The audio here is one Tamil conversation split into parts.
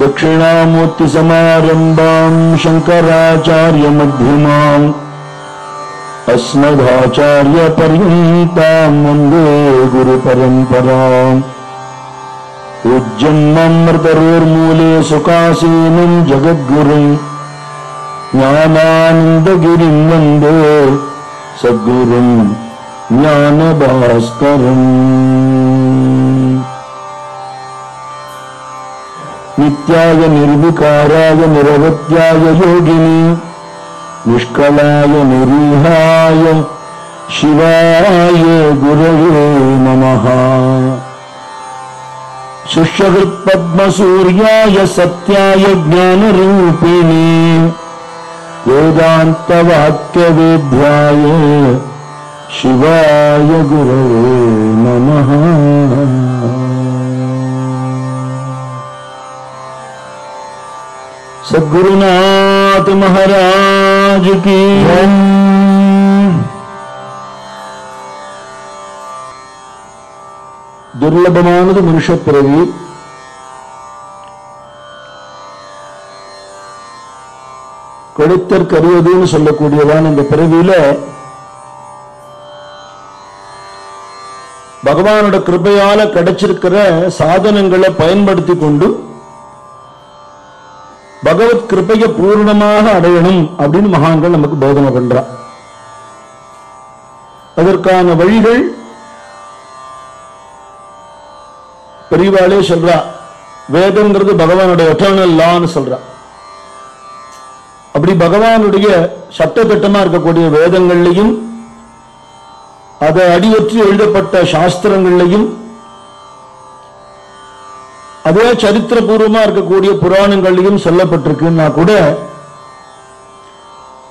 दक्षिणामूर्ति समारंभां शंकराचार्य मध्यमाम् अस्मदाचार्य पर्यन्तां वन्दे गुरु परंपराम् उज्जन्ममृतरोर्मूले सुखासीनं जगद्गुरुं ज्ञानानन्दगिरिं वन्दे सद्गुरुं ज्ञानभास्करम् नित्याय निर्विकाराय निरवध्याय योगिनी निष्कलाय निरीहाय शिवाय गुरवे नमः। शुष्यकृत्पद्मसूर्याय सत्याय ज्ञानरूपिणे वेदान्तवाक्यवेद्याय शिवाय गुरवे नमः। सद्गुरुनाथ महाराज की दुर्लभमानது மனுஷ பிறவி. கொடுத்தற்கரியதுன்னு சொல்லக்கூடியதான் இந்த பிறவியில பகவானோட கிருபையால கிடைச்சிருக்கிற சாதனங்களை பயன்படுத்தி கொண்டு பகவத் கிருபையை பூர்ணமாக அடையணும் அப்படின்னு மகான்கள் நமக்கு போதனை பண்றா. அதற்கான வழிகள் பெரியவாளே சொல்றா. வேதம்ங்கிறது பகவானுடைய எட்டர்னல் லான்னு சொல்றா. அப்படி பகவானுடைய சட்டத்திட்டமா இருக்கக்கூடிய வேதங்கள்லையும் அதை அடிவற்றி எழுதப்பட்ட சாஸ்திரங்கள்லையும் அதே சரித்திரபூர்வமா இருக்கக்கூடிய புராணங்களையும் சொல்லப்பட்டிருக்குன்னா கூட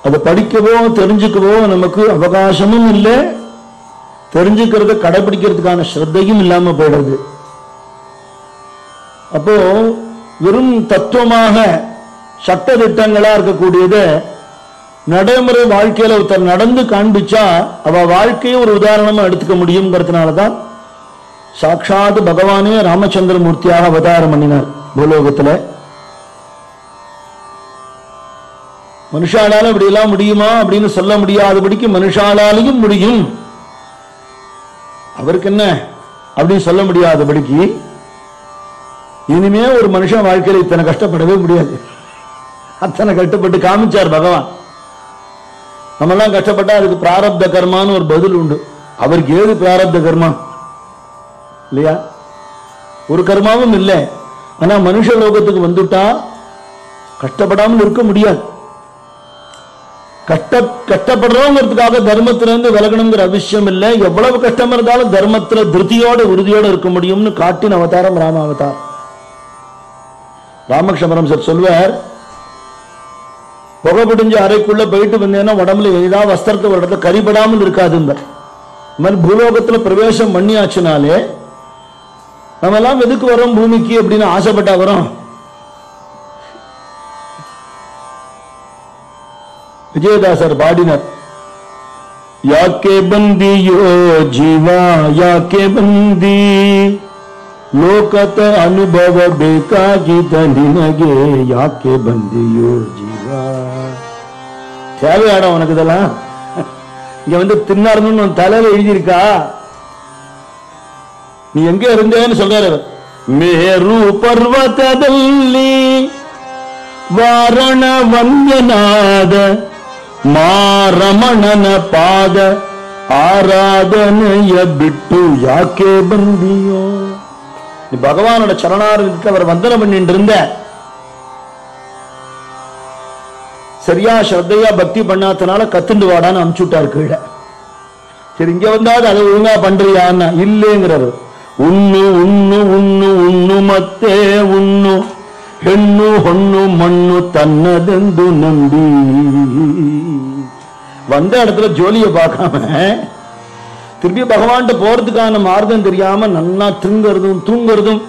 அதை படிக்கவோ தெரிஞ்சுக்கவோ நமக்கு அவகாசமும் இல்லை, தெரிஞ்சுக்கிறத கடைபிடிக்கிறதுக்கான ஸ்ரத்தையும் இல்லாம போயிடுறது. அப்போ வெறும் தத்துவமாக சட்ட திட்டங்களா இருக்கக்கூடியத நடைமுறை வாழ்க்கையில ஒருத்தர் நடந்து காண்பிச்சா அவ வாழ்க்கையை ஒரு உதாரணமா எடுத்துக்க முடியுங்கிறதுனாலதான் சாட்சாத் பகவானே ராமச்சந்திர மூர்த்தியாக அவதாரம் பண்ணினார் பூலோகத்துல. மனுஷாலால அப்படி எல்லாம் முடியுமா அப்படின்னு சொல்ல முடியாதபடிக்கு மனுஷாலாலையும் முடியும், அவருக்கு என்ன அப்படின்னு சொல்ல முடியாதபடிக்கு இனிமே ஒரு மனுஷன் வாழ்க்கையில இத்தனை கஷ்டப்படவே முடியாது, அத்தனை கஷ்டப்பட்டு காமிச்சார் பகவான். நம்ம எல்லாம் கஷ்டப்பட்டா அதுக்கு பிராரப்த கர்மான்னு ஒரு பதில் உண்டு. அவருக்கு ஏது பிராரப்த கர்மா இல்லையா? ஒரு கர்மாவும் இல்லை. ஆனா மனுஷ லோகத்துக்கு வந்துட்டா கஷ்டப்படாமல் இருக்க முடியாது. கஷ்டப்படுறோங்கிறதுக்காக தர்மத்திலிருந்து விலகணுங்கிற அவசியம் இல்லை. எவ்வளவு கஷ்டம் இருந்தாலும் தர்மத்துல திருப்தியோட உறுதியோட இருக்க முடியும்னு காட்டின அவதாரம் ராம அவதாரம். ராமகிருஷ்ணபரம் சார் சொல்வார், புகை பிடிஞ்ச அறைக்குள்ள போயிட்டு வந்தேன்னா உடம்புல ஏதாவது வஸ்திரத்தை ஒரு இடத்துல கரிபடாமல் இருக்காது. இந்த மாதிரி பூலோகத்துல பிரவேசம் பண்ணியாச்சுனாலே நம்ம எல்லாம் எதுக்கு வரோம் பூமிக்கு அப்படின்னு ஆசைப்பட்டா வரோம். விஜயதாசர் பாடினார், யாக்கே பந்தியோ ஜீவா யாக்கே பந்தி ಲೋಕತ ಅನುಭವ ಬೇಕಾಗಿದ್ದ ನಿನಗೆ ಯಾಕೆ ಬಂದಿಯೋ ಜೀವ. தேவையாடா உனக்கு இதெல்லாம்? இங்க வந்து தின்னாருன்னு தலையில எழுதியிருக்கா, நீ எங்க இருந்தேன்னு சொல்றாரு. ಮೇರು ಪರ್ವತದಲ್ಲಿ ವಾರಣ ವಂದ್ಯನಾದ ಮಾರಮಣನ ಪಾದ ಆರಾಧನೆಯ ಬಿಟ್ಟು ಯಾಕೆ ಬಂದಿಯೋ. நீ பகவானோட சரணாரத்துக்கு அவர் வந்தனம் பண்ணிட்டு இருந்த, சரியா ஸ்ரத்தையா பக்தி பண்ணாதனால கத்துண்டு வாடான்னு அனுப்பிச்சுட்டாரு கீழே. சரி இங்க வந்தாது அதை ஒழுங்கா பண்றியான்னா இல்லைங்கிறாரு. ಉಣ್ಣು ಉಣ್ಣು ಉಣ್ಣು ಉಣ್ಣು ಮತ್ತೆ ಉಣ್ಣು ಹೆಣ್ಣು ಹೊಣ್ಣು ಮಣ್ಣು ತನ್ನದೆಂದು ನಂಬಿ. வந்த இடத்துல ஜோலிய பார்க்காம திருப்பி பகவான்கிட்ட போறதுக்கான மார்க்கம் தெரியாம நல்லா தூங்குறதும்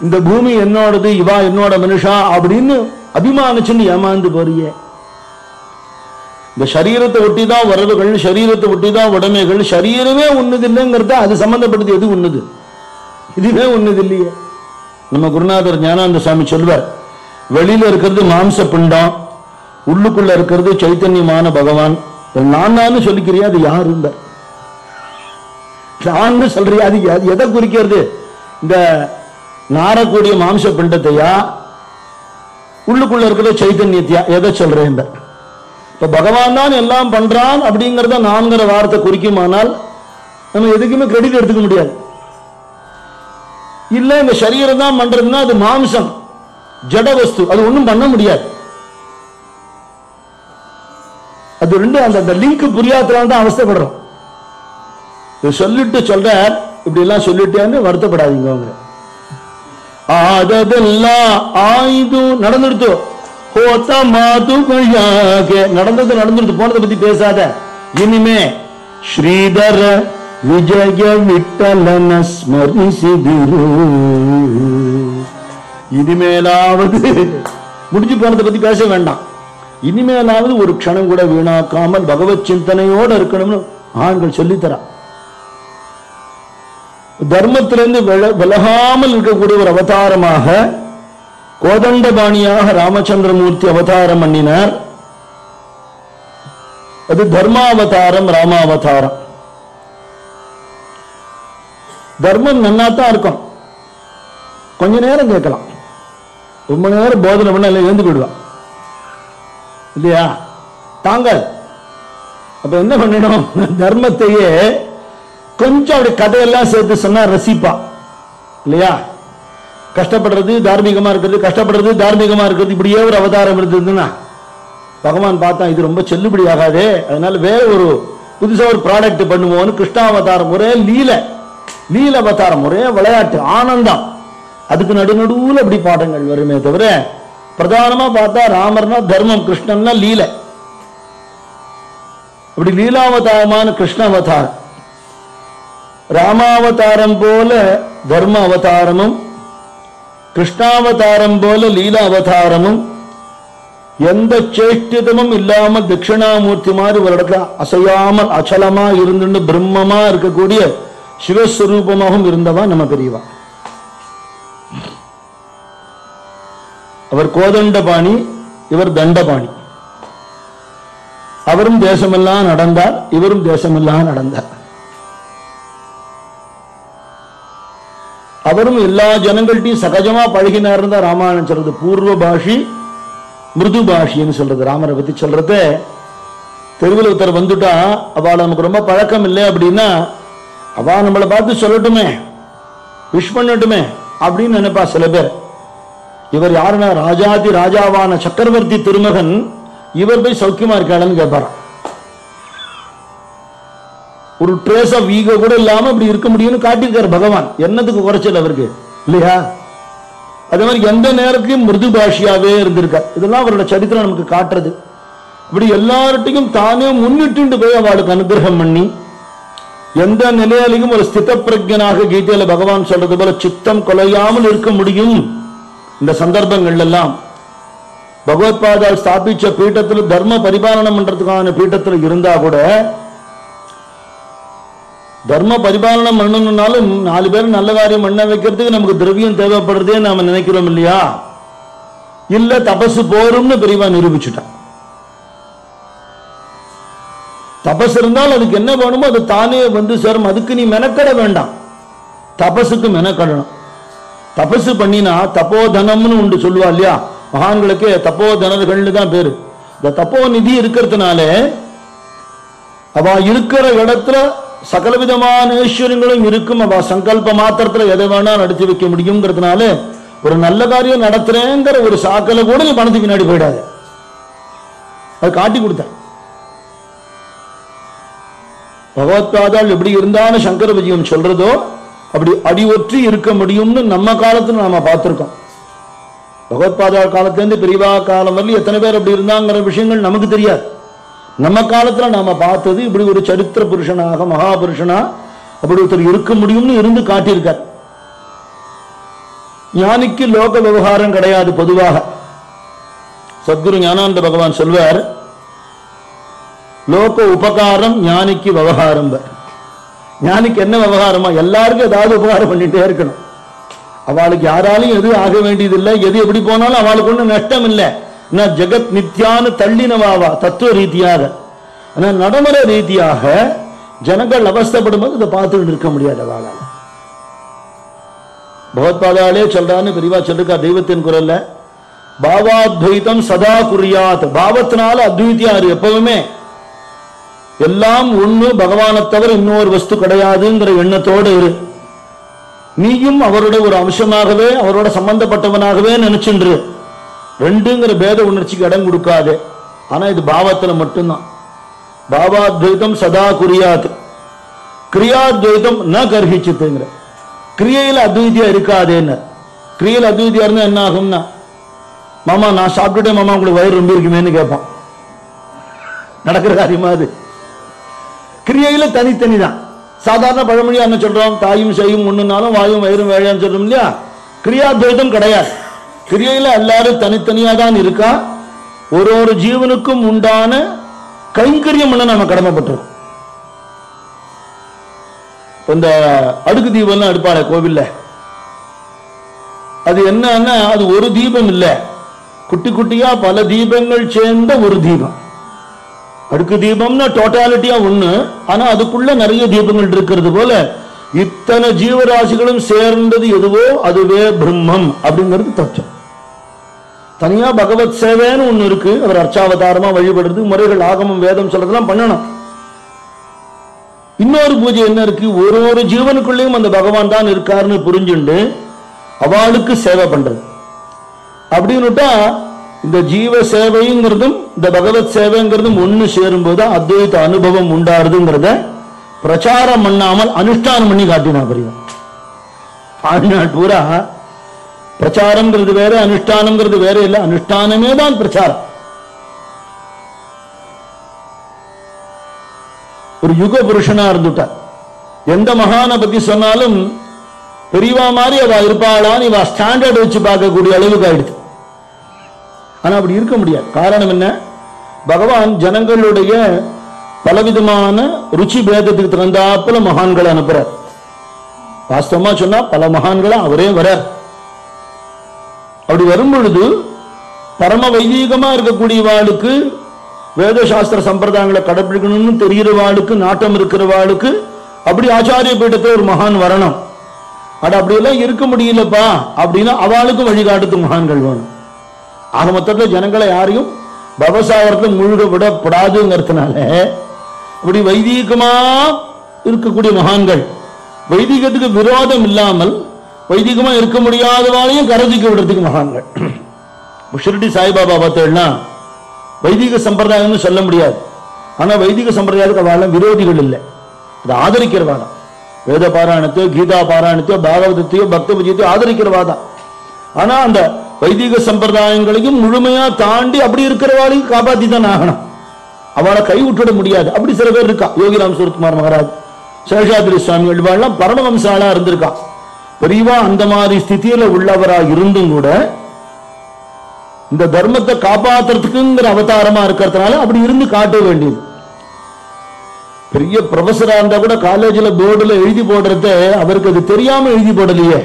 இந்த பூமி என்னோடது, இவா என்னோட மனுஷா அப்படின்னு அபிமானிச்சுன்னு ஏமாந்து போறிய. இந்த சரீரத்தை ஒட்டிதான் வரவுகள், சரீரத்தை ஒட்டிதான் உடைமைகள், சரீரமே ஒண்ணுது இல்லைங்கிறத அது சம்பந்தப்பட்டது எது ஒண்ணுது? இதுவே ஒண்ணுது இல்லையே. நம்ம குருநாதர் ஞானானந்த சுவாமி சொல்வார், வெளியில இருக்கிறது மாம்ச பிண்டம், உள்ளுக்குள்ள இருக்கிறது சைத்தன்யமான பகவான். நான் சொல்லிக்கிறியா? அது யாருந்த நான் சொல்றியா? அது எதை குறிக்கிறது? இந்த நாரக்கூடிய மாம்ச பிண்டத்தையா, உள்ளுக்குள்ள இருக்கிற சைத்தன்யத்தையா, எதை சொல்றேன்? இப்ப பகவான் தான் எல்லாம் பண்றான் அப்படிங்கறத நான்கிற வார்த்தை குறிக்குமானால் நம்ம எதுக்குமே கிரெடிட் எடுத்துக்க முடியாது. இல்ல இந்த சரீரம் தான் பண்றதுன்னா அது மாம்சம், ஜட வஸ்து, அது ஒண்ணும் பண்ண முடியாது. அது ரெண்டு அந்த லிங்க் புரியாதனால தான் அவஸ்தைப்படுறோம். சொல்லிட்டு சொல்ற இப்படி எல்லாம் சொல்லிட்டேன்னு வருத்தப்படாதீங்க. அவங்க ஆததெல்லாம் ஆயுது நடந்துடுத்து, நடந்தது நடந்துடுத்து, போனதை பத்தி பேசாத. இனிமே ஸ்ரீதர விஜய விட்டலன ஸ்மரிசிதிரு, இனிமேலாவது முடிஞ்சு போனதை பத்தி பேச வேண்டாம். இனிமேலாவது ஒரு க்ஷணம் கூட வீணாக்காமல் பகவத் சிந்தனையோடு இருக்கணும்னு ஆண்கள் சொல்லித்தரா. தர்மத்திலிருந்து விலகாமல் இருக்கக்கூடிய ஒரு அவதாரமாக கோதண்டபாணியாக ராமச்சந்திரமூர்த்தி அவதாரம் பண்ணினார். அது தர்மாவதாரம், ராமாவதாரம். தர்மம் நன்னாத்தான் இருக்கும், கொஞ்ச நேரம் கேட்கலாம், ரொம்ப நேரம் போதனை பண்ண எழுந்து போயிடுவான் இல்லையா? தாங்கள் அப்ப என்ன பண்ணணும்? தர்மத்தையே கொஞ்சம் அப்படி கதையெல்லாம் சேர்த்து சொன்னா ரசிப்பா இல்லையா? கஷ்டப்படுறது தார்மீகமா இருக்கிறது, கஷ்டப்படுறது தார்மீகமா இருக்கிறது, இப்படியே ஒரு அவதாரம் இருந்ததுன்னா பகவான் பார்த்தா இது ரொம்ப செல்லுபடி ஆகாதே, அதனால வேற ஒரு புதுசா ஒரு ப்ராடக்ட் பண்ணுவோம்னு கிருஷ்ணாவதாரம், ஒரே லீல அவதாரம், ஒரே விளையாட்டு ஆனந்தம். அதுக்கு நடுநடுவுல அப்படி பாடங்கள் வருமே தவிர பிரதானமா பார்த்தா ராமர்னா தர்மம், கிருஷ்ணன்னா லீல. அப்படி லீலாவதாரமான கிருஷ்ண அவதாரம், ராமாவதாரம் போல தர்ம அவதாரமும், கிருஷ்ணாவதாரம் போல லீலா அவதாரமும், எந்த சேஷ்டிதமும் இல்லாமல் தட்சிணாமூர்த்தி மாதிரி ஒரு இடத்துல அசையாமல் அச்சலமா இருந்துட்டு பிரம்மமா இருக்கக்கூடிய சிவஸ்வரூபமாகவும் இருந்தவா நம்ம பெரியவா. அவர் கோதண்டபாணி, இவர் தண்டபாணி. அவரும் தேசமெல்லாம் நடந்தார், இவரும் தேசமெல்லாம் நடந்தார். அவரும் எல்லா ஜனங்கள்ட்டையும் சகஜமா பழகினார் தான் ராமாயணம் சொல்றது. பூர்வ பாஷி மிருது பாஷின்னு சொல்றது. ராமரை பத்தி சொல்றது, தெருவில் ஒருத்தர் வந்துட்டா அவளை நமக்கு ரொம்ப பழக்கம் இல்லை அப்படின்னா அவ நம்மளை பார்த்து சொல்லட்டுமே, விஷ் பண்ணட்டுமே அப்படின்னு நினைப்பா சில பேர். இவர் யாருன்னா ராஜாதி ராஜாவான சக்கரவர்த்தி திருமகன், இவர் போய் சௌக்கியமா இருக்காளன்னு கேட்பாராம். ஒரு ட்ரேஸ் ஆஃப் ஈகோ கூட இல்லாம இப்படி இருக்க முடியும்னு காட்டியிருக்காரு பகவான். என்னத்துக்கு குறைச்சல் அவருக்கு இல்லையா? அதே மாதிரி எந்த நேரத்திலையும் மிருது பாஷியாவே இருந்திருக்கார். இதெல்லாம் அவரோட சரித்திரம் நமக்கு காட்டுறது. இப்படி எல்லார்ட்டையும் தானே முன்னிட்டு போய் அவளுக்கு அனுகிரகம் பண்ணி எந்த நிலையிலையும் ஒரு ஸ்தித பிரஜனாக கீதையில பகவான் சொல்றது போல சித்தம் கொலையாமல் இருக்க முடியும். இந்த சந்தர்ப்பங்கள் எல்லாம் பகவத்பாதால் ஸ்தாபிச்ச பீட்டத்தில் தர்ம பரிபாலனம் பண்றதுக்கான பீட்டத்தில் இருந்தா கூட தர்ம பரிபாலனம் பண்ணணும்னாலும் 4 பேர் நல்ல காரியம் பண்ண வைக்கிறதுக்கு நமக்கு திரவியம் தேவைப்படுறதே நாம நினைக்கிறோம் இல்லையா? இல்ல தபசு போரும்னு பெரியவா நிரூபிச்சுட்டான். தபஸ் இருந்தால் அதுக்கு என்ன வேணுமோ அது தானே வந்து சேரும். அதுக்கு நீ மெனக்கட வேண்டாம், தபசுக்கு மெனக்கடணும். தபசு பண்ணினா தப்போதனம்னு உண்டு சொல்லுவா இல்லையா? மகான்களுக்கு தப்போதனர்கள்னு தான் பேரு. இந்த தப்போ நிதி இருக்கிறதுனால அவ இருக்கிற இடத்துல சகலவிதமான ஐஸ்வர்யங்களும் இருக்கும். அவ சங்கல்ப மாத்திரத்துல எதை வேணா நடத்தி வைக்க முடியுங்கிறதுனால ஒரு நல்ல காரியம் நடத்துறேங்கிற ஒரு சாக்கல கூட நீ பணத்துக்கு பின்னாடி போயிடாது. அது காட்டி கொடுத்த பகவத்பாதால் எப்படி இருந்தாலும் சங்கர விஜயம் சொல்றதோ அப்படி அடி ஒற்றி இருக்க முடியும்னு நம்ம காலத்துல நாம பார்த்திருக்கோம். பகவத்பாதா காலத்திலிருந்து பெரியவா காலம் வரல எத்தனை பேர் அப்படி இருந்தாங்கிற விஷயங்கள் நமக்கு தெரியாது. நம்ம காலத்துல நாம பார்த்தது இப்படி ஒரு சரித்திர புருஷனாக மகாபுருஷனா அப்படி ஒருத்தர் இருக்க முடியும்னு இருந்து காட்டியிருக்கார். ஞானிக்கு லோக விவகாரம் கிடையாது. பொதுவாக சத்குரு ஞானானந்த பகவான் சொல்வார், லோக உபகாரம் ஞானிக்கு விவகாரம். ஞானிக்கு என்ன விவகாரமா? எல்லாருக்கும் ஏதாவது உபகாரம் பண்ணிட்டே இருக்கணும். அவளுக்கு யாராலையும் எது ஆக வேண்டியதில்லை, எது எப்படி போனாலும் அவளுக்கு ஒன்றும் நஷ்டம் இல்லை. ஜெகத் நித்யான்னு தள்ளினவாவா தத்துவ ரீதியாக. ஆனால் நடைமுறை ரீதியாக ஜனங்கள் அவஸ்தப்படும் போது இதை பார்த்துட்டு இருக்க முடியாது அவளால். பகவத்பாதாலே சொல்றான்னு பெரியவா சொல்லிருக்கா தெய்வத்தின் குரல்ல, பாவாத்வைத்தம் சதா குறியாத். பாவத்தினால அத்வைத்தியாரு எப்பவுமே எல்லாம் ஒண்ணு, பகவானை தவிர இன்னொரு வஸ்து கிடையாதுங்கிற எண்ணத்தோடு இரு. நீயும் அவரோட ஒரு அம்சமாகவே அவரோட சம்பந்தப்பட்டவனாகவே நினைச்சுன்று ரெண்டுங்கிற பேத உணர்ச்சிக்கு இடம் கொடுக்காது. ஆனா இது பாவத்துல மட்டும்தான். பாவாத்வைத்தம் சதா குறியாத், கிரியாத்வைத்தம் ந கர்ஹிச்சித்துங்கிற. கிரியையில அத்வைத்தியா இருக்காதேன்னு. கிரியையில் அத்வைத்தியா இருந்தா என்ன ஆகும்னா, மாமா நான் சாப்பிட்டுட்டேன் மாமா உங்களுக்கு வயிறு ரொம்ப இருக்குமேன்னு கேட்பான். நடக்கிற காரியமா அது? கிரியையில தனித்தனி தான். சாதாரண பழமொழியா என்ன சொல்றோம், தாயும் செய்யும் ஒண்ணுனாலும் வாயும் வயிறும் வேழையான்னு சொல்றோம் இல்லையா? கிரியாத்வைத்தம் கிடையாது. கிரியையில எல்லாரும் தனித்தனியா தான் இருக்கா. ஒரு ஜீவனுக்கும் உண்டான கைங்கரியம் பண்ண நம்ம கடமைப்பட்டிருக்கோம். இந்த அடுக்கு தீபம்லாம் எடுப்பாளே கோவில்ல, அது என்னன்னா அது ஒரு தீபம் இல்ல, குட்டி குட்டியா பல தீபங்கள் சேர்ந்த ஒரு தீபம். அடுக்கு தீபம்னா டோட்டாலிட்டியா ஒண்ணு, ஆனா அதுக்குள்ள நிறைய தீபங்கள் இருக்கிறது போல இத்தனை ஜீவராசிகளும் சேர்ந்தது எதுவோ அதுவே பிரம்மம் அப்படிங்கிறது தத்துவம். தனியா பகவத் சேவைன்னு ஒண்ணு இருக்கு, அவர் அர்ச்சாவதாரமா வழிபடுறது, முறைகள் ஆகமம் வேதம் சொல்றதெல்லாம் பண்ணணும். இன்னொரு பூஜை என்ன இருக்கு, ஒரு ஜீவனுக்குள்ளேயும் அந்த பகவான் தான் இருக்காருன்னு புரிஞ்சுண்டு அவளுக்கு சேவை பண்றது. அப்படின்னுட்டா இந்த ஜீவ சேவைங்கிறதும் இந்த பகவத் சேவைங்கிறதும் ஒண்ணு சேரும்போது அத்வைத அனுபவம் உண்டாருதுங்கிறத பிரச்சாரம் பண்ணாமல் அனுஷ்டானம் பண்ணி காட்டினா புரியும். வாழ்நாள் பூரா பிரச்சாரம்ங்கிறது வேற, அனுஷ்டானம்ங்கிறது வேற இல்லை. அனுஷ்டானமே தான் பிரச்சாரம். ஒரு யுக புருஷனா இருந்துட்டார். எந்த மகானை பத்தி சொன்னாலும் பெரியவா மாதிரி அவ இருப்பாளான்னு இவ ஸ்டாண்டர்ட் வச்சு பார்க்கக்கூடிய அளவுக்கு ஆயிடுச்சு. ஆனா அப்படி இருக்க முடியாது. காரணம் என்ன, பகவான் ஜனங்களுடைய பலவிதமான ருச்சி பேதத்துக்கு தகுந்தாப்புல மகான்களை அனுப்புறார். வாஸ்தவமா சொன்னா பல மகான்களை அவரே வரார். அப்படி வரும் பொழுது பரம வைதீகமா இருக்கக்கூடியவாளுக்கு, வேத சாஸ்திர சம்பிரதாயங்களை கடைபிடிக்கணும்னு தெரிகிறவாளுக்கு, நாட்டம் இருக்கிறவாளுக்கு அப்படி ஆச்சாரிய பீடத்தில் ஒரு மகான் வரணும். அட அப்படியெல்லாம் இருக்க முடியலப்பா அப்படின்னா அவளுக்கும் வழிகாட்டுத்து மகான்கள் வேணும். ஆக மொத்தத்தில் ஜனங்களை யாரையும் பவசாகரத்தில் முழுக விடப்படாதுங்கிறதுனால இப்படி வைதீகமா இருக்கக்கூடிய மகான்கள், வைதீகத்துக்கு விரோதம் இல்லாமல் வைதிகமா இருக்க முடியாதவாளையும் கரைஞ்சிக்க விடுறதுக்கு மகான்கள். ஷிரடி சாய்பாபா பார்த்தேன்னா வைதிக சம்பிரதாயம்னு சொல்ல முடியாது. ஆனா வைதிக சம்பிரதாயத்துக்கு அவள் விரோதிகள் இல்லை, அதை ஆதரிக்கிறவாதான். வேத பாராயணத்தையோ கீதா பாராயணத்தையோ பாகவதத்தையோ பக்த விஜயத்தையோ ஆதரிக்கிறவாதான். ஆனா அந்த வைதிக சம்பிரதாயங்களையும் முழுமையா தாண்டி அப்படி இருக்கிறவாளையும் காப்பாத்தி தான் ஆகணும். அவளை கை விட்டுட முடியாது. அப்படி சில பேர் இருக்கா. யோகிராம் சுரத்குமார் மகாராஜ், சேஷாத்ரி சுவாமிகள் இவாள்லாம் பரமவம்சாலா இருந்திருக்கா. பெரியவா அந்த மாதிரி ஸ்திதியில உள்ளவரா இருந்தும் கூட இந்த தர்மத்தை காப்பாத்துறதுக்குங்கிற அவதாரமா இருக்கிறதுனால அப்படி இருந்து காட்ட வேண்டியது. பெரிய ப்ரொஃபஸரா இருந்தா கூட காலேஜ்ல போர்டுல எழுதி போடுறத அவருக்கு அது தெரியாம எழுதி போடலையே,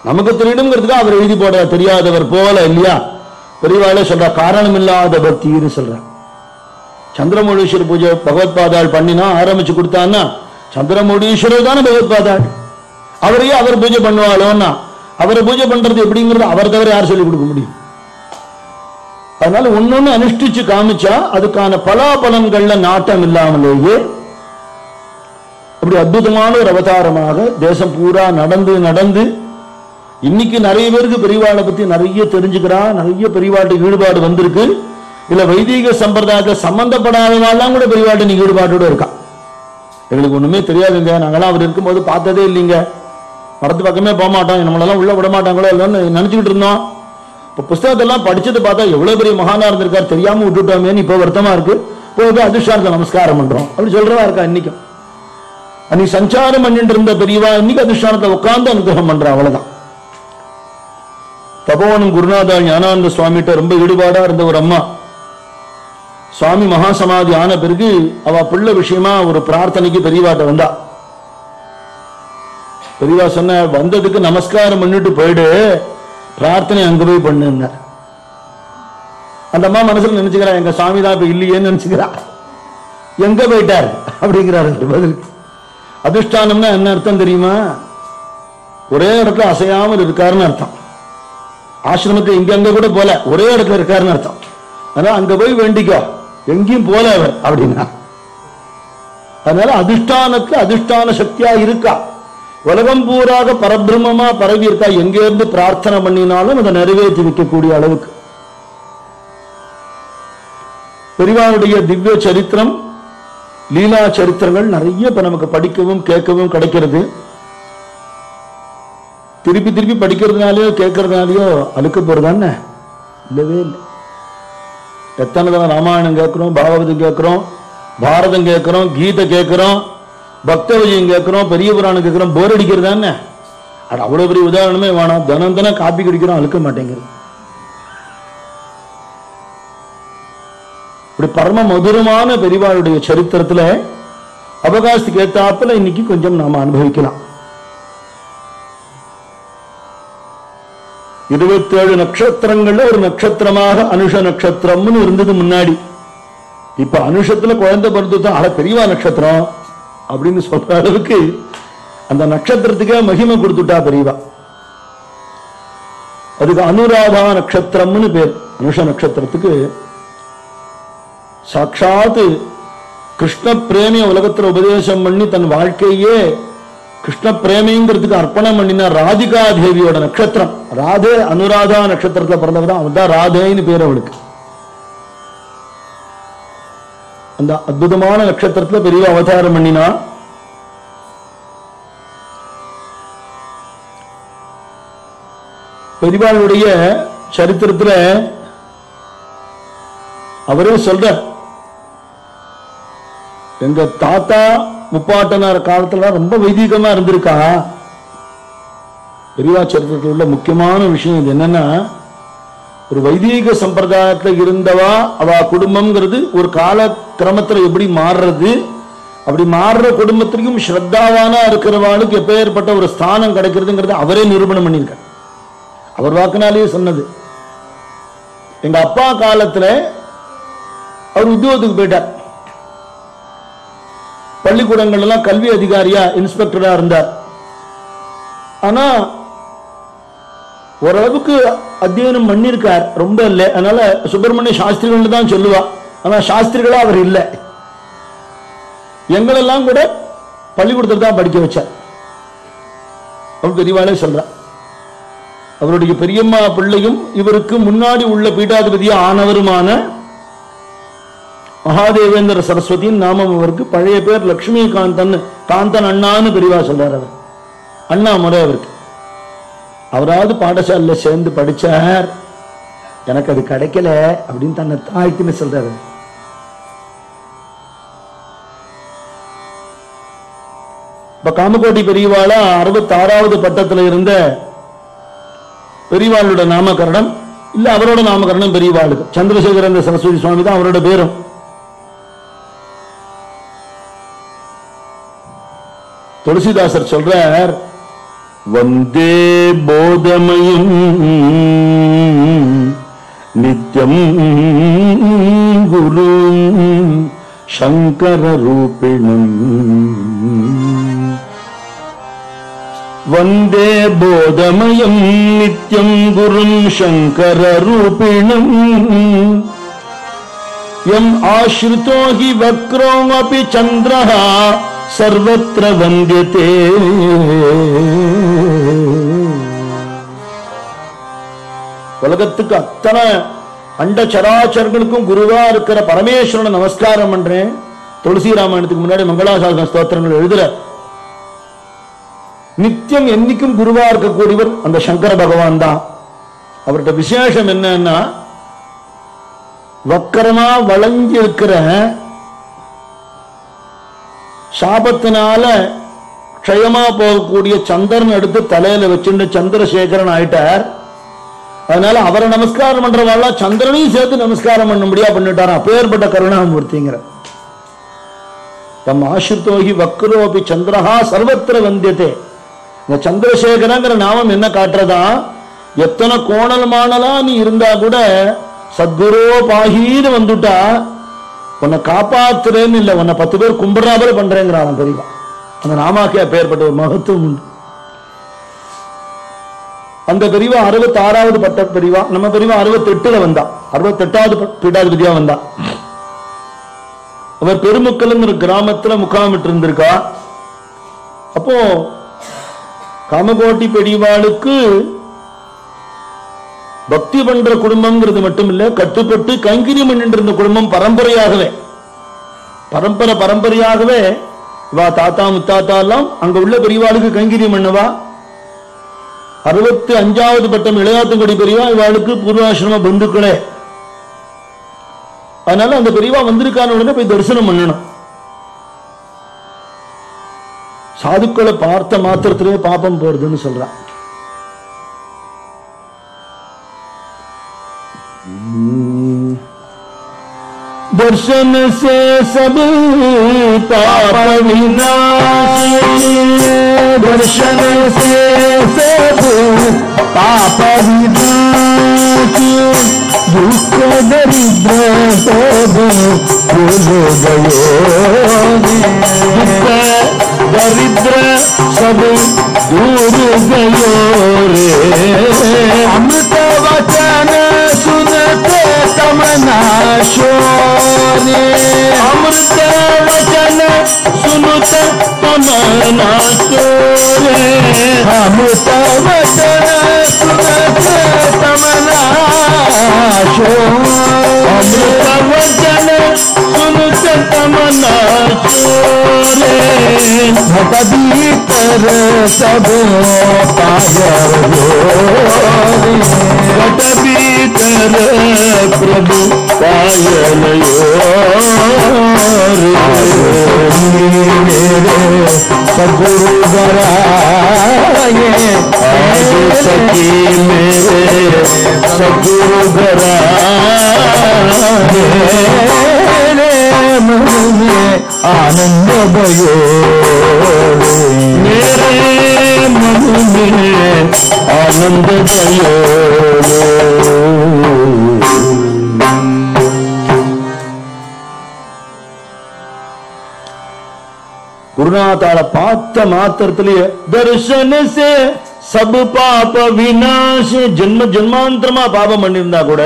நமக்கு தெரியணுங்கிறதுக்கு அவர் எழுதி போட தெரியாதவர் போல இல்லையா. பெரியவாளே சொல்ற காரணம் இல்லாத பக்தின்னு சொல்ற. சந்திரமௌலீஸ்வரர் பூஜை பகவத்பாதாள் பண்ணினா ஆரம்பிச்சு கொடுத்தான்னா சந்திரமௌலீஸ்வரர் தானே பகவத்பாதாள். அவரையே அவர் பூஜை பண்ணுவாளோன்னா அவரை பூஜை பண்றது எப்படிங்கிறது அவர் தவிர யார் சொல்லிக் கொடுக்க முடியும்? அதனால ஒன்னொன்னு அனுஷ்டிச்சு காமிச்சா அதுக்கான பலாபலன்கள்ல நாட்டம் இல்லாமலேயே அப்படி அற்புதமான ஒரு அவதாரமாக தேசம் பூரா நடந்து நடந்து இன்னைக்கு நிறைய பேருக்கு பெரியவாளை பத்தி நிறைய தெரிஞ்சுக்கிறா, நிறைய பெரியவாட்டு ஈடுபாடு வந்திருக்கு. இல்ல வைதிக சம்பிரதாயத்தை சம்பந்தப்படாதவாள்லாம் கூட பெரியவாட்டு நீ ஈடுபாட்டோட இருக்கா. எங்களுக்கு ஒண்ணுமே தெரியாதுங்க, நாங்களாம் அவர் இருக்கும்போது பார்த்ததே இல்லைங்க, மரத்து பக்கமே போக மாட்டோம், நம்மளெல்லாம் உள்ள விட மாட்டாங்களோ இல்லைன்னு நினைச்சுக்கிட்டு இருந்தோம். இப்போ புஸ்தகத்தெல்லாம் படிச்சுட்டு பார்த்தா எவ்வளவு பெரிய மகானா இருந்திருக்காரு, தெரியாம விட்டுட்டோமேன்னு இப்போ வருத்தமா இருக்கு. போய் அதிர்ஷ்டானத்தை நமஸ்காரம் பண்றோம் அப்படி சொல்றவா இருக்கா. இன்னைக்கும் அன்னைக்கு சஞ்சாரம் பண்ணிட்டு இருந்த பெரியவா இன்னைக்கு அதிர்ஷ்டானத்தை உட்கார்ந்து அனுகிரகம் பண்ற, அவ்வளவுதான். தபோவனம் குருநாதா ஞானானந்த சுவாமிகிட்ட ரொம்ப ஈடுபாடா இருந்த ஒரு அம்மா சுவாமி மகாசமாதி ஆன பிறகு அவ பிள்ளை விஷயமா ஒரு பிரார்த்தனைக்கு பெரியவாட்ட வந்தா. பெரியவா சொன்ன, வந்ததுக்கு நமஸ்காரம் பண்ணிட்டு போயிடு, பிரார்த்தனை அங்க போய் பண்ணுங்க. அந்த அம்மா மனசுல நினைச்சுக்கிறா, எங்க சுவாமி தான் இப்ப இல்லையேன்னு நினைச்சுக்கிறா. எங்க போயிட்டார் அப்படிங்கிறாரு பதில். அதிஷ்டானம்னா என்ன அர்த்தம் தெரியுமா? ஒரே இடத்துல அசையாமல் இருக்காருன்னு அர்த்தம். ஆசிரமத்தை இங்க அங்க கூட போல, ஒரே இடத்துல இருக்காருன்னு அர்த்தம். அதனால அங்க போய் வேண்டிக்கோ, எங்கேயும் போல அவர் அப்படின்னா. அதனால அதிஷ்டானத்துல அதிஷ்டான சக்தியா இருக்கா, உலகம் பூராக பரபிரம்மமா பரவி இருக்கா. எங்க இருந்து பிரார்த்தனை பண்ணினாலும் அதை நிறைவேற்றி வைக்கக்கூடிய அளவுக்கு. பெரியவாளுடைய திவ்ய சரித்திரம், லீலா சரித்திரங்கள் நிறைய இப்ப நமக்கு படிக்கவும் கேட்கவும் கிடைக்கிறது. திருப்பி திருப்பி படிக்கிறதுனாலயோ கேட்கறதுனாலயோ அழுக்க போறதானே? இல்லவே இல்லை. எத்தனை தடவை ராமாயணம் கேட்கிறோம், பாகவதம் கேட்கிறோம், பாரதம் கேட்கிறோம், கீதை கேட்கிறோம், பக்த விஜயம் கேட்கிறோம், பெரிய புராணம் கேட்கிறோம். போர் அடிக்கிறதானே? அது அவ்வளவு பெரிய உதாரணமே வேணாம். தினம் தினம் காப்பி குடிக்கிறோம், அழுக்க மாட்டேங்குது. இப்படி பரம மதுரமான பெரியவாளுடைய சரித்திரத்துல அவகாசத்துக்கு ஏத்தாப்புல இன்னைக்கு கொஞ்சம் நாம அனுபவிக்கலாம். 27 நட்சத்திரங்கள்ல ஒரு நட்சத்திரமாக அனுஷ நட்சத்திரம்னு இருந்தது முன்னாடி. இப்ப அனுஷத்துல குழந்தை பிறந்துதான் அட பெரியவா நட்சத்திரம் அப்படின்னு சொல்ற அளவுக்கு அந்த நட்சத்திரத்துக்கே மகிமை கொடுத்துட்டா பெரியவா. அதுக்கு அனுராதா நட்சத்திரம்னு பேர். அனுஷ நட்சத்திரத்துக்கு சாட்சாத்து கிருஷ்ண பிரேமிய உலகத்துல உபதேசம் பண்ணி தன் வாழ்க்கையே கிருஷ்ண பிரேமிங்கிறதுக்கு அர்ப்பணம் பண்ணின ராதிகா தேவியோட நட்சத்திரம். ராதே அனுராதா நட்சத்திரத்துல பிறந்தவதான், அவன் தான் ராதேன்னு பேர் அவளுக்கு. அந்த அற்புதமான நட்சத்திரத்துல பெரிய அவதாரம் பண்ணினா. பெரியவாளுடைய சரித்திரத்துல அவரே சொல்ற, எங்க தாத்தா முப்பாட்டனார் காலத்துல ரொம்ப வைதீகமா இருந்திருக்கா. பெரியவா சரித்திரத்தில் உள்ள முக்கியமான விஷயம் இது என்னன்னா, ஒரு வைதீக சம்பிரதாயத்துல இருந்தவா அவ குடும்பம்ங்கிறது ஒரு கால கிரமத்துல எப்படி மாறுறது, அப்படி மாறுற குடும்பத்திற்கும் ஸ்ரத்தாவானா இருக்கிறவாளுக்கு எப்பேற்பட்ட ஒரு ஸ்தானம் கிடைக்கிறதுங்கிறது அவரே நிரூபணம் பண்ணியிருக்கார். அவர் வாக்குனாலேயே சொன்னது. எங்க அப்பா காலத்துல அவர் உத்தியோகத்துக்கு போயிட்டார். பள்ளிக்கூடங்கள் எல்லாம் கல்வி அதிகாரியா இன்ஸ்பெக்டரா இருந்தார். ஆனா ஓரளவுக்கு அத்தியனம் பண்ணிருக்கார், ரொம்ப இல்லை. அதனால சுப்பிரமணிய சாஸ்திரிகள் தான் சொல்லுவா. ஆனா சாஸ்திரிகளா அவர் இல்லை. எங்களெல்லாம் கூட பள்ளிக்கூடத்தில் தான் படிக்க வச்சார். அவர் பெரியவாளே சொல்றார். அவருடைய பெரியம்மா பிள்ளையும் இவருக்கு முன்னாடி உள்ள பீடாதிபதியா ஆனவருமான மகாதேவேந்திர சரஸ்வதியின் நாமம் அவருக்கு. பழைய பேர் லட்சுமி காந்தன் அண்ணான்னு பெரியவா சொல்றார். அவர் அண்ணா முறை அவருக்கு. அவராவது பாடசாலையில சேர்ந்து படிச்சார், எனக்கு அது கிடைக்கல அப்படின்னு தன்னை தாய்க்குன்னு சொல்றாரு. இப்ப காமகோட்டி பெரியவாளா 66வது பட்டத்துல இருந்த பெரியவாளோட நாமகரணம் இல்ல, அவரோட நாமகரணம் பெரியவாளுக்கு. சந்திரசேகரேந்திர சரஸ்வதி சுவாமி தான் அவரோட பேரும். துளசிதாசர் சொல்றார், வந்தே போதமயம் நித்யம் குரு சங்கர ரூபிணம். வந்தே போதமயம் நித்யம் குரும் சங்கர ரூபிணம். யம் ஆஸ்ரிதோ ஹி வக்ரோ அபி சந்திரஹ சர்வத்ர வந்தியதே. உலகத்துக்கு அத்தனை அண்ட சராச்சரங்களுக்கும் குருவா இருக்கிற பரமேஸ்வரனை நமஸ்காரம் பண்றேன். துளசி ராமாயணத்துக்கு முன்னாடி மங்களாசாசன ஸ்தோத்திரங்கள் எழுதுற. நித்தியம் என்னைக்கும் குருவா இருக்கக்கூடியவர் அந்த சங்கர பகவான் தான். அவர்கிட்ட விசேஷம் என்னன்னா, வக்கரமா வளைஞ்சி இருக்கிற சாபத்தினால க்ஷயமா போகக்கூடிய சந்திரன் எடுத்து தலையில வச்சுட்டு சந்திரசேகரன் ஆயிட்டார். அதனால அவரை நமஸ்காரம் பண்றவாள் சந்திரனையும் சேர்த்து நமஸ்காரம் பண்ண முடியா பண்ணிட்டார். அப்பேற்பட்ட கருணாமூர்த்திங்கிற. தம் ஆசிரிதோகி வக்ரோபி சந்திரஹா சர்வத்திர வந்தியதே. இந்த சந்திரசேகரங்கிற நாமம் என்ன காட்டுறதா, எத்தனை கோணல் மாணலா நீ இருந்தா கூட சத்குரு பாகின்னு வந்துட்டா உன்னை காப்பாத்துறேன்னு இல்லை, உன்னை 10 பேர் கும்பிடுறாபல பண்றேங்கிறான் பெரியவா. அந்த நாமாக்கே அப்பேற்பட்ட ஒரு மகத்துவம் உண்டு. அந்த பெரியவா 66வது பட்ட பெரியவா. நம்ம பெரியவா 68ல வந்தா, 68வது பீடாதிபதியா வந்தா. அவர் பெருமுக்கல்ங்கிற கிராமத்துல முகாமிட்டு இருந்திருக்கா. அப்போ காமகோட்டி பெரியவாளுக்கு பக்தி பண்ற குடும்பம்ங்கிறது மட்டும் இல்ல, கட்டுப்பட்டு கைங்கரியம் பண்ணிட்டு இருந்த குடும்பம் பரம்பரையாகவே வா தாத்தா முத்தாத்தா எல்லாம் அங்க உள்ள பெரியவாளுக்கு கைங்கரியம் பண்ணவா. 65வது பட்டம் இளையாத்துங்குடி பெரியவா இவாளுக்கு பூர்வாசிரம பந்துக்களே. அதனால அந்த பெரியவா வந்திருக்கான உடனே போய் தரிசனம் பண்ணணும். சாதுக்களை பார்த்த மாத்திரத்திலே பாபம் போறதுன்னு சொல்றான். दर्शन से सब पाप विनाश, दर्शन से सब पाप विनाश, दुख दरिद्र सब भूल गयो, दुख दरिद्र सब दूर गयो रे, अमृत वचन सुनते तमनाशो, अमृत वचन सुनत तमनाशो रे, अमृत वचन सुनत तमनाशो, अमृत वचन सुनत तमनाशो रे, घट भीतर सब पायर हो, घट भीतर प्रभु पायल मेरे सगुरु गराए, आज सखी मेरे सगुरु गराए, मेरे मन में आनंद भयो, मेरे मन में आनंद भयो. குருநாதால பார்த்த மாத்திரத்திலேயே தர்சன சே சப் பாப விநாச, ஜென்ம ஜென்மாந்திரமா பாபம் பண்ணிருந்தா கூட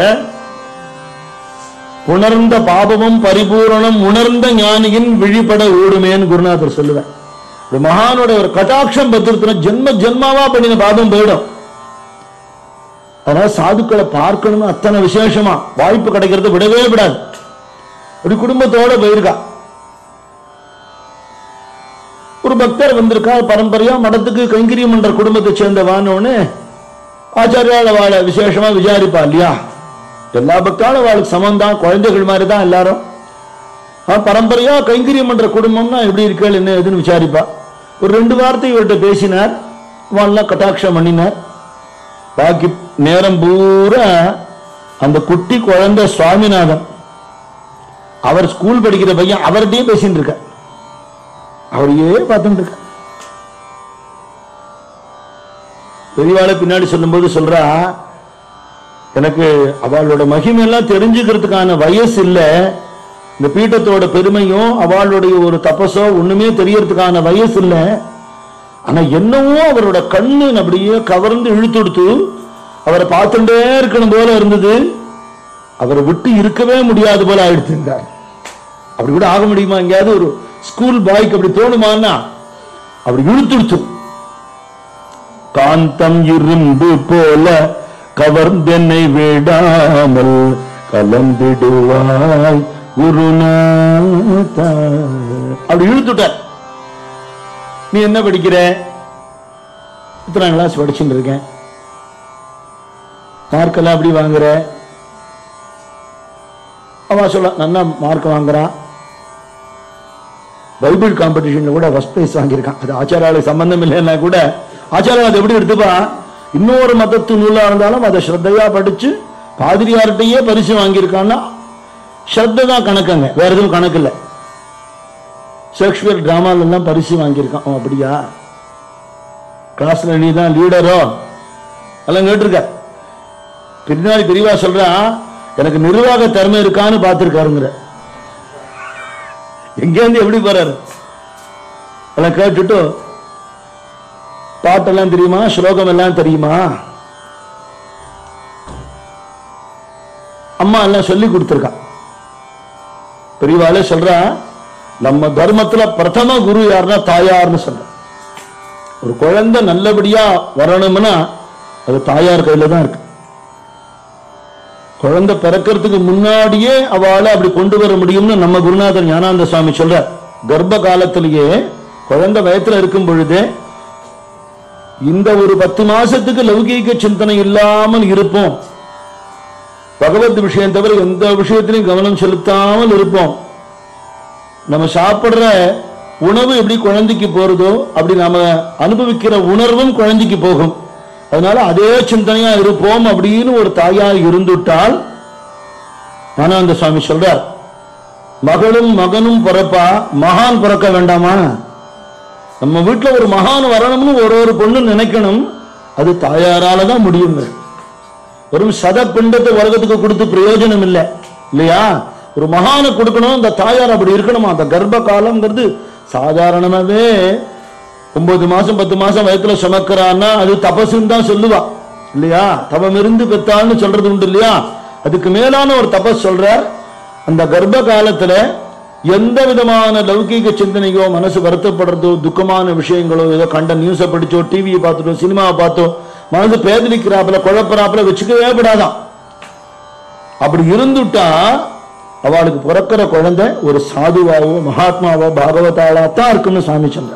உணர்ந்த பாபமும் பரிபூரணம் உணர்ந்த ஞானியின் விழிபட ஓடுமேன்னு குருநாதர் சொல்லுவேன். மகானோட ஒரு கட்டாட்சம் பத்திரத்துல ஜென்ம ஜென்மாவா பண்ணின பாபம் போயிடும். அதனால சாதுக்களை பார்க்கணும்னு அத்தனை விசேஷமா வாய்ப்பு கிடைக்கிறத விடவே விடாது. ஒரு குடும்பத்தோட போயிருக்கா. ஒரு பக்தர் வந்திருக்கா, பரம்பரையா மடத்துக்கு கைங்கரியம் பண்ற குடும்பத்தை சேர்ந்தவான்னு ஆச்சாரியால வாழ விசேஷமா விசாரிப்பா இல்லையா. எல்லா பக்தாலும் வாழுக்கு சமந்தான், குழந்தைகள் மாதிரி தான் எல்லாரும். பரம்பரையா கைங்கரியம் பண்ற குடும்பம்னா எப்படி இருக்கள் என்ன எதுன்னு விசாரிப்பா. ஒரு 2 வார்த்தை இவர்கிட்ட பேசினார், வாழலாம் கட்டாட்சம் பண்ணினார். பாக்கி நேரம் பூரா அந்த குட்டி குழந்தை சுவாமிநாதன், அவர் ஸ்கூல் படிக்கிற பையன், அவர்கிட்டயே பேசிட்டு இருக்க, அவரையே பார்த்துட்டு இருக்க. பெரியவாளை பின்னாடி சொல்லும் போது சொல்றா, எனக்கு அவளோட மகிமையெல்லாம் தெரிஞ்சுக்கிறதுக்கான வயசு இல்லை, இந்த பீட்டத்தோட பெருமையும் அவளுடைய ஒரு தபசோ ஒண்ணுமே தெரியறதுக்கான வயசு இல்லை. ஆனா என்னவோ அவரோட கண்ணு அப்படியே கவர்ந்து இழுத்துடுத்து அவரை பார்த்துட்டே இருக்கணும் போல இருந்தது. அவரை விட்டு இருக்கவே முடியாது போல ஆயிடுச்சுட்டார். அப்படி கூட ஆக முடியுமா? எங்கேயாவது ஒரு ஸ்கூல் பாய்க்கு அப்படி தோணுமான்னா அப்படி இழுத்துடுத்து. காந்தம் இரும்பு போல கவர்ந்தென்னை விடாமல் கலந்திடுவாய் குருநாதா, அப்படி இழுத்துட்ட. நீ என்ன படிக்கிற? இத்தனை கிளாஸ் படிச்சுட்டு இருக்கேன். மார்க்கெல்லாம் அப்படி வாங்குற? அவன் சொல்ல நல்லா மார்க் வாங்குறான். பைபிள் காம்படிஷன்ல கூட ஃபர்ஸ்ட் பிரைஸ் வாங்கியிருக்கான். அது ஆச்சாரியாளுக்கு சம்பந்தம் இல்லைன்னா கூட ஆச்சாரியா அதை எப்படி எடுத்துப்பா, இன்னொரு மதத்து நூலா இருந்தாலும் அதை ஸ்ரத்தையா படிச்சு பாதிரியார்கிட்டயே பரிசு வாங்கியிருக்கான்னா ஸ்ரத்தை தான் கணக்குங்க, வேற எதுவும் கணக்கு இல்லை. ஷேக்ஸ்பியர் டிராமால எல்லாம் பரிசு வாங்கியிருக்கான். அப்படியா? கிளாஸ்ல நீ தான் லீடரோ எல்லாம் கேட்டிருக்க. பின்னாடி பெரியவா சொல்றா, எனக்கு நிர்வாக திறமை இருக்கான்னு பார்த்திருக்காருங்கிற. எங்கேருந்து எப்படி போறாரு எல்லாம் கேட்டுட்டு, பாட்டெல்லாம் தெரியுமா, ஸ்லோகம் எல்லாம் தெரியுமா, அம்மா எல்லாம் சொல்லி கொடுத்திருக்கா. பெரியவாளே சொல்றா, நம்ம தர்மத்துல பிரதம குரு யாருன்னா தாயார்னு சொல்ற. ஒரு குழந்தை நல்லபடியா வரணும்னா அது தாயார் கையில தான் இருக்கு. குழந்தை பிறக்கிறதுக்கு முன்னாடியே அவளை அப்படி கொண்டு வர முடியும்னு நம்ம குருநாதர் ஞானானந்த சுவாமி சொல்ற. கர்ப்ப காலத்திலேயே குழந்தை வயத்துல இருக்கும் பொழுதே இந்த ஒரு 10 மாசத்துக்கு லௌகீக சிந்தனை இல்லாமல் இருப்போம், பகவத் விஷயம் தவிர எந்த விஷயத்திலையும் கவனம் செலுத்தாமல் இருப்போம். நம்ம சாப்பிடுற உணவு எப்படி குழந்தைக்கு போறதோ அப்படி நாம அனுபவிக்கிற உணர்வும் குழந்தைக்கு போகும். அதனால அதே சிந்தனையா இருப்போம் அப்படின்னு ஒரு தாயார் இருந்துட்டால், ஞானானந்த சுவாமி சொல்றார், மகளும் மகனும் பிறப்பா, மகான் பிறக்க வேண்டாமா? நம்ம வீட்டுல ஒரு மகான் வரணும்னு ஒரு பொண்ணு நினைக்கணும், அது தாயாரால தான் முடியும். வெறும் சத பிண்டத்தை உலகத்துக்கு கொடுத்து பிரயோஜனம் இல்லை இல்லையா? ஒரு மகானை கொடுக்கணும், அந்த தாயார் அப்படி இருக்கணுமா? அந்த கர்ப்ப காலம்ங்கிறது சாதாரணமாவே 9 மாசம் 10 மாசம் வயத்துல சுமக்கிறான்னா அது தபசுன்னு தான் சொல்லுவா இல்லையா? தவம் இருந்து பெத்தான்னு சொல்றது உண்டு இல்லையா? அதுக்கு மேலான ஒரு தபஸ் சொல்றார். அந்த கர்ப்ப காலத்துல எந்த விதமான லௌகீக சிந்தனையோ, மனசு வருத்தப்படுறதோ, துக்கமான விஷயங்களோ, ஏதோ கண்ட நியூஸை படிச்சோ, டிவியை பார்த்துட்டோ, சினிமாவை பார்த்தோ மனசு பேதலிக்கிறாப்புல குழப்பறாப்புல வச்சுக்கவே விடாதான். அப்படி இருந்துட்டா அவளுக்கு பிறக்கிற குழந்தை ஒரு சாதுவாவோ மகாத்மாவோ பாகவதாவா தான் இருக்குன்னு சாமி சொல்ற.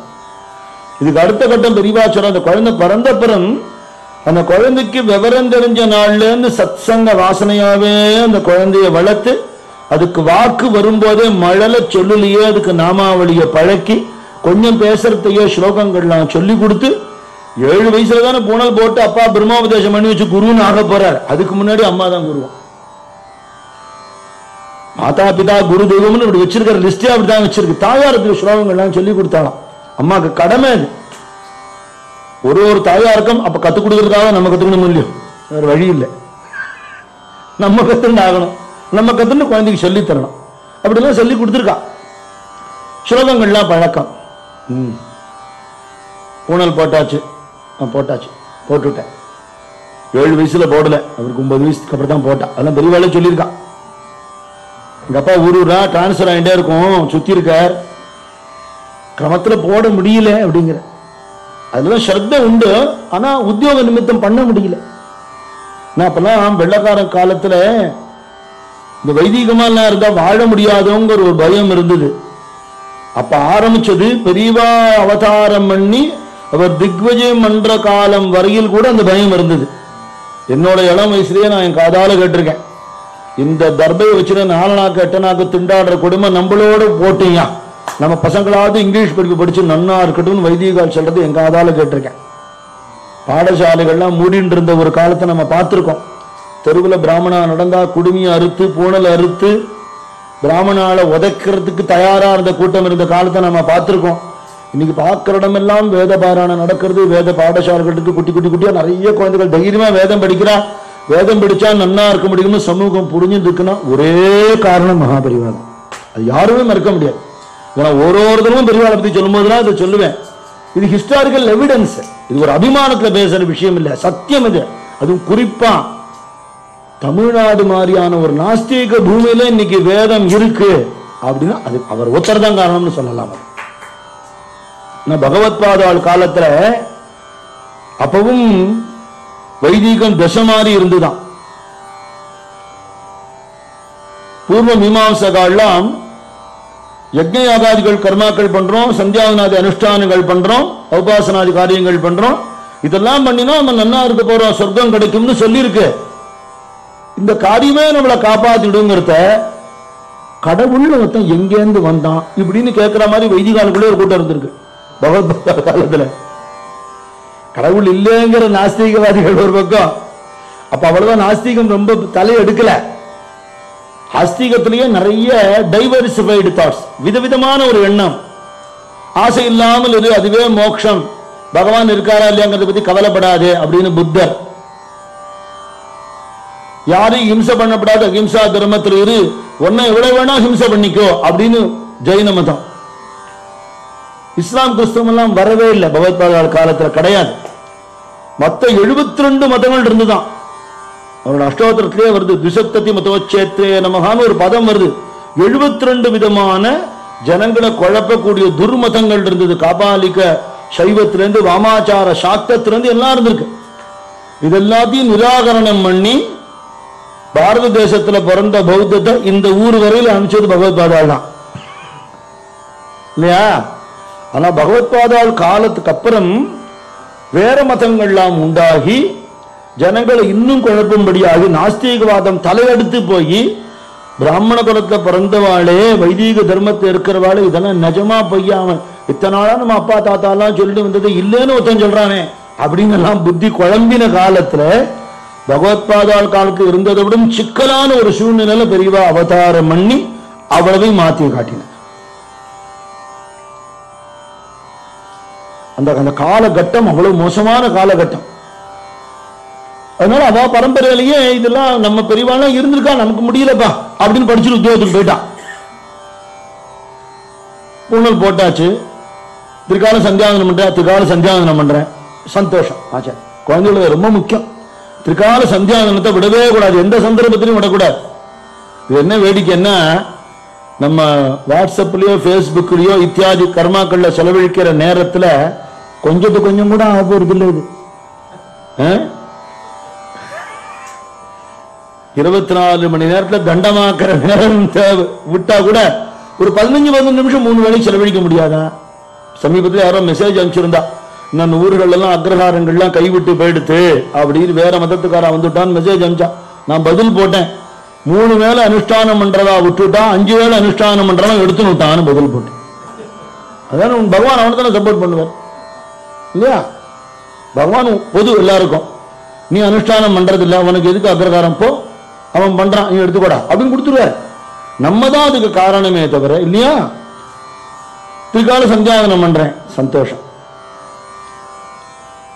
இதுக்கு அடுத்த கட்டம் பெரியவா சொல்ற, அந்த குழந்தை பிறந்தப்புறம் அந்த குழந்தைக்கு விவரம் தெரிஞ்ச நாள்ல இருந்து சத்சங்க வாசனையாவே அந்த குழந்தைய வளர்த்து, அதுக்கு வாக்கு வரும்போதே மழல சொல்லலையே அதுக்கு நாமாவளியை பழக்கி, கொஞ்சம் பேசுறதையே ஸ்லோகங்கள்லாம் சொல்லி கொடுத்து, 7 வயசுல தானே பூனல் போட்டு அப்பா பிரம்மோபதேசம் பண்ணி வச்சு குருன்னு ஆக போறார். அதுக்கு முன்னாடி அம்மா தான் குருவா. மாதா பிதா குரு தெய்வம்னு இப்படி வச்சிருக்கிற லிஸ்டே அப்படிதான் வச்சிருக்கு. தாயாருக்கு ஸ்லோகங்கள்லாம் சொல்லி கொடுத்தாலாம். அம்மாவுக்கு கடமை அது. ஒரு தாயாருக்கும் அப்ப கத்துக் கொடுக்கறதாக நம்ம கத்துக்கணும் இல்லையோ, வேற வழி இல்லை. நம்ம கத்துன்னு ஆகணும், நம்ம கத்துன்னு குழந்தைக்கு சொல்லி தரணும். அப்படிலாம் சொல்லி கொடுத்துருக்கா. ஸ்லோகங்கள்லாம் பழக்கம். பூனல் போட்டாச்சு போட்டுட்டேன். 7 வயசுல போடல, அவருக்கு 9 வயசுக்கு அப்புறம் தான் போட்டா. அதெல்லாம் பெரியவாளே சொல்லியிருக்கான். எங்க அப்பா ஊரூரா டிரான்ஸ்பர் ஆகிட்டே இருக்கும், சுத்தி இருக்கார், கிரமத்துல போட முடியல அப்படிங்கிற. அதுதான் ஸ்ரத்த உண்டு, ஆனா உத்தியோக நிமித்தம் பண்ண முடியல. அப்பெல்லாம் வெள்ளக்கார காலத்துல இந்த வைதிகமா எல்லாம் இருந்தா வாழ முடியாதோங்கிற ஒரு பயம் இருந்தது. அப்ப ஆரம்பிச்சது பெரியவா அவதாரம் பண்ணி அவர் திக்விஜயம் பண்ற காலம் வரையில் கூட அந்த பயம் இருந்தது. என்னோட இளம் வயசுலயே நான் என் காதால கேட்டிருக்கேன், இந்த தர்பையை வச்சுட்டு 4 நாக்கு 8 நாக்கு திண்டாடுற கொடுமை நம்மளோட போட்டீங்க, நம்ம பசங்களாவது இங்கிலீஷ் படிப்பு படிச்சு நன்னா இருக்கட்டும் வைதிகால் சொல்றது எங்க காதால கேட்டிருக்கேன். பாடசாலைகள்லாம் மூடின்னு இருந்த ஒரு காலத்தை நம்ம பார்த்திருக்கோம். தெருவில் பிராமணா நடந்தா குடுமியை அறுத்து பூனலை அறுத்து பிராமணால உதைக்கிறதுக்கு தயாரா இருந்த கூட்டம் இருந்த காலத்தை நம்ம பார்த்திருக்கோம். இன்னைக்கு பார்க்கிற இடமெல்லாம் வேத பாராயணம் நடக்கிறது. வேத பாடசாலைகளுக்கு குட்டி குட்டியா நிறைய குழந்தைகள் தைரியமா வேதம் படிக்கிறா. வேதம் படிச்சா நன்னா இருக்க முடியும்னு சமூகம் புரிஞ்சுருக்குன்னா ஒரே காரணம் மகாபரிவாதம். அது யாருமே மறுக்க முடியாது. ஒருத்தரும் பெரியவாளை பத்தி சொல்லும் போதுதான் இதை சொல்லுவேன். இது ஹிஸ்டாரிக்கல் எவிடன்ஸ். இது ஒரு அபிமானத்துல பேசுற விஷயம் இல்ல, சத்தியம் இது. அதுவும் குறிப்பா தமிழ்நாடு மாதிரியான ஒரு நாஸ்திக பூமியில இன்னைக்கு வேதம் இருக்கு அப்படின்னா அது அவர் ஒருத்தர் தான் காரணம்னு சொல்லலாம். பகவத் பாதாள் காலத்துல அப்பவும் வைதிகம் தசை மாதிரி இருந்துதான். பூர்வ மீமாம்சகாலாம் யஜ்ஞயாகாதிகள் கர்மாக்கள் பண்றோம், சந்தியாவனாதி அனுஷ்டானங்கள் பண்றோம், உபாசனாதி காரியங்கள் பண்றோம். இதெல்லாம் பண்ணினா நம்ம நன்னா இருக்க போறோம், சொர்க்கம் கிடைக்கும்னு சொல்லியிருக்கு. இந்த காரியமே நம்மளை காப்பாத்திடுங்கிறத கடவுள் ஒருத்தன் எங்கேருந்து வந்தான் இப்படின்னு கேட்கிற மாதிரி வைதிகாலுக்குள்ளே ஒரு கூட்டம் இருந்திருக்கு. பகவத் காலத்துல கடவுள் இல்லைங்கிற நாஸ்திகவாதிகள் ஒரு பக்கம். அப்ப அவ்வளவுதான் நாஸ்திகம் ரொம்ப தலை எடுக்கல. ஆஸ்திகத்திலேயே நிறைய டைவர்சிஃபைடு தாட்ஸ், விதவிதமான ஒரு எண்ணம். ஆசை இல்லாமல் இரு, அதுவே மோட்சம், பகவான் இருக்காரா இல்லையாங்கிறத பத்தி கவலைப்படாதே அப்படின்னு புத்தர். யாரையும் ஹிம்சை பண்ணப்படாத அஹிம்சா தர்மத்தில் இரு, ஒன்ன எவ்வளவு வேணா ஹிம்சை பண்ணிக்கோ அப்படின்னு ஜெயின மதம். இஸ்லாம் கிறிஸ்தவம் எல்லாம் வரவே இல்லை, பகவத்பாதாள் காலத்துல கிடையாது. மொத்த 72 மதங்கள் இருந்துதான். அவரோட அஷ்டோத்திரத்திலே வருது, திசப்ததி மதோச்சேத்ரே நமகான்னு ஒரு பதம் வருது. 72 விதமான ஜனங்களை குழப்பக்கூடிய துர்மதங்கள் இருந்தது. காபாலிக சைவத்திலிருந்து வாமாச்சார சாக்தத்திலிருந்து எல்லாம் இருந்திருக்கு. இது எல்லாத்தையும் நிராகரணம் பண்ணி பாரத தேசத்துல பிறந்த பௌத்தத்தை இந்த ஊர் வரையில் அனுப்பிச்சது பகவத்பாதாள் தான் இல்லையா? ஆனா பகவத்பாதாள் காலத்துக்கு அப்புறம் வேற மதங்கள்லாம் உண்டாகி ஜனங்களை இன்னும் குழப்பும்படியாகி நாஸ்திகவாதம் தலையெடுத்து போய் பிராமண குலத்துல பிறந்தவாளே வைதீக தர்மத்தை இருக்கிறவாளே இதெல்லாம் நிஜமா பொய்யாம இத்தனை நாளா நம்ம அப்பா தாத்தா எல்லாம் சொல்லிட்டு வந்தது இல்லைன்னு ஒருத்தன் சொல்றானே அப்படின்னு எல்லாம் புத்தி குழம்பின காலத்துல பகவத்பாதாள் காலத்துல இருந்ததை விட சிக்கலான ஒரு சூழ்நிலையில பெரியவா அவதாரம் பண்ணி அவ்வளவையும் மாற்றி காட்டின. அந்த காலகட்டம் அவ்வளவு மோசமான காலகட்டம். அதனால அவ பரம்பரையிலேயே இதெல்லாம் நம்ம பெரியவாள் இருந்திருக்கா, நமக்கு முடியலப்பா அப்படின்னு படிச்சுட்டு உத்தியோகத்துக்கு போயிட்டான். பூணல் போட்டாச்சு, திரிகால சந்தியாவந்தனம் பண்றேன், திரிகால சந்தியாவந்தனம் பண்றேன், சந்தோஷம் ஆச்சா. குழந்தைகளுக்கு ரொம்ப முக்கியம், திரிகால சந்தியாவந்தனத்தை விடவே கூடாது, எந்த சந்தர்ப்பத்திலையும் விடக்கூடாது. இது என்ன வேடிக்கைன்னா, நம்ம வாட்ஸ்அப்லயோ பேஸ்புக்லயோ இத்தியாதி கர்மாக்கள்ல செலவழிக்கிற நேரத்துல கொஞ்சத்துக்கு கொஞ்சம் கூட ஆக போறது இல்லை. இது 24 மணி நேரத்துல தண்டமாக்குற நேரம் விட்டா கூட ஒரு 15 நிமிஷம் 3 வேளைக்கு செலவழிக்க முடியாதா? சமீபத்தில் யாரோ மெசேஜ் அனுப்பிச்சிருந்தா, இன்னும் ஊர்கள் எல்லாம் அக்ரஹாரங்கள்லாம் கைவிட்டு போயிடுத்து அப்படின்னு வேற மதத்துக்காரன் வந்துட்டான்னு மெசேஜ் அனுப்பிச்சா. நான் பதில் போட்டேன், 3 வேளை அனுஷ்டானம் பண்றதா விட்டுட்டான், 5 வேளை அனுஷ்டானம் பண்றவன் எடுத்துன்னு விட்டான்னு பதில் போட்டேன். அதான் பகவான் அவனுக்கு தானே சப்போர்ட் பண்ணுவார் இல்லையா? பகவான் பொது எல்லாருக்கும், நீ அனுஷ்டானம் பண்றது இல்லை, அவனுக்கு எதுக்கு அக்ரகாரம், போ அவன் பண்றான் நீ எடுத்துக்கூடா அப்படின்னு கொடுத்துருவார். நம்ம தான் அதுக்கு காரணமே தவிர இல்லையா? திரிகால சந்தியாவந்தனம் பண்றேன், சந்தோஷம்.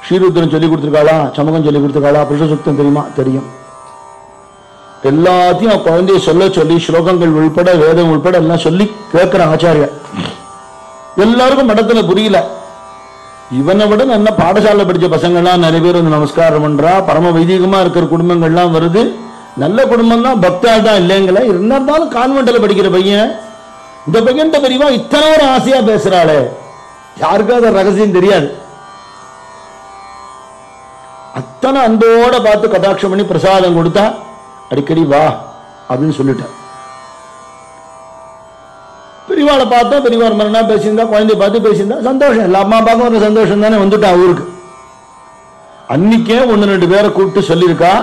ஸ்ரீருத்ரன் சொல்லி கொடுத்துருக்காளா, சமகம் சொல்லி கொடுத்துருக்காளா, புருஷ சுத்தம் தெரியுமா? தெரியும். எல்லாத்தையும் குழந்தைய சொல்ல சொல்லி ஸ்லோகங்கள் உள்பட வேதம் உள்பட எல்லாம் சொல்லி கேட்கிற ஆச்சாரியர். எல்லாருக்கும் மடத்துல புரியல. இவனை விட நல்ல பாடசாலை படிச்ச பசங்கள்லாம் நிறைய பேர் வந்து நமஸ்காரம் பண்றா, பரம வைதிகமா இருக்கிற குடும்பங்கள்லாம் வருது. நல்ல குடும்பம் தான், பக்தால் தான் இல்லைங்கள. இருந்தாலும் கான்வென்ட்ல படிக்கிற பையன், இந்த பையன் பெரியவா இத்தனை ஒரு ஆசையா பேசுறாளே, யாருக்கும் அது ரகசியம் தெரியாது. அத்தனை அன்போட பார்த்து கடாட்சம் பண்ணி பிரசாதம் கொடுத்தா அடிக்கடி வா அப்படின்னு சொல்லிட்டார். பெரியவாளை பார்த்தா பெரியவாள் மரணா பேசியிருந்தா, குழந்தைய பார்த்து பேசியிருந்தா சந்தோஷம். எல்லா அம்மா அப்பாவுக்கும் ஒரு சந்தோஷம் தானே. வந்துட்டா ஊருக்கு. அன்னைக்கே 1-2 பேரை கூப்பிட்டு சொல்லியிருக்கா,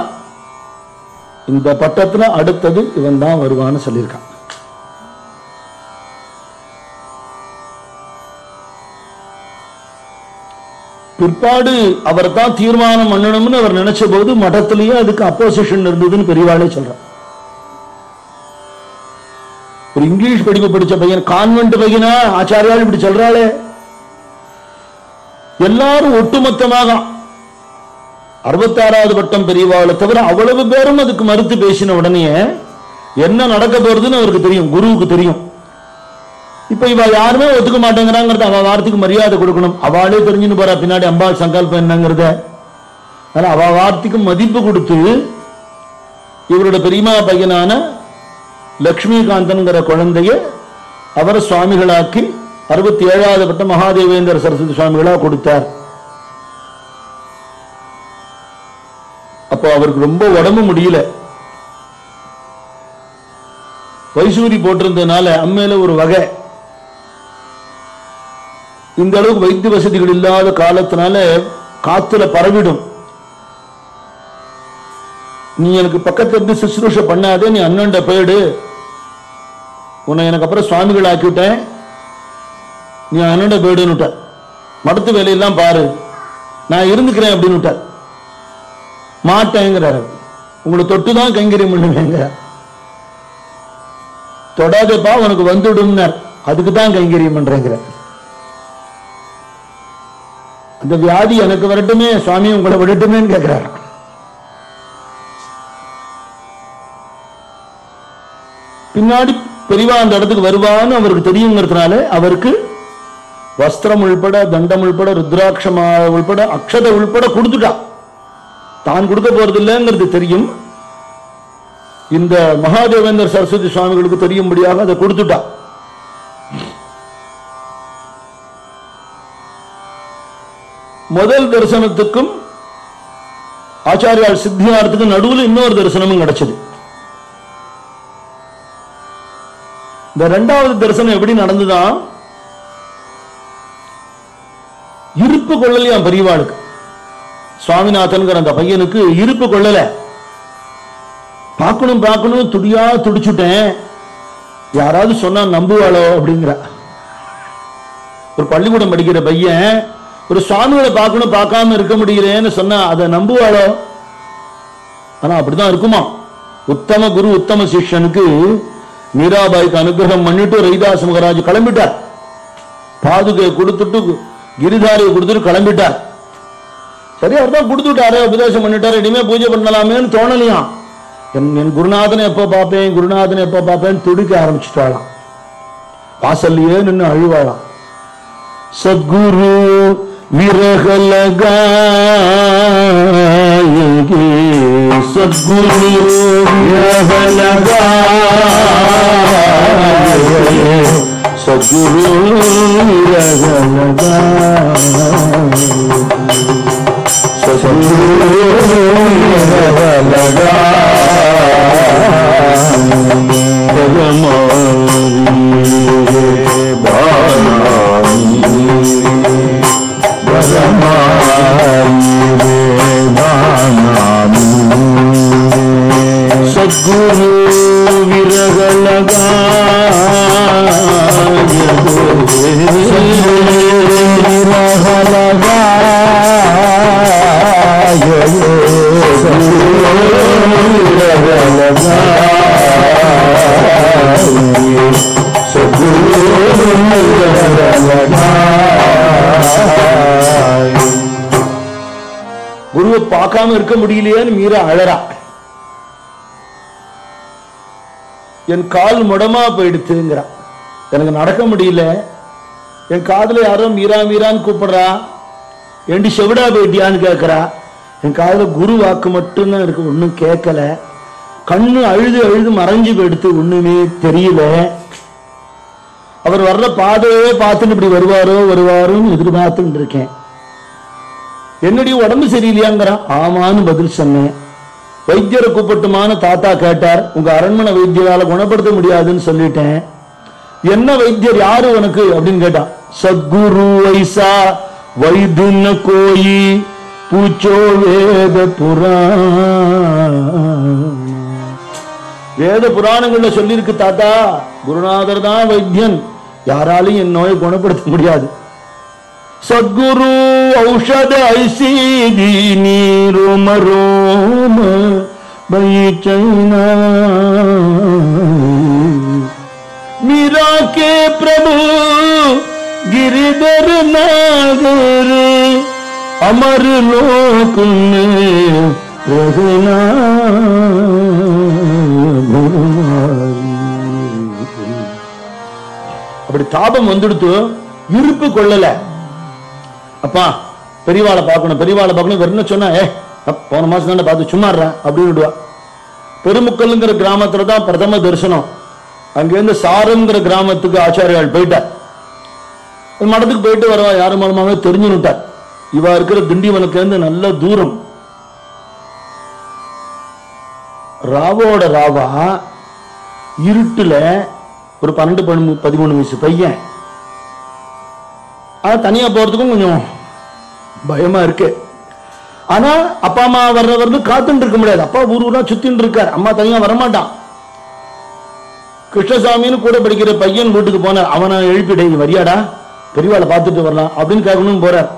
இந்த பட்டத்துல அடுத்தது இவன் தான் வருவான்னு சொல்லியிருக்கான். பிற்பாடு அவர் தான் தீர்மானம் பண்ணணும்னு அவர் நினைச்ச போது மடத்திலேயே அதுக்கு அப்போசிஷன் இருந்ததுன்னு பெரியவாளே சொல்றார். ஒரு இங்கிலீஷ் படிப்பு படிச்ச பையன், கான்வென்ட் பையனா ஆச்சாரியால் இப்படி சொல்றாளே. எல்லாரும் ஒட்டுமொத்தமாக 66வது பட்டம் பெரியவாளை தவிர அவ்வளவு பேரும் அதுக்கு மறுத்து பேசின உடனே என்ன நடக்க போறதுன்னு அவருக்கு தெரியும், குருவுக்கு தெரியும். இப்ப இவ யாருமே ஒத்துக்க மாட்டேங்கிறாங்கிறத அவ வார்த்தைக்கு மரியாதை கொடுக்கணும். அவளே தெரிஞ்சுன்னு போறா பின்னாடி அம்பாள் சங்கல்பம் என்னங்கிறத. அவ வார்த்தைக்கு மதிப்பு கொடுத்து இவரோட பெரியமா பையனான லட்சுமிகாந்தன்கிற குழந்தைய அவரை சுவாமிகளாக்கி 67வது பட்டம் மகாதேவேந்திர சரஸ்வதி சுவாமிகளா கொடுத்தார். அப்போ அவருக்கு ரொம்ப உடம்பு முடியல, வைசூரி போட்டிருந்ததுனால அம்மையில ஒரு வகை. இந்த அளவுக்கு வைத்திய வசதிகள் இல்லாத காலத்தினால காத்துல பரவிடும். நீ எனக்கு பக்கத்துல இருந்து சுசுரூஷ பண்ணாதே, நீ அண்ணன்ட போயிடு, உன்னை எனக்கு அப்புறம் சுவாமிகள் ஆக்கிவிட்டேன், நீ அண்ணன்ட போயிடுன்னு மடத்து வேலையெல்லாம் பாரு, நான் இருந்துக்கிறேன் அப்படின்னு விட்டார். மாட்டேங்கிறார். உங்களை தொட்டுதான் கைங்கரியம் பண்ணுவேங்க, தொடாதப்பா உனக்கு வந்துடும், அதுக்கு தான் கைங்கரியம் பண்றேங்கிற. அந்த வியாதி எனக்கு வரட்டுமே சுவாமி, உங்களை விடட்டுமேன்னு கேட்கிறார். பின்னாடி பெரியவா அந்த இடத்துக்கு வருவான்னு அவருக்கு தெரியுங்கிறதுனால அவருக்கு வஸ்திரம் உள்பட, தண்டம் உள்பட, ருத்ராட்சமா உள்பட, அக்ஷத உள்பட கொடுத்துட்டா. தான் கொடுக்க போறது இல்லைங்கிறது தெரியும். இந்த மகாதேவேந்தர் சரஸ்வதி சுவாமிகளுக்கு தெரியும்படியாக அதை கொடுத்துட்டா. முதல் தரிசனத்துக்கும் ஆச்சாரியால் சித்தியார்த்துக்கும் நடுவில் இன்னொரு தரிசனமும் கிடைச்சது. இந்த இரண்டாவது தரிசனம் எப்படி நடந்துதான், இருப்பு கொள்ளலையாம் பெரியவாளுக்கு. சுவாமிநாதன் அந்த பையனுக்கு இருப்பு கொள்ளல. பார்க்கணும் பார்க்கணும் துடியா துடிச்சுட்டேன், யாராவது சொன்னா நம்புவாளோ அப்படிங்கிற. ஒரு பள்ளிக்கூடம் படிக்கிற பையன் ஒரு சுவாமிகளை பார்க்கணும் பார்க்காம இருக்க முடியலன்னு சொன்னா அதை நம்புவாளோ? ஆனா அப்படிதான் இருக்குமா. உத்தம குரு உத்தம சிஷ்யனுக்கு மீராபாய்க்கு அனுகிரகம் பண்ணிட்டு ரைதாஸ் மகராஜ் கிளம்பிட்டார். பாதுகை கொடுத்துட்டு கிரிதாரியை கொடுத்துட்டு கிளம்பிட்டார். சரி, அவர் தான் கொடுத்துட்டாரு, உபதேசம் பண்ணிட்டாரு, இனிமே பூஜை பண்ணலாமேன்னு தோணலையாம். என் குருநாதனை எப்ப பார்ப்பேன், குருநாதனை எப்ப பார்ப்பேன்னு துடிக்க ஆரம்பிச்சுட்டாளாம். வாசல்லையே நின்று அழுவாளாம். சத்குரு விரகலகா சத்குரு விரகலகா சத்குரு விரகலகா சத்குரு விரகலகா சத்குரு விரகலகா குருவை பார்க்காம இருக்க முடியலையேன்னு மீரா அழறா. என் கால் முடமா போயிடுத்துங்கிறா. எனக்கு நடக்க முடியல, என் காதுல யாரோ மீரா மீரான்னு கூப்பிடுறா, ஏண்டி செவிடா போயிட்டியான்னு கேட்கிறா. என் காதுல குரு வாக்கு மட்டும்தான் இருக்கு, ஒன்னும் கேட்கல. கண்ணு அழுது அழுது மறைஞ்சு போயிடுத்து, ஒண்ணுமே தெரியல. அவர் வர்ற பாதையே பார்த்துட்டு இப்படி வருவாரோ வருவாரோன்னு எதிர்பார்த்துட்டு இருக்கேன். என்னுடைய உடம்பு சரியில்லையாங்கிறா. ஆமான்னு பதில் சொன்னேன். வைத்தியரை கூப்பிட்டுமான தாத்தா கேட்டார். உங்க அரண்மனை வைத்தியரால குணப்படுத்த முடியாதுன்னு சொல்லிட்டேன். என்ன வைத்தியர் யாரு உனக்கு அப்படின்னு கேட்டான். சத்குரு வைசா வைதுன்ன கோயி பூச்சோ வேத புராண. வேத புராணங்கள்ல சொல்லியிருக்கு தாத்தா, குருநாதர் தான் வைத்தியன், யாராலையும் என் நோயை குணப்படுத்த முடியாது. சத்குரு ஔஷத ஐசீதி நீரோம ரோம பைச்சைனா மீரா கே பிரபு गिरिधर नागर अमर लोक में रहना அப்படி தாபம் வந்துடுத்து இருப்பு கொள்ளல. அப்பா பெரியவாளை பார்க்கணும் பெரியவாளை பார்க்கணும் வெறும் சொன்னா போன மாசம் தானே பார்த்து சும்மாடுறேன் அப்படின்னு விடுவா. பெருமுக்கல்ங்கிற கிராமத்துல தான் பிரதம தரிசனம். அங்கிருந்து சாரங்கிற கிராமத்துக்கு ஆச்சாரியால் போயிட்டார். மடத்துக்கு போயிட்டு வரவா யாரு மூலமாக தெரிஞ்சுட்டார். இவா இருக்கிற திண்டிவனுக்கு இருந்து நல்ல தூரம். ராவோட ராவா இருட்டுல ஒரு 12-13 வயசு பையன். தனியா போறதுக்கும் கொஞ்சம் பயமா இருக்கு. ஆனா அப்பா அம்மா வர்றவர்னு காத்துட்டு இருக்க முடியாது. அப்பா ஊரா சுத்தின்னு இருக்கார், அம்மா தனியா வரமாட்டான். கிருஷ்ணசாமின்னு கூட படிக்கிற பையன் வீட்டுக்கு போனார். அவனை எழுப்பிடை வரியாடா பெரியவாளை பார்த்துட்டு வரலாம் அப்படின்னு கேட்கணும்னு போறார்.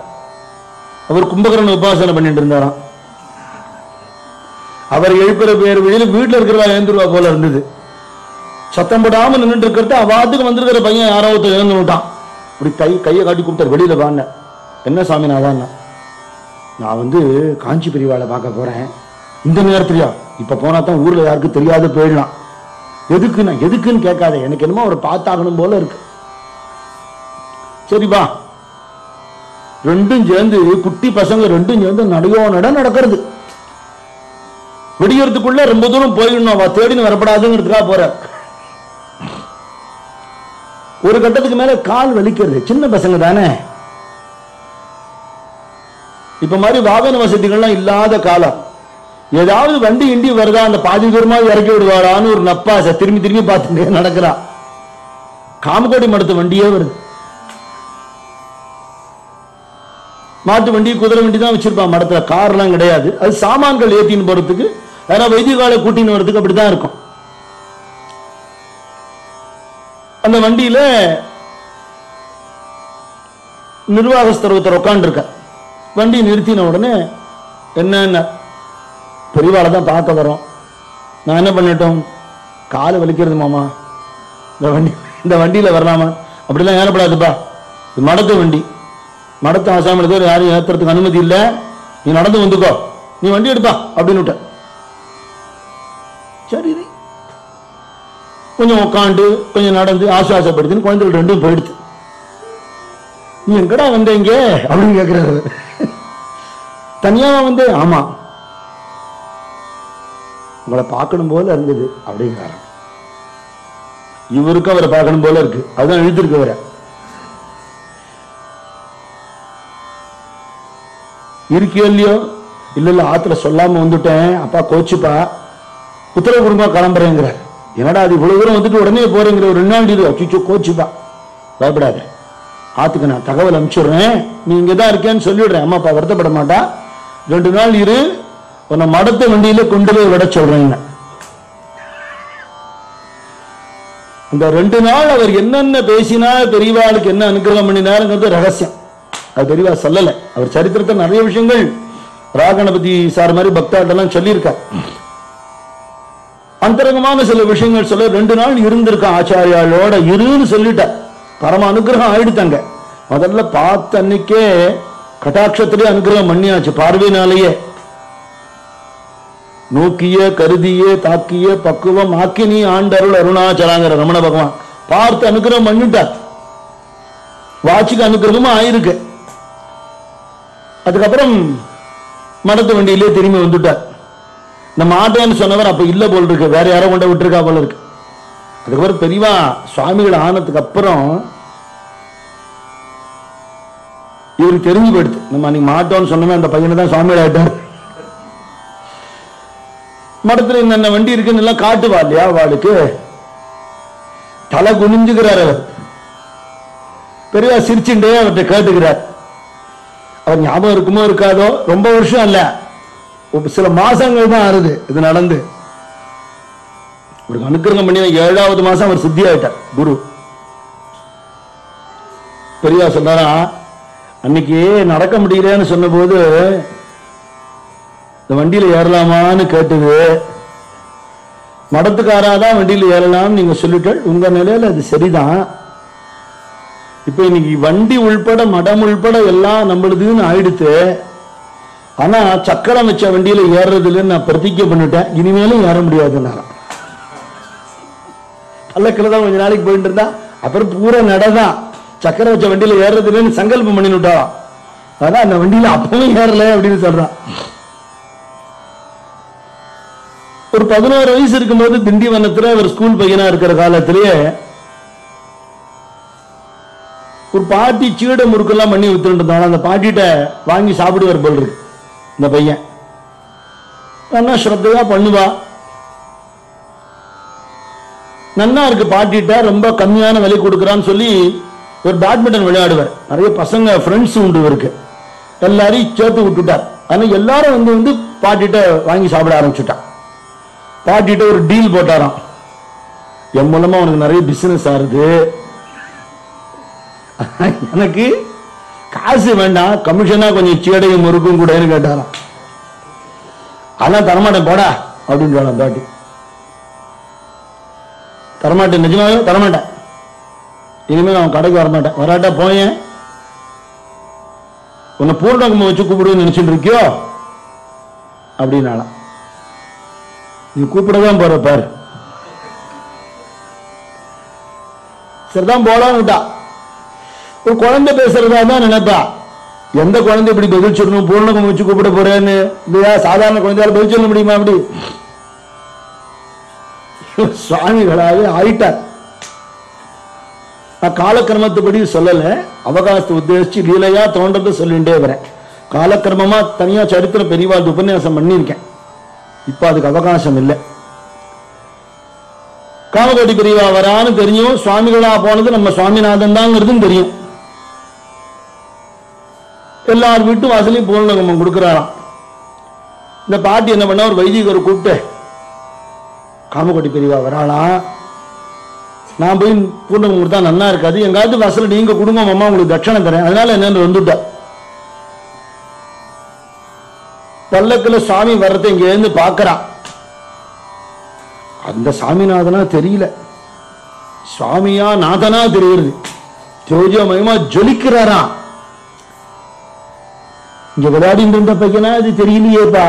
அவர் கும்பகரண உபாசனை பண்ணிட்டு இருந்தாராம். அவர் எழுப்புற பேர் வெளியில வீட்டுல இருக்கிறவா எழுந்துருவா போல இருந்தது. சத்தம் போடாம நின்றுட்டு இருக்கிறத அவாத்துக்கு வந்திருக்கிற பையன் யாராவது எழுந்து விட்டான். இப்படி கையை காட்டி கூப்பிட்டார் வெளியில வாங்க. என்ன சாமிநாதன், நான் வந்து காஞ்சி பெரியவாளை பார்க்க போறேன். இந்த நேரத்துலயா? இப்ப போனா தான் ஊர்ல யாருக்கும் தெரியாத போயிடலாம். எதுக்குன்னு கேட்காத, எனக்கு என்னமோ ஒரு பார்த்தாகணும் போல இருக்கு. சரிப்பா. ரெண்டும் சேர்ந்து, குட்டி பசங்க ரெண்டும் சேர்ந்து நடக்கிறது. விடியறதுக்குள்ள ரொம்ப தூரம் போயிடணும், தேடின்னு வரப்படாதுங்கிறதுக்காக போற. ஒரு கட்டத்துக்கு மேல கால் வலிக்கிறது. சின்ன பசங்க தானே, இப்ப மாதிரி வாகன வசதிகள்லாம் இல்லாத காலம். ஏதாவது வண்டி இண்டி வருதா, அந்த பாதி தூரமா இறக்கி விடுவாரான்னு ஒரு நப்பாசை. திரும்பி திரும்பி பார்த்துட்டே நடக்கிறா. காமகோடி மடத்து வண்டியே வருது. மாட்டு வண்டி குதிரை வண்டி தான் வச்சிருப்பான் மடத்துல, கார்லாம் கிடையாது. அது சாமான்கள் ஏற்றின்னு போறதுக்கு, ஏன்னா வைத்தியகாலை கூட்டின்னு வரதுக்கு அப்படிதான் இருக்கும். அந்த வண்டியில நிர்வாகஸ்தர் ஒருத்தர் உட்காந்து இருக்க. வண்டி நிறுத்தின உடனே என்ன பெரியவாளை தான் பார்க்க வரோம். நான் என்ன பண்ணிட்டோம், காலை வலிக்கிறது மாமா, இந்த வண்டியில வரலாமா? அப்படிலாம் ஏறப்படாதுப்பா, இது மடத்து வண்டி, மடத்து ஆசாமில் யாரும் ஏற்றுறதுக்கு அனுமதி இல்லை, நீ நடந்து வந்துக்கோ, நீ வண்டி எடுப்பா அப்படின்னு விட்ட. சரி, கொஞ்சம் உட்காந்து கொஞ்சம் நடந்து ஆசுவாசப்படுத்தின்னு குழந்தைகள் ரெண்டும் போயிடுச்சு. நீ எங்கடா வந்தீங்க அப்படின்னு கேட்கிறாரு. தனியாவா வந்து? ஆமா, உங்களை பார்க்கணும் போல இருந்தது அப்படிங்கிறாரு. இவருக்கு அவரை பார்க்கணும் போல இருக்கு, அதுதான் இழுத்திருக்கு வர. இருக்கியோ இல்லையோ? இல்ல ஆத்துல சொல்லாம வந்துட்டேன், அப்பா கோச்சுப்பா, உத்தரவு குடும்பமா கிளம்புறேங்கிற. என்னடா அது இவ்வளவு தூரம் வந்துட்டு உடனே போறேங்கிற, ஒரு 2 நாள் இது அச்சுச்சோ கோச்சுப்பா, பயப்படாத, ஆத்துக்கு நான் தகவல் அனுப்பிச்சுடுறேன், நீ இங்கதான் இருக்கேன்னு சொல்லிடுறேன், அம்மா அப்பா வருத்தப்பட மாட்டா, 2 நாள் இரு, உன்னை மடத்த வண்டியில கொண்டு போய் விட சொல்றேன். அந்த 2 நாள் அவர் என்னென்ன பேசினா, பெரியவாளுக்கு என்ன அனுகிரகம் பண்ணினாருங்கிறது ரகசியம். அது பெரியவா சொல்லல. அவர் சரித்திரத்தை நிறைய விஷயங்கள் ராகணபதி சார் மாதிரி பக்தாட்டெல்லாம் சொல்லியிருக்கார். அந்தரங்கமான சில விஷயங்கள் சொல்ல 2 நாள் இருந்திருக்க ஆச்சாரியாளோட இருன்னு சொல்லிட்டார். பரம அனுகிரகம் ஆயிடுத்தாங்க. முதல்ல பார்த்த அன்னைக்கே கட்டாட்சத்திலே அனுகிரகம் பண்ணியாச்சு. பார்வையினாலேயே நோக்கிய கருதிய தாக்கிய பக்குவம் ஆக்கினி ஆண்டருள் அருணாச்சலாங்கிற ரமண பகவான் பார்த்து அனுகிரகம் பண்ணிட்டார். வாட்சிக்கு அனுகிரகமும் ஆயிருக்கு. அதுக்கப்புறம் மடத்து வண்டியிலே திரும்பி வந்துட்டார். நம்ம ஆட்டோன்னு சொன்னவர் அப்ப இல்ல போல் இருக்கு, வேற யாரோ கொண்ட விட்டுருக்கா போல இருக்கு. அதுக்கப்புறம் பெரியவா சுவாமிகள் ஆனதுக்கு அப்புறம் இவருக்கு தெரிஞ்சு போயிடுது, நம்ம அன்னைக்கு மாட்டோம்னு சொன்னோமே அந்த பையனை தான் சுவாமிகள் ஆயிட்டார். மடத்துல என்னென்ன வண்டி இருக்குன்னு எல்லாம் காட்டுவா இல்லையா, அவளுக்கு தலை குனிஞ்சுக்கிறார் அவர். பெரியவா சிரிச்சுட்டே அவர்கிட்ட கேட்டுக்கிறார். அவர் ஞாபகம் இருக்குமோ இருக்காதோ, ரொம்ப வருஷம் அல்ல, சில மாசங்கள் தான் ஆறுது இது நடந்து. ஒரு அனுக்கிரகம் பண்ணி 7வது மாசம் அவர் சித்தி ஆயிட்டார் குரு. பெரியவா சொன்னாரா, அன்னைக்கு நடக்க முடியலன்னு சொன்ன போது இந்த வண்டியில ஏறலாமான்னு கேட்டது, மடத்துக்காராதான் வண்டியில ஏறலாம்னு நீங்க சொல்லிட்டு, உங்க நிலையில அது சரிதான். இப்ப இன்னைக்கு வண்டி உள்பட மடம் உள்பட எல்லாம் நம்மளுதுன்னு ஆயிடுத்து. ஆனா சக்கரம் வச்ச வண்டியில ஏறுறதுல நான் பிரதிஜை பண்ணிட்டேன், இனிமேலும் ஏற முடியாதுன்னாராம். பல்லக்கில்தான் கொஞ்ச நாளைக்கு போயிட்டு இருந்தா, அப்புறம் பூரா நடதான். சக்கரம் வச்ச வண்டியில ஏறுறதுலன்னு சங்கல்பம் பண்ணி விட்டாராம். அதான் அந்த வண்டியில அப்பவும் ஏறல அப்படின்னு சொல்றான். ஒரு 11 வயசு இருக்கும்போது திண்டிவனத்துல ஒரு ஸ்கூல் பையனா இருக்கிற காலத்திலேயே ஒரு பாட்டி சீடை முறுக்கெல்லாம் பண்ணி வித்துட்டு இருந்தாங்க. அந்த பாட்டிட்ட வாங்கி சாப்பிடுவார் போல் இருக்கு இந்த பையன். நல்லா ஸ்ரத்தையா பண்ணுவா, நன்னா இருக்கு பாட்டிட்ட, ரொம்ப கம்மியான விலை கொடுக்குறான்னு சொல்லி ஒரு பேட்மிண்டன் விளையாடுவார். நிறைய பசங்க ஃப்ரெண்ட்ஸ் உண்டு இருக்கு, எல்லாரையும் சேர்த்து விட்டுட்டார். ஆனா எல்லாரும் வந்து பாட்டிட்ட வாங்கி சாப்பிட ஆரம்பிச்சுட்டான். பாட்டிட்ட ஒரு டீல் போட்டாராம், என் மூலமா உனக்கு நிறைய பிசினஸ் ஆகுது, எனக்கு காசு வேண்டாம், கமிஷனா கொஞ்சம் சீடையும் முறுக்கும் கூடன்னு கேட்டாராம். அதெல்லாம் தரமாட்டேன் போடா அப்படின்னு சொல்லலாம் பாட்டி. தரமாட்டேன், நிஜமாவே தரமாட்டேன், இனிமேல் அவன் கடைக்கு வரமாட்டேன், வராட்டா போயேன் உன்னை பூர்ணகுமம் வச்சு கூப்பிடுன்னு நினைச்சுட்டு இருக்கியோ அப்படின்னாலாம். நீ கூப்பிடதான் போற பாரு. சரிதான் போலான்னு விட்டா. ஒரு குழந்தை பேசுறதா தான் நினைப்பா. எந்த குழந்தை இப்படி பதில் சொல்லணும், பூர்ணகுமம் வச்சு கூப்பிட போறேன்னு இல்லையா? சாதாரண குழந்தையால பதில் சொல்ல முடியுமா? அப்படி சுவாமிகளாவே ஆயிட்டார். நான் காலக்கிரமத்துப்படி சொல்லல, அவகாசத்தை உத்தேசிச்சு லீலையா தோன்றதை சொல்லிட்டே வரேன். காலக்கிரமமா தனியா சரித்திர பெரியவாள் உபன்யாசம் பண்ணியிருக்கேன். இப்ப அதுக்கு அவகாசம் இல்லை. காமகோட்டி பெரியவா வரான்னு தெரியும், சுவாமிகளா போனது நம்ம சுவாமிநாதன் தாங்கிறதும் தெரியும். எல்லார் வீட்டு வாசலையும் பூர்ணகுமம் கொடுக்கிறாராம். இந்த பாட்டி என்ன பண்ண, ஒரு வைதிகரை கூப்பிட்டு, காமகோட்டி பெரியவா வராளா, நான் போய் பூர்ணகுமம் கொடுத்தா நன்னா இருக்காது, எங்காவது வாசல நீங்க கொடுங்க அம்மா, உங்களுக்கு தட்சணை தரேன், அதனால என்னன்னு வந்துட்ட. பல்லக்குல சுவாமி வர்றதை இங்க இருந்து பாக்குறான். அந்த சாமிநாதனா தெரியல, சுவாமியா நாதனா தெரியுது. ஜோதியமயமா ஜொலிக்கிறாரா. இங்க விளையாடிட்டு இருந்த பையனா அது தெரியலையேப்பா.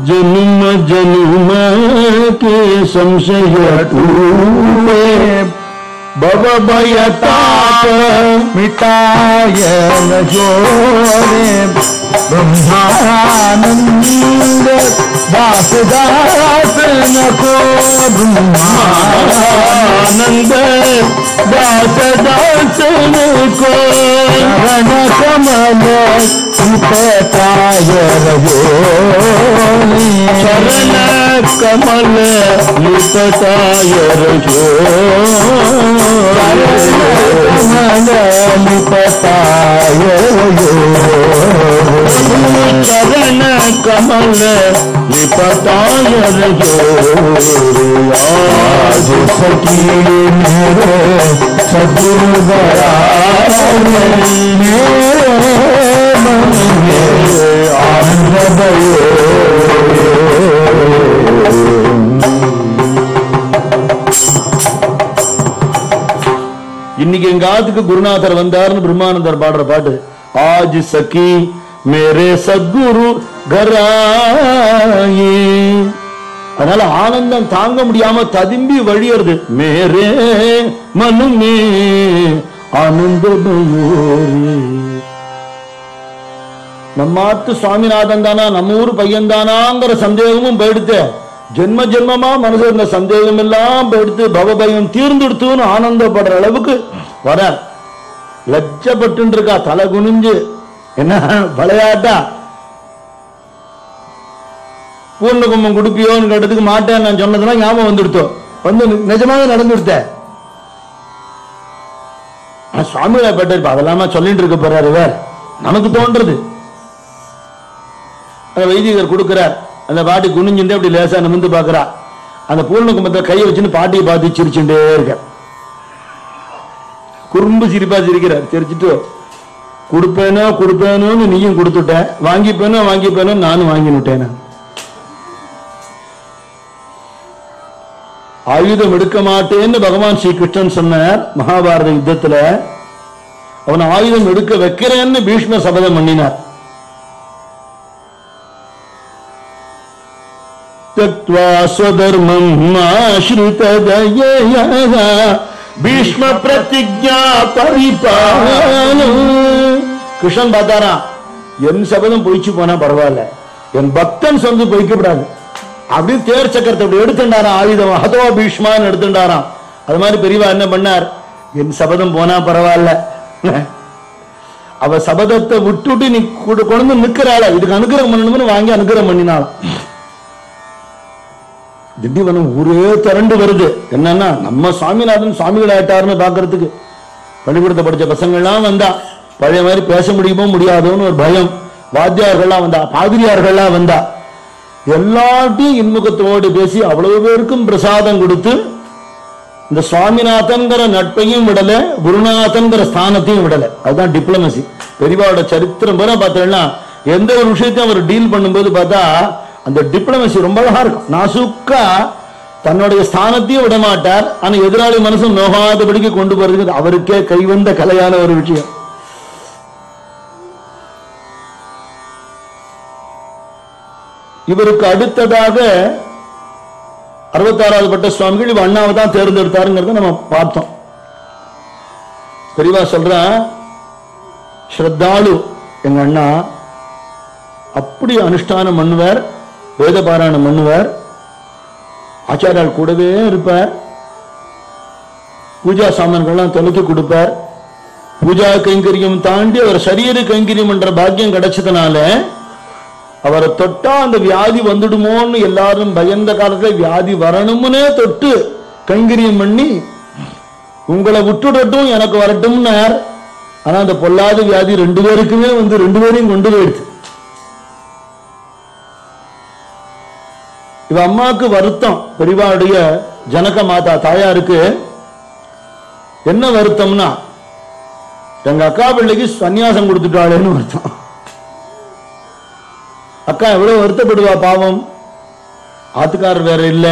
ஜனும ஜனும கே சம்சய பவ பய தாப மிட்டாய நஜோரே ब्रह्मानंद दास दास नको ब्रह्मानंद दास दास नको शरण कमल निपताय रजो शरण कमल निपताय रजो कमल निपताय रजो चरण कमल निपताय रजो आज सखी मेरे सद्गुरु मेरे मन में आनंद भयो. இன்னைக்கு எங்க ஆத்துக்கு குருநாதர் வந்தாருன்னு பிரம்மானந்தர் பாடுற பாட்டு. ஆஜ் சகி மேரே சத்குரு கராயே. அதனால ஆனந்தம் தாங்க முடியாம ததும்பி வழியறது. மேரே மனுமே ஆனந்த நம்ம ஆத்து சுவாமிநாதன் தானா, நம்ம ஊர் பையன் தானாங்கிற சந்தேகமும் போயிடுத்து. ஜென்ம ஜென்மமா மனசு இருந்த சந்தேகம் எல்லாம் போயிடுத்து. பவபயம் தீர்ந்துடுத்துன்னு ஆனந்தப்படுற அளவுக்கு வர லட்சப்பட்டு இருக்கா. தலை குனிஞ்சு என்ன விளையாட்டா. பூர்ணகுமம் கொடுப்பியோன்னு கேட்டதுக்கு மாட்டேன் நான் சொன்னதுலாம் ஞாபகம் வந்துடுத்தோம். வந்து நிஜமாக நடந்துடுத்த. சுவாமிகளை பெற்ற அதெல்லாம சொல்லிட்டு இருக்க போறாரு. வேற நமக்கு தோன்றது. வைதிகர் கொடுக்கிறார். அந்த பாட்டி குனிஞ்சுட்டு அப்படி லேசா நிமிந்து பாக்குறா. அந்த பூர்ணகுமத்தை கையை வச்சுன்னு பாட்டியை பார்த்து சிரிச்சுட்டே இருக்க. குறும்பு சிரிப்பா சிரிக்கிறார். சிரிச்சுட்டு கொடுப்பேனோ கொடுப்பேனோன்னு நீயும் கொடுத்துட்ட, வாங்கிப்பேனோ வாங்கிப்பேனோ நானும் வாங்கினுட்டேன். ஆயுதம் எடுக்க மாட்டேன்னு பகவான் ஸ்ரீ கிருஷ்ணன் சொன்னார் மகாபாரத யுத்தத்துல. அவன் ஆயுதம் எடுக்க வைக்கிறேன்னு பீஷ்ம சபதம் பண்ணினார். தத்வா ஸ்வதர்மம் ஆஸ்ரித தயயா பீஷ்ம பிரதிஜ்ஞா பரிபாலனம். கிருஷ்ணன் பார்த்தாரா, என் சபதம் பொய்ச்சு போனா பரவாயில்ல, என் பக்தன் சொந்து பொய்க்கப்படாது. அப்படி தேர் சக்கரத்தை அப்படி எடுத்துட்டாராம். ஆயுதம் ஹதோ பீஷ்மான்னு எடுத்துட்டாராம். அது மாதிரி பெரியவா என்ன பண்ணார், என் சபதம் போனா பரவாயில்ல, அவ சபதத்தை விட்டுட்டு நீ கொண்டு நிக்கிறாள், இதுக்கு அனுகிரகம் பண்ணணும்னு வாங்கி அனுகிரகம் பண்ணினாலும். திண்டிவனம் ஊரே திரண்டு வருது. என்னன்னா நம்ம சுவாமிநாதன் சுவாமிகள் ஆயிட்டாருன்னு பாக்குறதுக்கு. பள்ளிக்கூடத்தை படிச்ச பசங்கள்லாம் வந்தா, பழைய மாதிரி பேச முடியுமோ முடியாதோன்னு ஒரு பயம். வாத்தியார்கள்லாம் வந்தா, பாதிரியார்கள்லாம் வந்தா, எல்லாத்தையும் இன்முகத்தோடு பேசி அவ்வளவு பேருக்கும் பிரசாதம் கொடுத்து இந்த சுவாமிநாதன்கிற நட்பையும் விடல, குருநாதன்கிற ஸ்தானத்தையும் விடல. அதுதான் டிப்ளமசி. பெரியவாவோட சரித்திரம் போல பார்த்தீங்கன்னா எந்த ஒரு விஷயத்தையும் அவர் டீல் பண்ணும்போது பார்த்தா அந்த டிப்ளமசி ரொம்ப அழகா இருக்கும். நாசுக்கா தன்னுடைய ஸ்தானத்தையும் விட மாட்டார். ஆனா எதிராளி மனசும் நோகாதபடிக்கு கொண்டு போறதுக்கு அவருக்கே கைவந்த கலையான ஒரு விஷயம். இவருக்கு அடுத்ததாக 66வது பட்ட சுவாமிகள் இவ அண்ணாவை தான் தேர்ந்தெடுத்தாருங்கிறத நம்ம பார்த்தோம். பெரியவா சொல்ற ஸ்ரத்தாளு எங்க அண்ணா, அப்படி அனுஷ்டானம் பண்ணுவார், வேத பாராயணம் பண்ணுவார், ஆச்சாரியால் கூடவே இருப்பார், பூஜா சாமான்கள்லாம் தொலைக்கி கொடுப்பார். பூஜா கைங்கரியம் தாண்டி அவர் சரீர கைங்கரியம் என்ற பாக்கியம் கிடைச்சதுனால அவரை தொட்டா அந்த வியாதி வந்துடுமோன்னு எல்லாரும் பயந்த காலத்துல வியாதி வரணும்னே தொட்டு கைங்கரியம் பண்ணி உங்களை விட்டுடட்டும் எனக்கு வரட்டும்னார். ஆனா அந்த பொல்லாத வியாதி 2 பேருக்குமே வந்து 2 பேரையும் கொண்டு போயிடுச்சு. இவ அம்மாவுக்கு வருத்தம், பெரியவாளுடைய ஜனக மாதா தாயாருக்கு என்ன வருத்தம்னா, எங்க அக்கா பிள்ளைக்கு சன்னியாசம் கொடுத்துட்டாளேன்னு வருத்தம். அக்கா எவ்வளவு வருத்தப்படுவா பாவம், ஆத்துக்காரர் வேற இல்ல,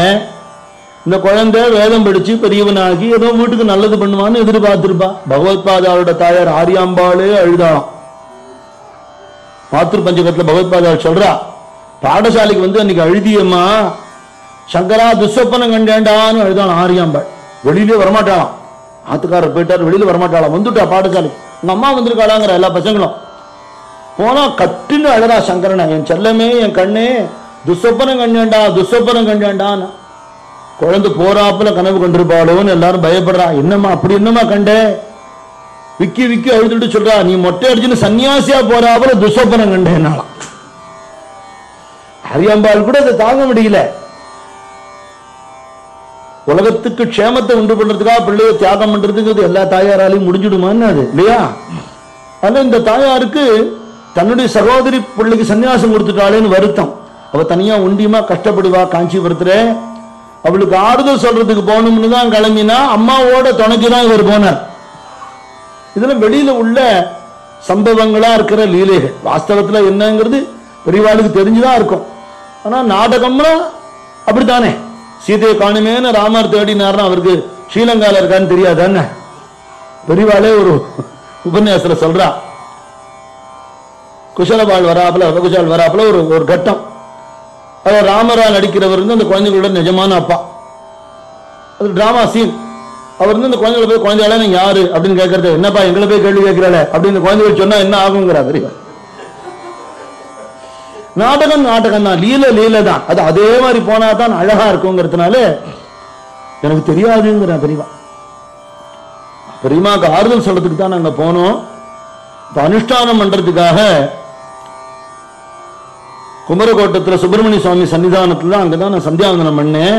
இந்த குழந்தை வேதம் படிச்சு பெரியவனாகி ஏதோ வீட்டுக்கு நல்லது பண்ணுவான்னு எதிர்பார்த்திருப்பா. பகவத்பாதாவோட தாயார் ஆரியாம்பாளே அழுதாளாம். மாத்திரு பஞ்சகத்துல பகவத்பாதாள் சொல்றா, பாடசாலைக்கு வந்து அன்னைக்கு அழுதியம்மா, சங்கரா துஸ்வப்பனம் கண்டேண்டான்னு அழுதான் ஆரியாம்பாள். வெளியிலே வரமாட்டாளாம், ஆத்துக்காரர் போயிட்டார், வெளியில வரமாட்டாளாம். வந்துட்டா பாடசாலைக்கு, உங்க அம்மா வந்திருக்காளாங்கிற எல்லா பசங்களும் போனா கட்டுன்னு அழறா சங்கரனா, என் செல்லமே என் கண்ணே துஸ்வப்பனம் கண்டேண்டா துஸ்வப்பனம் கண்டேண்டான்னு. குழந்தை போறாப்புல கனவு கண்டிருப்பாளோன்னு எல்லாரும் பயப்படுறா. என்னம்மா அப்படி என்னம்மா கண்டே, விக்கி விக்கி அழுதுட்டு சொல்றா, நீ மொட்டை அடிச்சுன்னு சன்னியாசியா போறாப்புல துஸ்வப்பனம் கண்டேன்னாலாம். ஆரியாம்பாள் கூட அதை தாங்க முடியல. உலகத்துக்கு க்ஷேமத்தை உண்டு பண்றதுக்காக பிள்ளைய தியாகம் பண்றதுக்கு எல்லா தாயாராலையும் முடிஞ்சிடுமான்னு அது இல்லையா. ஆனா இந்த தாயாருக்கு தன்னுடைய சகோதரி பிள்ளைக்கு சன்னியாசம் கொடுத்துட்டாளேன்னு வருத்தம். அவ தனியா ஒண்டியமா கஷ்டப்படுவா காஞ்சிபுரத்துல. அவளுக்கு ஆறுதல் சொல்றதுக்கு போகணும்னு தான் கிளம்பினா, அம்மாவோட துணைக்குதான் இவர் போனார். இதுல வெளியில உள்ள சம்பவங்களா இருக்கிற லீலைகள், வாஸ்தவத்துல என்னங்கிறது பெரியவாளுக்கு தெரிஞ்சுதான் இருக்கும். ஆனா நாடகம்னா அப்படித்தானே, சீதையை காணுமேன்னு ராமர் தேடினார்னா அவருக்கு ஸ்ரீலங்கால இருக்கான்னு தெரியாதானே. பெரியவாளே ஒரு உபன்யாசத்துல சொல்றா, குஷலபால் வராப்புல குஷால் வராப்புல ஒரு கட்டம், அவர் ராமரா நடிக்கிறவர் வந்து அந்த குழந்தைகளோட நிஜமான அப்பா. அது டிராமா சீன். அவர் வந்து அந்த குழந்தைகளை போய், குழந்தைகள நீங்க யாரு அப்படின்னு கேட்கறது, என்னப்பா எங்களை போய் கேள்வி கேட்கிறாள் அப்படின்னு குழந்தைகள் சொன்னா என்ன ஆகுங்கிறா பெரியவா. நாடகம் நாடகம் தான், லீலை தான். அது அதே மாதிரி போனா தான் அழகா இருக்குங்கிறதுனால எனக்கு தெரியாதுங்கிற பெரியவா. பெரியமாக்கு ஆறுதல் சொல்றதுக்கு தான் நாங்க போனோம். அனுஷ்டானம் பண்றதுக்காக குமரகோட்டத்துல சுப்பிரமணிய சுவாமி சன்னிதானத்துல அங்கதான் நான் சந்தியாவந்தனம் பண்ணேன்.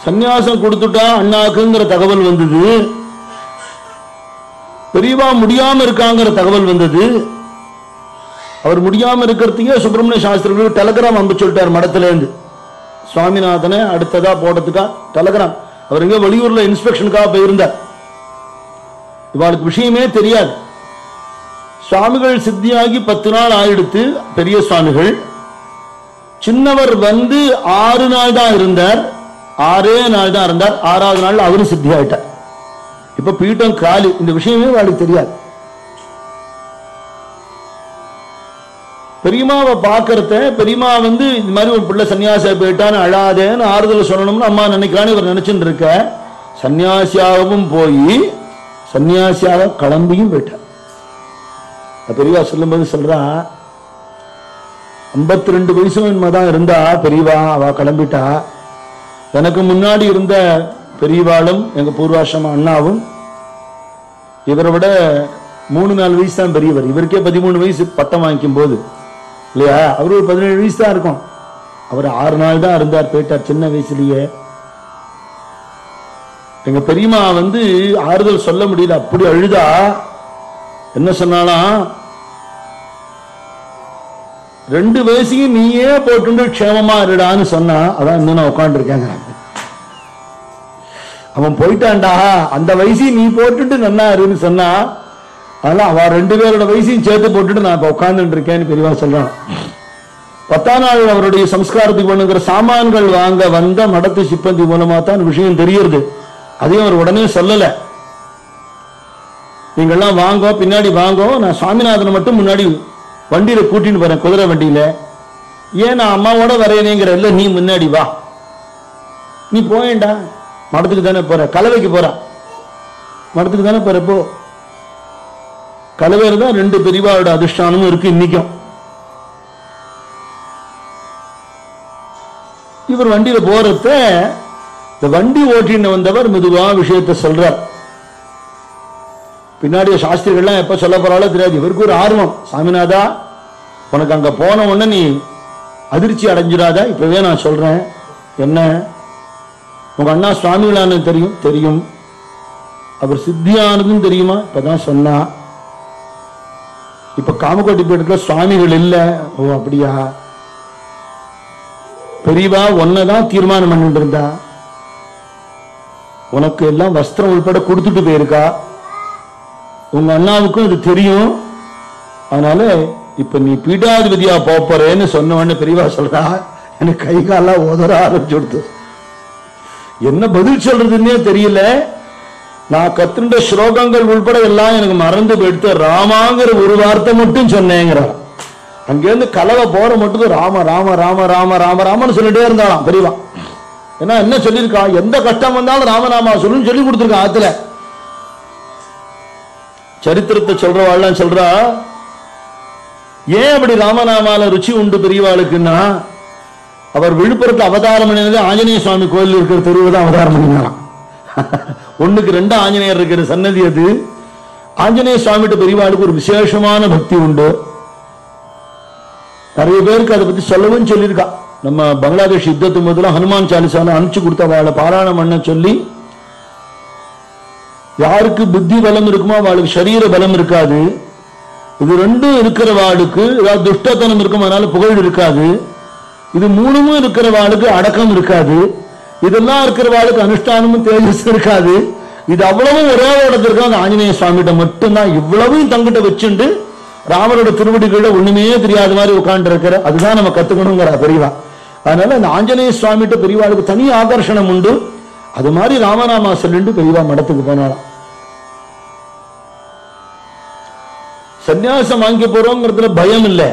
சன்னியாசம் கொடுத்துட்டா அண்ணாக்குங்கிற தகவல் வந்தது, பெரியவா முடியாம இருக்காங்கிற தகவல் வந்தது. அவர் முடியாம இருக்கிறதுக்கே சுப்பிரமணிய சாஸ்திரிகளுக்கு டெலகிராம் அனுப்பி சொல்லிட்டார் மடத்துல இருந்து. சுவாமிநாதனை அடுத்ததா போடுறதுக்கா டெலகிராம். அவர் எங்க வெளியூர்ல இன்ஸ்பெக்ஷனுக்காக போயிருந்தார். இவாளுக்கு விஷயமே தெரியாது. சுவாமிகள் சித்தியாகி 10 நாள் ஆயிடுத்து. பெரிய சுவாமிகள் சின்னவர் வந்து 6 நாள் தான் இருந்தார், 6 நாள் தான் இருந்தார். 6வது நாள் அவரும் சித்தி ஆயிட்டார். இப்ப பீட்டம் காலி. இந்த விஷயமே அவளுக்கு தெரியாது. பெரியமாவை பாக்கிறத, பெரியமா வந்து இந்த மாதிரி ஒரு பிள்ளை சன்னியாசியா போயிட்டான்னு அழாதேன்னு ஆறுதல் சொல்லணும்னு அம்மா நினைக்கிறான்னு இவர் நினைச்சுட்டு இருக்க. சன்னியாசியாகவும் போய் சன்னியாசியாக கிளம்பியும் போயிட்டார். பெரியவா சொல்லும் போது சொல்றா, 52 வயசு தான் இருந்தா பெரியவா, அவ கிளம்பிட்டா. எனக்கு முன்னாடி இருந்த பெரியவாளும் எங்க பூர்வாசிரம அண்ணாவும் இவரை விட 3-4 வயசு தான் பெரியவர். இவருக்கே 13 வயசு பட்டம் வாங்கிக்கும் போது இல்லையா, அவரு ஒரு 17 வயசு தான் இருக்கும். அவர் 6 நாள் தான் இருந்தார், போயிட்டார் சின்ன வயசுலயே. எங்க பெரியமா வந்து ஆறுதல் சொல்ல முடியல, அப்படி அழுதா. என்ன சொன்னாலாம், 2 வயசையும் நீயே போட்டு க்ஷேமமா இருடான்னு சொன்னா, அதான் இன்னும் நான் உட்காந்து இருக்கேங்க. அவன் போயிட்டான்டா, அந்த வயசையும் நீ போட்டுட்டு நன்னா இருன்னு சொன்னா, அதெல்லாம் அவ 2 பேரோட வயசையும் சேர்த்து போட்டுட்டு நான் இப்ப உட்கார்ந்துட்டு இருக்கேன்னு பெரியவா சொல்றான். 10ஆம் நாள் அவருடைய சம்ஸ்காரத்துக்கு பண்ணுங்கிற சாமான்கள் வாங்க வந்த மடத்து சிப்பந்தி மூலமா தான் விஷயம் தெரியுது. அதையும் அவர் உடனே சொல்லல. நீங்கள்லாம் வாங்கோ, பின்னாடி வாங்கோ, நான் சுவாமிநாதனை மட்டும் முன்னாடி வண்டியில கூட்டின்னு போறேன், குதிரை வண்டியில. ஏன் நான் அம்மாவோட வரையனேங்கிற, இல்ல நீ முன்னாடி வா, நீ போயேண்டா, மடத்துக்கு தானே போற, கலவைக்கு போற, மடத்துக்கு தானே போற, போ. கலவையில தான் 2 பெரியவாவோட அதிஷ்டானமும் இருக்கு இன்னைக்கும். இவர் வண்டியில போறத இந்த வண்டி ஓட்டின்னு வந்தவர் மெதுவா விஷயத்தை சொல்றார். பின்னாடிய சாஸ்திரிகள்லாம் எப்ப சொல்ல போறாளோ தெரியாது. இவருக்கு ஒரு ஆர்வம், சாமிநாதா உனக்கு அங்க போன உடனே நீ அதிர்ச்சி அடைஞ்சிடாத, இப்பவே நான் சொல்றேன். என்ன, உங்க அண்ணா சுவாமிகளான தெரியும்? தெரியும். அவர் சித்தியானதும் தெரியுமா? இப்பதான் சொன்னா. இப்ப காமகோட்டி பீடத்துல சுவாமிகள் இல்ல. ஓ அப்படியா? பெரியவா ஒன்னதான் தீர்மானம் பண்ணிட்டு இருந்தா, உனக்கு எல்லாம் வஸ்திரம் உள்பட கொடுத்துட்டு போயிருக்கா. உங்க அண்ணாவுக்கும் இது தெரியும். அதனால இப்ப நீ பீடாதிபதியா போறேன்னு சொன்ன உடனே பெரியவா சொல்றா, எனக்கு கை காலெல்லாம் உதற ஆரம்பிச்சுடுது. என்ன பதில் சொல்றதுன்னே தெரியல. நான் கத்துண்ட ஸ்லோகங்கள் உள்பட எல்லாம் எனக்கு மறந்து போயிடுத்து. ராமாங்கிற ஒரு வார்த்தை மட்டும் சொன்னேங்கிறார். அங்கிருந்து கலவை போற மட்டும் ராம ராம ராம ராம ராம ராமன்னு சொல்லிட்டே இருந்தாலாம் பெரியவா. ஏன்னா என்ன சொல்லியிருக்கா, எந்த கஷ்டம் வந்தாலும் ராமநாமா சொல்லுன்னு சொல்லி கொடுத்துருக்கா. ஆத்துல சரித்திரத்தை சொல்றவாள்லாம் சொல்றா, ஏன் அப்படி ராமநாமால ருச்சி உண்டு பெரியவாளுக்குன்னா, அவர் விழுப்புரத்துல அவதாரம் பண்ணினது ஆஞ்சநேய சுவாமி கோயில் இருக்கிற தெருவுதான் அவதாரம் பண்ணினாராம். 1க்கு 2 ஆஞ்சநேயர் இருக்கிற சன்னதி அது. ஆஞ்சநேய சுவாமிகிட்ட பெரியவாளுக்கு ஒரு விசேஷமான பக்தி உண்டு. நிறைய பேருக்கு அதை பத்தி சொல்லவும் சொல்லியிருக்கா. நம்ம பங்களாதேஷ் யுத்தத்து போதுல ஹனுமான் சாலிசான அனுப்பிச்சு கொடுத்தவாளை பாராயணம் பண்ண சொல்லி, யாருக்கு புத்தி பலம் இருக்குமோ அவளுக்கு சரீர பலம் இருக்காது. இது 2ம் இருக்கிறவாளுக்கு ஏதாவது துஷ்டத்தனம் இருக்கும், அதனால புகழ் இருக்காது. இது 3ம் இருக்கிறவாளுக்கு அடக்கம் இருக்காது. இதெல்லாம் இருக்கிறவாளுக்கு அனுஷ்டானமும் தேஜஸ் இருக்காது. இது அவ்வளவும் ஒரே இடத்துல அந்த ஆஞ்சநேய சுவாமிகிட்ட மட்டும்தான். இவ்வளவும் தங்கிட்ட வச்சுண்டு ராமரோட திருவடிகள ஒண்ணுமே தெரியாத மாதிரி உட்கார்ந்து இருக்கிற, அதுதான் நம்ம கத்துக்கணுங்கிற பெரியவா. அதனால அந்த ஆஞ்சநேய சுவாமிகிட்ட பெரியவாளுக்கு தனி ஆகர்ஷணம் உண்டு. அது மாதிரி ராமநாமா சொல்லிட்டு பெரியவா மடத்துக்கு போனாலாம். சன்னியாசம் வாங்கி போறோங்கிறதுல பயம் இல்லை.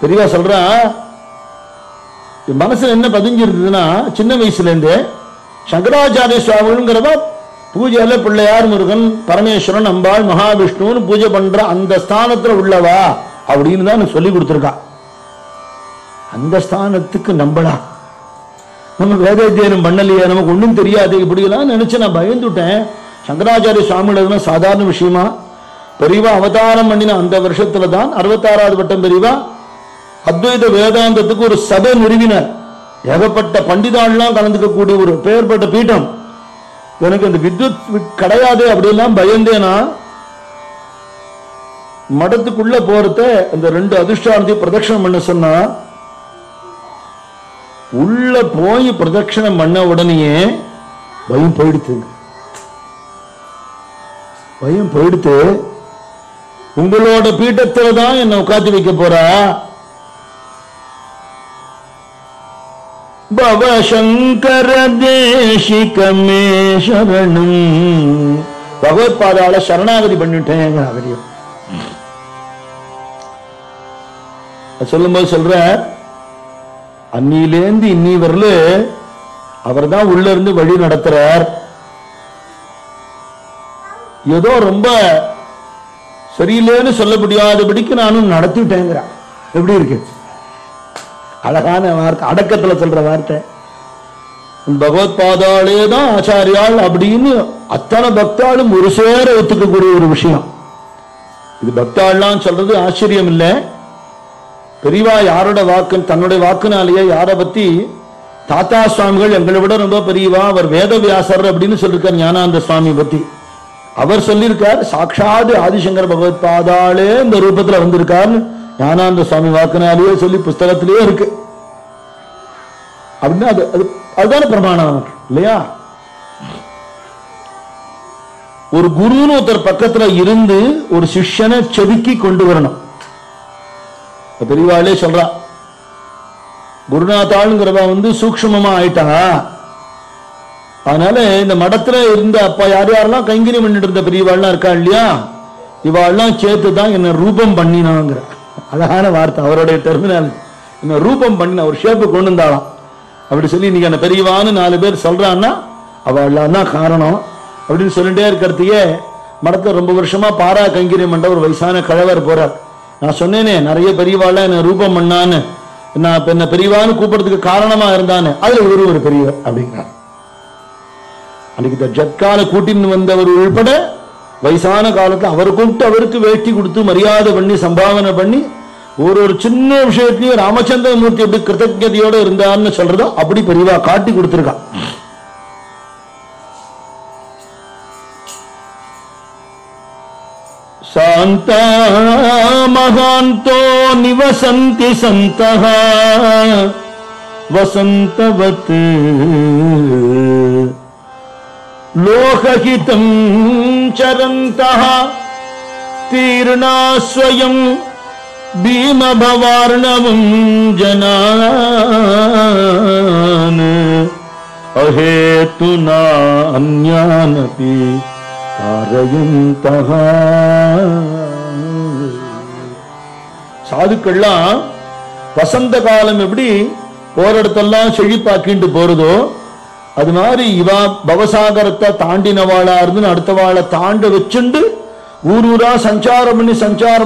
பெரியவா சொல்றா, மனசுல என்ன பதிஞ்சிருந்ததுன்னா, சின்ன வயசுல இருந்தே சங்கராச்சாரிய சுவாமிங்கிறவ பூஜையில பிள்ளையார், முருகன், பரமேஸ்வரன், அம்பாள், மகாவிஷ்ணுன்னு பூஜை பண்ற அந்த ஸ்தானத்துல உள்ளவா அப்படின்னு தான் சொல்லி கொடுத்துருக்கா. அந்த ஸ்தானத்துக்கு நம்பலாம், நம்ம வேதாத்தியனம் பண்ணலையே, நமக்கு ஒன்றும் தெரியாது, இப்படியெல்லாம் நினைச்சு நான் பயந்துட்டேன். சங்கராச்சாரிய சுவாமியோட சாதாரண விஷயமா? பெரியவா அவதாரம் பண்ணின அந்த வருஷத்துல தான் 66வது வட்டம் பெரியவா அத்வைத வேதாந்தத்துக்கு ஒரு சபை நிறுவினர். ஏகப்பட்ட பண்டிதாள்லாம் கலந்துக்கக்கூடிய ஒரு பெயர்பட்ட பீட்டம். எனக்கு அந்த வித்யுத் கிடையாது அப்படிலாம் பயந்தேனா, மடத்துக்குள்ள போறத அந்த 2 அதிஷ்டானத்தை பிரதட்சணம் பண்ண சொன்னா, உள்ள போய் பிரதட்சணம் பண்ண உடனேயே பயம் போயிடுத்து. பயம் போயிடுத்து. உங்களோட பீட்டத்துல தான் என்ன உட்காந்து வைக்க போறா, பவசங்கர தேசிகமே சரணம், பகவத்பாதால சரணாகதி பண்ணிட்டேன். சொல்லும்போது சொல்ற, அன்னிலேந்து இன்னி வரல அவர் தான் உள்ள இருந்து வழி நடத்துறார். ஏதோ ரொம்ப சரியில்லைன்னு சொல்ல முடியாதபடிக்கு நானும் நடத்திவிட்டேங்கிறான். எப்படி இருக்கு அழகான வார்த்தை, அடக்கத்துல சொல்ற வார்த்தை. பகவத்பாதாலே தான் ஆச்சாரியால் அப்படின்னு அத்தனை பக்தாளும் ஒரு சேர ஒத்துக்கக்கூடிய ஒரு விஷயம். இது பக்தாள்லாம் சொல்றது ஆச்சரியம் இல்லை. பெரியவா யாரோட வாக்கு, தன்னுடைய வாக்குனாலேயே யாரை பத்தி, தாத்தா சுவாமிகள் எங்களை விட ரொம்ப பெரியவா, அவர் வேதவியாசர் அப்படின்னு சொல்லியிருக்கார். ஞானானந்த சுவாமி பத்தி அவர் சொல்லியிருக்கார், சாட்சாத் ஆதிசங்கர பகவத்பாதாலே இந்த ரூபத்துல வந்திருக்கார் ஞானானந்த சுவாமி வாக்குனாலேயே சொல்லி புஸ்தகத்திலேயே இருக்கு. அப்படின்னா அதுதான பிரமாணம் இல்லையா? ஒரு குருன்னு ஒருத்தர் பக்கத்துல இருந்து ஒரு சிஷ்யனை செதுக்கி கொண்டு வரணும். பெரியவாளே சொல்றா, குருநாத்தாளுங்கிறவ சூக்ஷ்மமா ஆயிட்டா. அதனால இந்த மடத்துல இருந்த அப்பா யார் யாரெல்லாம் கைங்கரியம் பண்ணிட்டு இருந்த பெரியவாள்லாம் இருக்கா இல்லையா, இவாள்லாம் சேர்த்துதான் என்ன ரூபம் பண்ணினாங்கிற அழகான வார்த்தை. அவருடைய டெர்மினாலஜி, என்ன ரூபம் பண்ணின ஒரு ஷேப்பு கொண்டு வந்தாலாம் அப்படி சொல்லி இன்னைக்கு என்ன பெரியவான்னு 4 பேர் சொல்றான்னா அவள்லாம் தான் காரணம் அப்படின்னு சொல்லிட்டே இருக்கிறதையே மடத்துல ரொம்ப வருஷமா பாரா கைங்கரியம் பண்ற ஒரு வயசான கழவர் போறார். நான் சொன்னேனே நிறைய பெரியவாள்லாம் என்ன ரூபம் பண்ணான்னு, நான் என்ன பெரியவான்னு கூப்பிடுறதுக்கு காரணமா இருந்தானே, அதுல ஒரு பெரியவர் அப்படிங்கிறார். அன்னைக்கு இந்த ஜட்கால கூட்டின்னு வந்தவர் உள்பட வயசான காலத்துல அவர் கூப்பிட்டு அவருக்கு வேட்டி கொடுத்து மரியாதை பண்ணி சம்பாவனை பண்ணி ஒரு சின்ன விஷயத்திலையும் ராமச்சந்திரமூர்த்தி எப்படி கிருத்தஜதையோட இருந்தார்னு சொல்றதோ அப்படி பெரியவா காட்டி கொடுத்திருக்கா. சாந்தா மகாந்தோ நிவசந்தி சந்தஹ வசந்தவத் லோகஹிதம் சரந்தஹ தீர்ணா ஸ்வயம் பீமபவார்ணவம் ஜனான் அஹேதுனா அன்யானபி காரயந்தஹ. சாதுக்கள்லாம் வசந்த காலம் எப்படி போரிடத்தெல்லாம் செழிப்பாக்கிட்டு போறதோ அது மாதிரி இவா பவசாகரத்தை தாண்டினவாளா இருந்து அடுத்தவாளை தாண்ட வச்சுண்டு ஊரூரா சஞ்சாரம்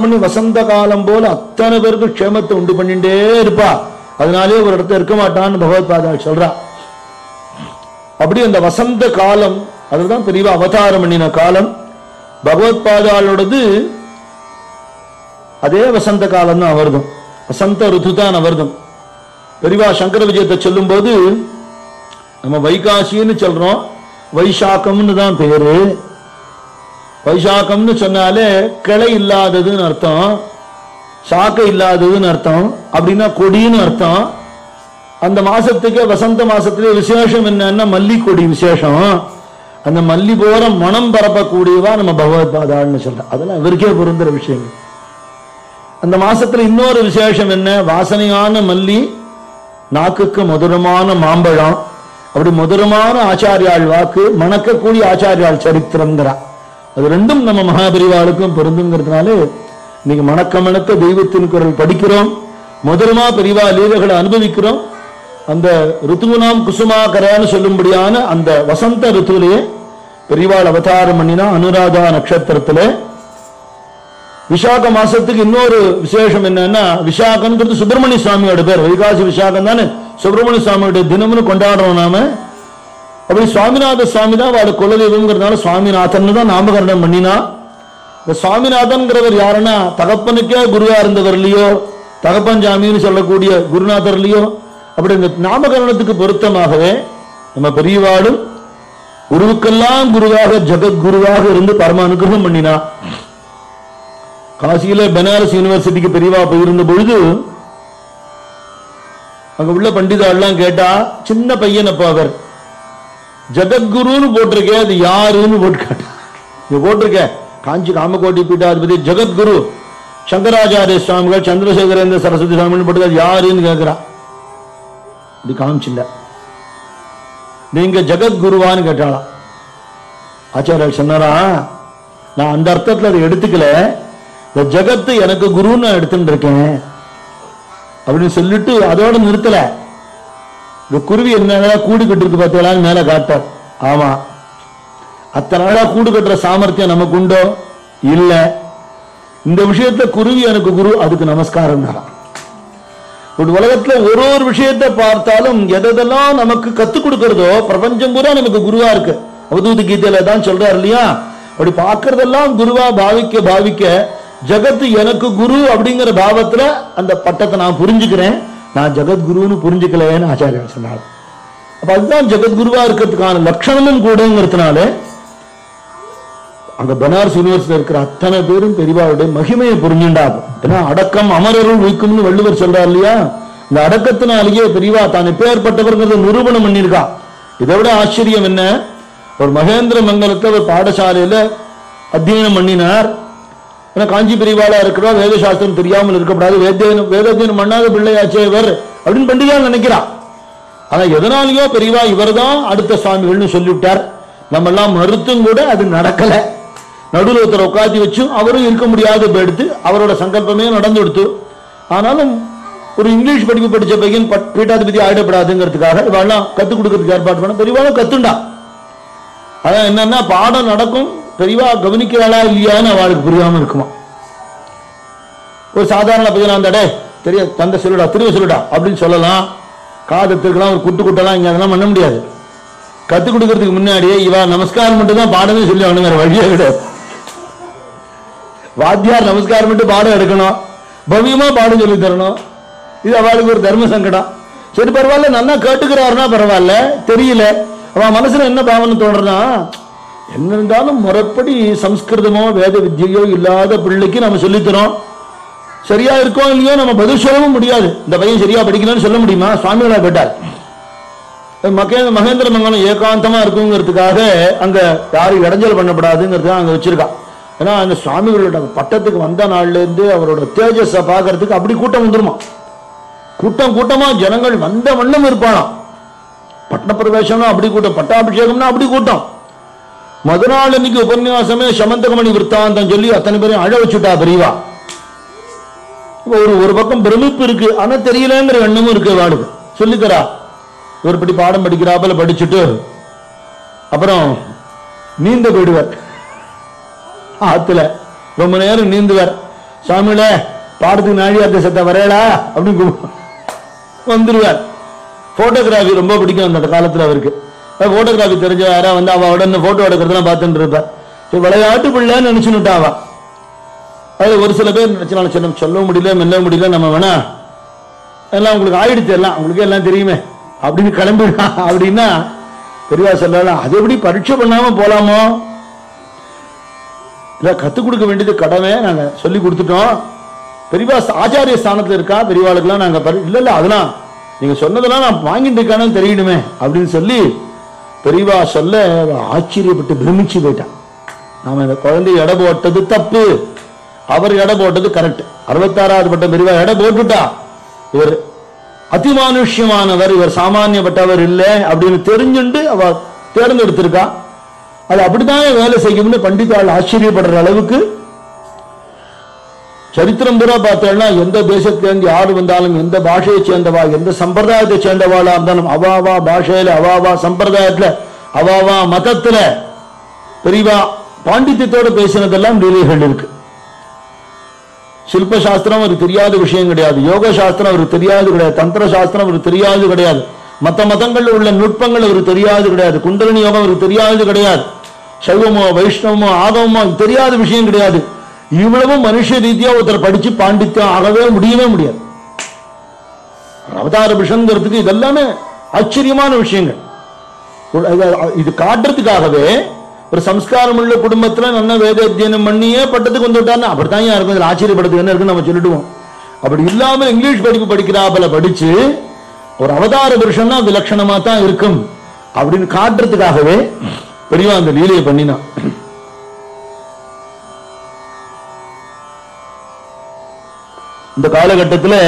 பண்ணி வசந்த காலம் போல அத்தனை பேருக்கு க்ஷேமத்தை உண்டு பண்ணிட்டே இருப்பா. அதனாலே ஒரு இடத்துல இருக்க மாட்டான்னு பகவத்பாதாள் சொல்றா. அப்படி அந்த வசந்த காலம் அதுதான் பெரியவா அவதாரம் பண்ணின காலம். பகவத்பாதாளோடது அதே வசந்த காலம் தான் அவர்தம், வசந்த ருத்து தான் அவர்தம். பெரியவா சங்கர விஜயத்தை சொல்லும் போது நம்ம வைகாசின்னு சொல்றோம், வைசாக்கம்னு தான் பேரு. வைசாக்கம்னு சொன்னாலே கிளை இல்லாததுன்னு அர்த்தம், சாக்கை இல்லாததுன்னு அர்த்தம், அப்படின்னா கொடின்னு அர்த்தம். அந்த மாசத்துக்கு வசந்த மாசத்திலே விசேஷம் என்னன்னா மல்லிக்கொடி விசேஷம். அந்த மல்லி போற மனம் பரப்பக்கூடியவா நம்ம பகவத்பாதாள்னு சொல்றோம். அதெல்லாம் இவருக்கே பொருந்துற விஷயங்கள். அந்த மாசத்துல இன்னொரு விசேஷம் என்ன, வாசனையான மல்லி, நாக்குக்கு மதுரமான மாம்பழம், அப்படி மதுரமான ஆச்சாரியாள் வாக்கு, மணக்கக்கூடிய ஆச்சாரியாள் சரித்திரம்ங்கிறா. அது ரெண்டும் நம்ம மகாபெரிவாளுக்கும் பொருந்துங்கிறதுனால இன்னைக்கு மணக்க மணக்க தெய்வத்தின் குரல் படிக்கிறோம், மதுரமா பெரிவா லீலைகளை அனுபவிக்கிறோம். அந்த ருத்துவனாம் குசுமாகரான்னு சொல்லும்படியான அந்த வசந்த ருத்துவிலேயே பெரிவாள் அவதாரம் பண்ணினா அனுராதா நட்சத்திரத்துல. விசாக மாசத்துக்கு இன்னொரு விசேஷம் என்னன்னா, விசாகன்றது சுப்பிரமணிய சுவாமியோட பேர். வைகாசி விசாகம் தானே சுப்பிரமணிய சுவாமியோட தினம்னு கொண்டாடுறோம் நாம. அப்படி சுவாமிநாத சுவாமி தான் அவளோட குலதெய்வம்ங்கிறதுனால சுவாமிநாதன் தான் நாமகரணம் பண்ணினா. இந்த சுவாமிநாதன்கிறவர் யாருன்னா தகப்பனுக்கே குருவா இருந்தவர்லையோ, தகப்பன் சாமின்னு சொல்லக்கூடிய குருநாதர்லையோ. அப்படி இந்த நாமகரணத்துக்கு பொருத்தமாகவே நம்ம பெரியவாளும் குருவுக்கெல்லாம் குருவாக ஜெகத்குருவாக இருந்து பரம அனுகிரகம் பண்ணினா. காசியில பனாரஸ் யூனிவர்சிட்டிக்கு பெரியவா போயிருந்த பொழுது அங்க உள்ள பண்டிதாள்லாம் கேட்டா, சின்ன பையன் அப்ப அவர் ஜெகத்குருன்னு போட்டிருக்கே, அது யாருன்னு போட்டு கேட்டா. இங்க போட்டிருக்க காஞ்சி காமகோட்டி பீட்டாதிபதி ஜெகத்குரு சங்கராச்சாரிய சுவாமிகள் சந்திரசேகரேந்திர சரஸ்வதி சுவாமின்னு போட்டு அது யாருன்னு கேட்கிறா. இது காமிச்சில்ல, நீங்க ஜெகத்குருவான்னு கேட்டாளா. ஆச்சாரியர் சொன்னாரா, நான் அந்த அர்த்தத்துல அதை எடுத்துக்கல, இந்த ஜெகத்து எனக்கு குருன்னு நான் எடுத்துட்டு இருக்கேன் அப்படின்னு சொல்லிட்டு அதோட நிறுத்தல. இந்த குருவி என்ன கூடு கட்டிருக்கு பார்த்தீங்களான்னு மேல காட்டார். ஆமா, அத்தனை நாளா கூடு கட்டுற சாமர்த்தியம் நமக்கு உண்டோ? இல்ல. இந்த விஷயத்துல குருவி எனக்கு குரு, அதுக்கு நமஸ்காரம் தான். ஒரு உலகத்துல ஒரு விஷயத்தை பார்த்தாலும் எதெல்லாம் நமக்கு கத்துக் கொடுக்கிறதோ பிரபஞ்சம் பூரா நமக்கு குருவா இருக்கு. அவதூத கீதையில தான் சொல்றாரு இல்லையா, அப்படி பார்க்கறதெல்லாம் குருவா பாவிக்க பாவிக்க ஜகத்து எனக்கு குரு அப்படிங்கிற பாவத்துல அந்த பட்டத்தை நான் புரிஞ்சுக்கிறேன். நான் ஜெகத்குருன்னு புரிஞ்சுக்கலன்னு ஆச்சாரியர் சொன்னார். அப்ப அதுதான் ஜெகத்குருவா இருக்கிறதுக்கான லட்சணமும் கூடங்கிறதுனால அங்க பனாரஸ் யூனிவர்சிட்டி இருக்கிற அத்தனை பேரும் பெரியவாளுடைய மகிமையை புரிஞ்சுண்டாகும். ஏன்னா அடக்கம் அமரருள் வைக்கும்னு வள்ளுவர் சொல்றார் இல்லையா, இந்த அடக்கத்தினாலேயே பெரியவா தான் எப்பேற்பட்டவர்கிறத நிரூபணம் பண்ணியிருக்கா. இதை விட ஆச்சரியம் என்ன, ஒரு மகேந்திர மங்கலத்தை ஒரு பாடசாலையில அத்தியனம் பண்ணினார். ஏன்னா காஞ்சி பெரியவாளா இருக்கிறா, வேத சாஸ்திரம் தெரியாமல் இருக்கக்கூடாது, வேதாத்தியனம் பண்ணாத பிள்ளையாச்சேவர் அப்படின்னு பண்டிகா நினைக்கிறா. ஆனா எதனாலயோ பெரியவா இவர் தான் அடுத்த சுவாமிகள்னு சொல்லிவிட்டார். நம்ம எல்லாம் மறுத்தும் கூட அது நடக்கல. நடுவில் ஒருத்தரை உட்காந்து வச்சு அவரும் இருக்க முடியாத எடுத்து அவரோட சங்கல்பமே நடந்து கொடுத்து. ஆனாலும் ஒரு இங்கிலீஷ் படிப்பு படிச்ச பையன் பீட்டாதிபதி ஆயிடப்படாதுங்கிறதுக்காக இவெல்லாம் கத்துக் கொடுக்கறதுக்கு ஏற்பாடு பண்ண பெரியவாளும் கத்துண்டா. அதான் என்னன்னா பாடம் நடக்கும், பெரியவா கவனிக்கிறாளா இல்லையான்னு அவளுக்கு புரியாம இருக்குமா. ஒரு சாதாரண பையன் அந்த தெரிய தந்தை சொல்லுடா திரும்ப சொல்லுடா அப்படின்னு சொல்லலாம், காதத்துக்கெல்லாம் ஒரு குட்டு குட்டெல்லாம் இங்க அதெல்லாம் பண்ண முடியாது. கத்துக் கொடுக்கறதுக்கு முன்னாடியே இவா நமஸ்காரம் மட்டும் தான் பாடமே சொல்லி அவனு வேற வழியே கிடையாது. வாத்தியார் நமஸ்காரம் மட்டும் பாடம் எடுக்கணும், பவ்யமா பாடம் சொல்லி தரணும். இது அவளுக்கு ஒரு தர்ம சங்கடம். சரி பரவாயில்ல, நல்லா கேட்டுக்கிறாருன்னா பரவாயில்ல, தெரியல அவன் மனசுல என்ன பாவனை தோன்றனா, என்ன இருந்தாலும் முறைப்படி சம்ஸ்கிருதமோ வேத வித்தியோ இல்லாத பிள்ளைக்கு நம்ம சொல்லித்தரோம், சரியா இருக்கோம் இல்லையோ நம்ம பதில் சொல்லவும் முடியாது. இந்த பையன் சரியா படிக்கணும்னு சொல்ல முடியுமா? சுவாமிகளா கேட்டார். மகேந்திர மங்கலம் ஏகாந்தமா இருக்குங்கிறதுக்காக அங்க யாரும் இடைஞ்சல் பண்ணப்படாதுங்கிறதுக்காக அங்க வச்சிருக்கான். ஏன்னா அந்த சுவாமிகளோட பட்டத்துக்கு வந்த நாள்ல இருந்து அவரோட தேஜஸை பாக்குறதுக்கு அப்படி கூட்டம் வந்துருமா, கூட்டம் கூட்டமா ஜனங்கள் வந்த வண்ணம் இருப்பானாம். பட்ன பிரவேசம்னா அப்படி கூட்டம், பட்டாபிஷேகம்னா அப்படி கூட்டம். மறுநாள் அன்னைக்கு உபன்யாசமே சமந்தகமணி விற்த்தாந்தம் சொல்லி அத்தனை பேரையும் அழ வச்சுட்டா பெரியவா. ஒரு பக்கம் பிரமிப்பு இருக்கு, ஆனா தெரியலங்கிற எண்ணமும் இருக்கு. வாடுது சொல்லிக்கிறா, ஒரு படி பாடம் படிக்கிறாப்பல படிச்சுட்டு அப்புறம் நீந்த போயிடுவார். ஆத்துல ரொம்ப நேரம் நீந்துவார். சாமியில பாடத்துக்கு நாழியாத்த சத்த வரையலா அப்படின்னு வந்துருவார். போட்டோகிராஃபி ரொம்ப பிடிக்கும் அந்த காலத்துல அவருக்கு. போட்டோகிராஃபி தெரிஞ்ச யாரா வந்து அவ உடனே போட்டோ எடுக்கிறதுலாம் பார்த்துட்டு இருப்பார். விளையாட்டு பிள்ளைன்னு நினைச்சுட்டா அவ. அது ஒரு சில பேர் நினைச்சாலும் சின்ன சொல்ல முடியல மெல்ல முடியல, நம்ம வேணா எல்லாம் உங்களுக்கு ஆயிடுச்சு, எல்லாம் உங்களுக்கு எல்லாம் தெரியுமே அப்படின்னு கிளம்பிடலாம் அப்படின்னா பெரியவா சொல்லலாம், அது எப்படி பரீட்சை பண்ணாம போலாமோ? இல்ல கத்துக் கொடுக்க வேண்டியது கடமை, நாங்க சொல்லி கொடுத்துட்டோம். பெரியவா ஆச்சாரிய ஸ்தானத்துல இருக்கா, பெரியவாளுக்கெல்லாம் நாங்க இல்ல அதெல்லாம் நீங்க சொன்னதெல்லாம் நான் வாங்கிட்டு இருக்கானு தெரியணுமே அப்படின்னு சொல்லி பெரியவா சொல்ல ஆச்சரியப்பட்டு பிரமிச்சு போயிட்டான். நாம இந்த குழந்தைய எடை போட்டது தப்பு, அவர் எடை போட்டது கரெக்ட். 66வது பட்ட பெரியவா எடை போட்டுட்டா. இவர் அதிமானுஷ்யமானவர், இவர் சாமானியப்பட்டவர் இல்லை அப்படின்னு தெரிஞ்சுண்டு அவ தேர்ந்தெடுத்திருக்கா. அது அப்படித்தான் வேலை செய்யும்னு பண்டிதாள் ஆச்சரியப்படுற அளவுக்கு. சரித்திரம் பூரா பார்த்தோம்னா எந்த தேசத்திலிருந்து யாரு வந்தாலும், எந்த பாஷையை சேர்ந்தவா, எந்த சம்பிரதாயத்தை சேர்ந்தவாளா இருந்தாலும், அவாவா பாஷையில அவாவா சம்பிரதாயத்துல அவாவா மதத்துல பெரியவா பாண்டித்யத்தோட பேசினதெல்லாம் லீலைகள் இருக்கு. சில்ப சாஸ்திரம் அவருக்கு தெரியாத விஷயம் கிடையாது, யோக சாஸ்திரம் அவருக்கு தெரியாது கிடையாது, தந்திர சாஸ்திரம் அவருக்கு தெரியாது கிடையாது, மத்த மதங்கள்ல உள்ள நுட்பங்கள் அவருக்கு தெரியாது கிடையாது, குண்டலினி யோகம் அவருக்கு தெரியாது கிடையாது, சைவமோ வைஷ்ணவமோ ஆகவமோ தெரியாத விஷயம் கிடையாது. இவ்வளவும் மனுஷ ரீதியா ஒருத்தர் படிச்சு பாண்டித்யம் ஆகவே முடியவே முடியாது. அவதார விஷயங்கிறதுக்கு இதெல்லாமே ஆச்சரியமான விஷயங்கள். இது காட்டுறதுக்காகவே ஒரு சம்ஸ்காரம் உள்ள குடும்பத்துல நல்ல வேத அத்தியனம் பண்ணியே பட்டத்துக்கு வந்துட்டாருன்னு அப்படித்தான் இருக்கும். இதுல ஆச்சரியப்படுறதுக்கு என்ன இருக்குன்னு நம்ம சொல்லிடுவோம். அப்படி இல்லாம இங்கிலீஷ் படிப்பு படிக்கிறாப்பல படிச்சு ஒரு அவதார புருஷன்னா விலட்சணமா தான் இருக்கும் அப்படின்னு காட்டுறதுக்காகவே பெரியவா அந்த லீலையை பண்ணினான். இந்த காலகட்டத்தில்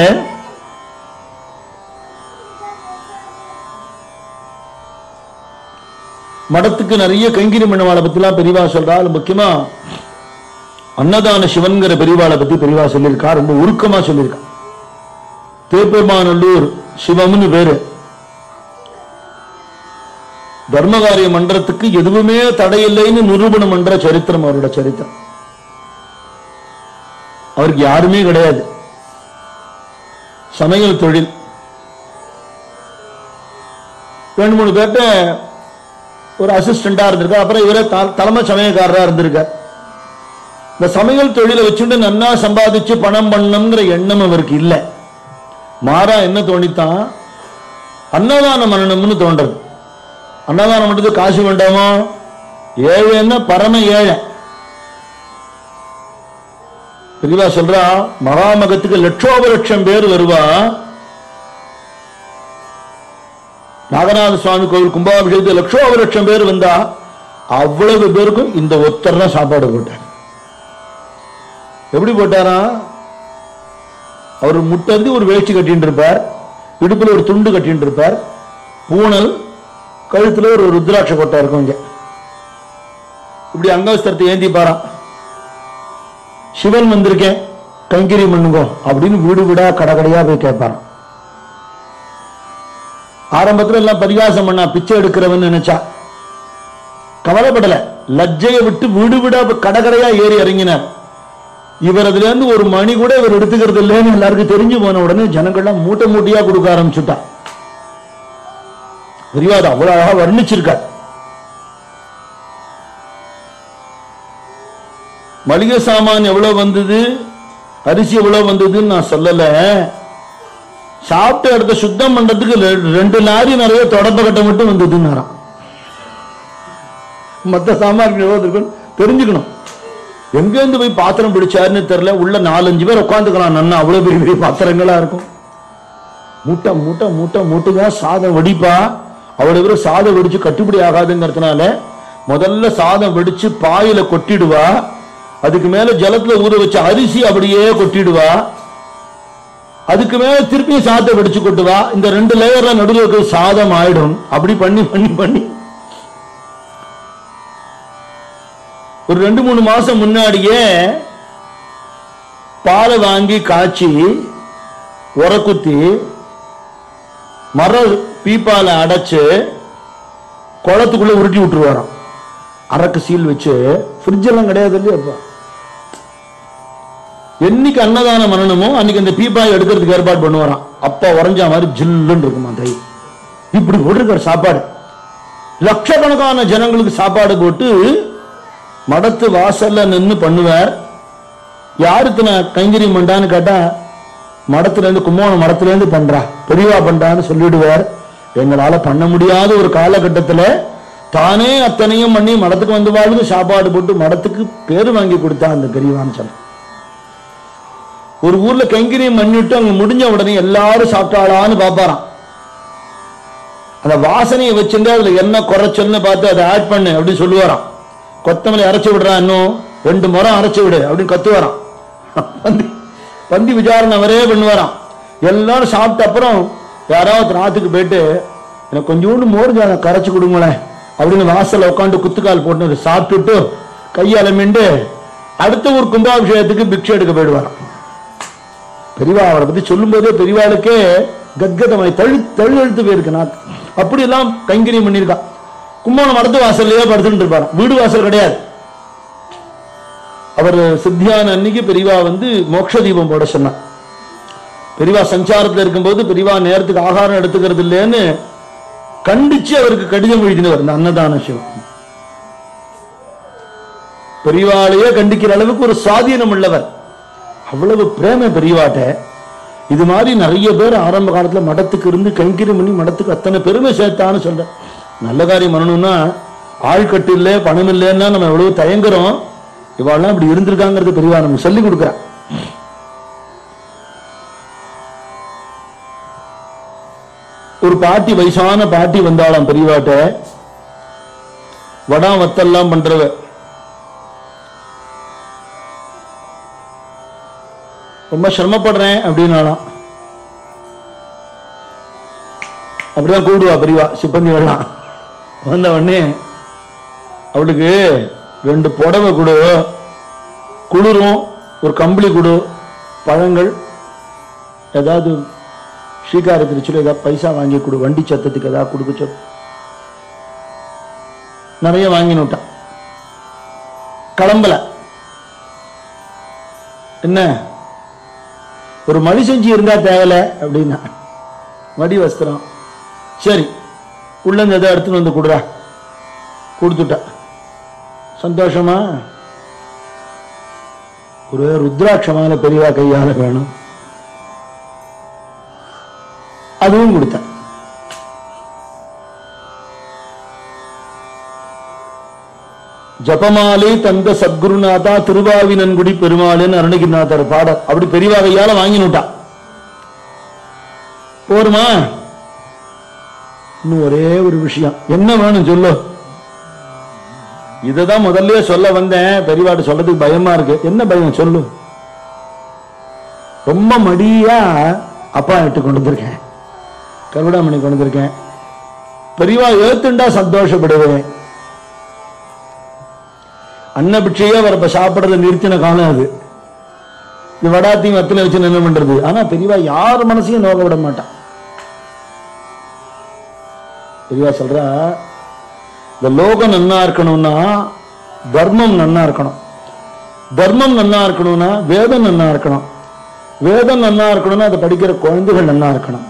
மடத்துக்கு நிறைய கைங்கிரி மன்னவாளை பத்திலாம் பெரியவா சொல்றாள். முக்கியமா அன்னதான சிவன்கிற பெரியவாளை பத்தி பெரியவா சொல்லியிருக்கா, ரொம்ப உருக்கமா சொல்லியிருக்கா. தேப்பெருமாநல்லூர் சிவம்னு பேரு. தர்மகாரிய மன்றத்துக்கு எதுவுமே தடையில்லைன்னு நிரூபணம் பண்ற சரித்திரம் அவரோட சரித்திரம். அவருக்கு யாருமே கிடையாது, சமையல் தொழில். 2-3 பேர்ட்ட ஒரு அசிஸ்டண்டா இருந்திருக்கார். அப்புறம் இவரே தலைமை சமயக்காரரா இருந்திருக்கார். இந்த சமையல் தொழிலை வச்சுட்டு நன்னா சம்பாதிச்சு பணம் பண்ணணுங்கிற எண்ணம் அவருக்கு இல்லை. மாறா என்ன தோணித்தான், அன்னதானம் பண்ணணும்னு தோன்றது. அன்னதானம் பண்றது காசு வேண்டாமோ? ஏழைன்னா பரம ஏழை. பெரியவா சொல்றா, மகாமகத்துக்கு லட்சோபலட்சம் பேர் வருவா. நாகநாத சுவாமி கோவில் கும்பாபிஷேகத்துக்கு லட்சோபலட்சம் பேர் வந்தா அவ்வளவு பேருக்கும் இந்த ஒத்தர் தான் சாப்பாடு போட்டார். எப்படி போட்டாரா? அவர் முட்டந்து ஒரு வேஷ்டி கட்டின்னு இருப்பார், இடுப்புல ஒரு துண்டு கட்டின்னு இருப்பார், பூனல், கழுத்துல ஒரு ருத்ராட்ச கொட்டை இருக்கும். இங்க இப்படி அங்கவஸ்திரத்தை ஏந்தி பாரான். சிவன் வந்திருக்கேன் கைங்கரி பண்ணுங்கோ அப்படின்னு வீடு வீடா கடகடையா போய் கேட்பாராம். ஆரம்பத்துல எல்லாம் பரிகாசம் பண்ணா, பிச்சை எடுக்கிறவன் நினைச்சா. கவலைப்படல, லஜ்ஜையை விட்டு வீடு வீடா கடகடையா ஏறி இறங்கினார். இவர் அதுல இருந்து ஒரு மணி கூட இவர் எடுத்துக்கிறது இல்லைன்னு எல்லாருக்கும் தெரிஞ்சு போன உடனே ஜனங்கள்லாம் மூட்டை மூட்டையா கொடுக்க ஆரம்பிச்சுட்டா. பெரியவா அவ்வளவு அழகா வர்ணிச்சிருக்கார். மளிகை சாமான் எவ்வளவு வந்தது, அரிசி எவ்வளவு வந்ததுன்னு நான் சொல்லல. சாப்பிட்ட இடத்த சுத்தம் பண்றதுக்கு 2 லாரி நிறைய தொடப்ப கட்ட மட்டும் வந்ததுன்னு மத்த சாமான் எவ்வளவு இருக்குன்னு தெரிஞ்சுக்கணும். எங்க இருந்து போய் பாத்திரம் பிடிச்சாருன்னு தெரியல. உள்ள 4-5 பேர் உட்காந்துக்கலாம். நன்னா அவ்வளவு பெரிய பெரிய பாத்திரங்களா இருக்கும். மூட்டை மூட்டை மூட்டை மூட்டையா சாதம் வடிப்பா. அவ்வளவு பேரும் சாதம் வெடிச்சு கட்டுப்படி ஆகாதுங்கிறதுனால முதல்ல சாதம் வெடிச்சு பாயில கொட்டிடுவா. அதுக்கு மேல ஜலத்துல ஊற வச்ச அரிசி அப்படியே கொட்டிடுவா. அதுக்கு மேல திருப்பி சாதத்தை வெடிச்சு கொட்டுவா. இந்த 2 லேயர்ல நடுவில் இருக்க சாதம் ஆயிடும். அப்படி பண்ணி பண்ணி பண்ணி ஒரு 2-3 மாசம் முன்னாடியே பாலை வாங்கி காய்ச்சி உரக்குத்தி மர பீப்பால அடைச்சு குளத்துக்குள்ள உருட்டி விட்டுருவாராம். அரக்கு சீல் வச்சு. ஃப்ரிட்ஜ் எல்லாம் கிடையாது இல்லையா. என்னைக்கு அன்னதானம் பண்ணணுமோ அன்னைக்கு அந்த பீப்பாயை எடுக்கிறதுக்கு ஏற்பாடு பண்ணுவாராம். அப்பா உறைஞ்சா மாதிரி ஜில்லுன்னு இருக்குமா தை. இப்படி போட்டிருக்காரு சாப்பாடு. லட்சக்கணக்கான ஜனங்களுக்கு சாப்பாடு போட்டு மடத்து வாசல்ல நின்று பண்ணுவார். யாருக்கு நான் கைங்கரியம் பண்றான்னு கேட்டா, மடத்துல இருந்து கும்போண மடத்துல இருந்து பண்றா, பெரியவா பண்றான்னு சொல்லிடுவார். எங்களால பண்ண முடியாத ஒரு காலகட்டத்துல தானே அத்தனையும் பண்ணி மடத்துக்கு வந்து வாழ்ந்து சாப்பாடு போட்டு மடத்துக்கு பேரு வாங்கி கொடுத்தா அந்த பெரியவான்னு சொன்ன. ஒரு ஊர்ல கைங்கரியம் பண்ணிட்டு அங்க முடிஞ்ச உடனே எல்லாரும் சாப்பிட்டாளான்னு பாப்பாராம். அந்த வாசனையை வச்சுட்டு அதுல என்ன குறைச்சல்னு பார்த்து அதை ஆட் பண்ணு அப்படின்னு சொல்லுவாராம். கொத்தமல்லி அரைச்சு விடுறான், இன்னும் 2 முறம் அரைச்சு விடு அப்படின்னு கத்துவாராம். பந்தி விசாரணை அவரே பண்ணுவாராம். எல்லாரும் சாப்பிட்ட அப்புறம் யாராவது ராத்துக்கு போயிட்டு எனக்கு கொஞ்சோண்டு மோர் கரைச்சு கொடுங்களேன் அப்படின்னு வாசல்ல உட்காந்து குத்துக்கால் போட்டு சாப்பிட்டுட்டு கையால மீண்டு அடுத்த ஒரு கும்பாபிஷேகத்துக்கு பிக்ஷை எடுக்க போயிடுவாராம். பெரியவா அவரை பத்தி சொல்லும் போதே பெரியவாளுக்கே கத்கதமாய் தழுத்து போயிருக்கு. நான் அப்படி எல்லாம் கைங்கரியம் பண்ணியிருக்கா. கும்போணம் மடத்து வாசல்லையே படுத்துட்டு இருப்பாரு. வீடு வாசல் கிடையாது. அவர் சித்தியான அன்னைக்கு பெரியவா வந்து மோட்ச தீபம் போட சொன்னார். பெரியவா சஞ்சாரத்தில் இருக்கும்போது பெரியவா நேரத்துக்கு ஆகாரம் எடுத்துக்கிறது இல்லைன்னு கண்டிச்சு அவருக்கு கடிதம் எழுதினவர் இந்த அன்னதான சிவம். பெரியவாளையே கண்டிக்கிற அளவுக்கு ஒரு சுவாதீனம் உள்ளவர். அவ்வளவு பிரேம பெரியவாட்ட. இது மாதிரி நிறைய பேர் ஆரம்ப காலத்துல மடத்துக்கு இருந்து கைங்கரியம் பண்ணி மடத்துக்கு அத்தனை பெருமை சேர்த்தான்னு சொல்ற. நல்ல காரியம் பண்ணணும்னா ஆழ்கட்டு இல்லை பணம் இல்லைன்னா நம்ம எவ்வளவு தயங்குறோம். இவாள்லாம் இப்படி இருந்திருக்காங்கிறது பெரியவா நமக்கு சொல்லி கொடுக்குற. ஒரு பாட்டி, வயசான பாட்டி வந்தாலாம் பெரியவாட்ட. வடா வத்தெல்லாம் பண்றவ. ரொம்ப சிரமப்படுறேன் அப்படின்னாலாம். அப்படிதான் கூடுவா பெரியவா சிப்பந்தி வரலாம். வந்த உடனே அவளுக்கு 2 புடவை கொடு, குளிரும், ஒரு கம்பளி கொடு, பழங்கள், ஏதாவது ஸ்ரீகார திருச்சியில் ஏதாவது பைசா வாங்கி கொடு, வண்டி சத்தத்துக்கு ஏதாவது கொடுக்க சொல். நிறைய வாங்கினுட்டான். கிளம்பல. என்ன ஒரு மடி செஞ்சு இருந்தா தேவல அப்படின்னா மடி வஸ்திரம். சரி உள்ள எதை எடுத்துன்னு வந்து கொடுறா. கொடுத்துட்டா. சந்தோஷமா? ஒரு ருத்ராட்சமான பெரியவா கையால வேணும். அதுவும் கொடுத்த. ஜபமாலை தந்த சத்குருநாதா திருவாவினன்குடி பெருமாளின் அருணகிரிநாதர் பாடல். அப்படி பெரியவா கையால வாங்கினுட்டா. போருமா? இன்னும் ஒரே ஒரு விஷயம். என்ன வேணும் சொல்லு. இததான் முதல்ல சொல்ல வந்தேன். பெரியவாட்டு சொல்றதுக்கு பயமா இருக்கு. என்ன பயம் சொல்லு. ரொம்ப மடியா அப்பா விட்டு கொண்டு வந்திருக்கேன், கருடாமணி கொண்டு வந்திருக்கேன். பெரியவா ஏத்துண்டா சந்தோஷப்படுவேன். அன்னபிட்சையே வரப்ப சாப்பிடுறத நிறுத்தின காலம் அது. இது வடாத்தையும் வத்தில வச்சு என்ன பண்றது? ஆனா பெரியவா யார் மனசையும் நோக்க விட மாட்டான். பெரியவா சொல்றா, இந்த லோகம் நன்னா இருக்கணும்னா தர்மம் நன்னா இருக்கணும், தர்மம் நன்னா இருக்கணும்னா வேதம் நன்னா இருக்கணும், வேதம் நன்னா இருக்கணும்னா அதை படிக்கிற குழந்தைகள் நன்னா இருக்கணும்.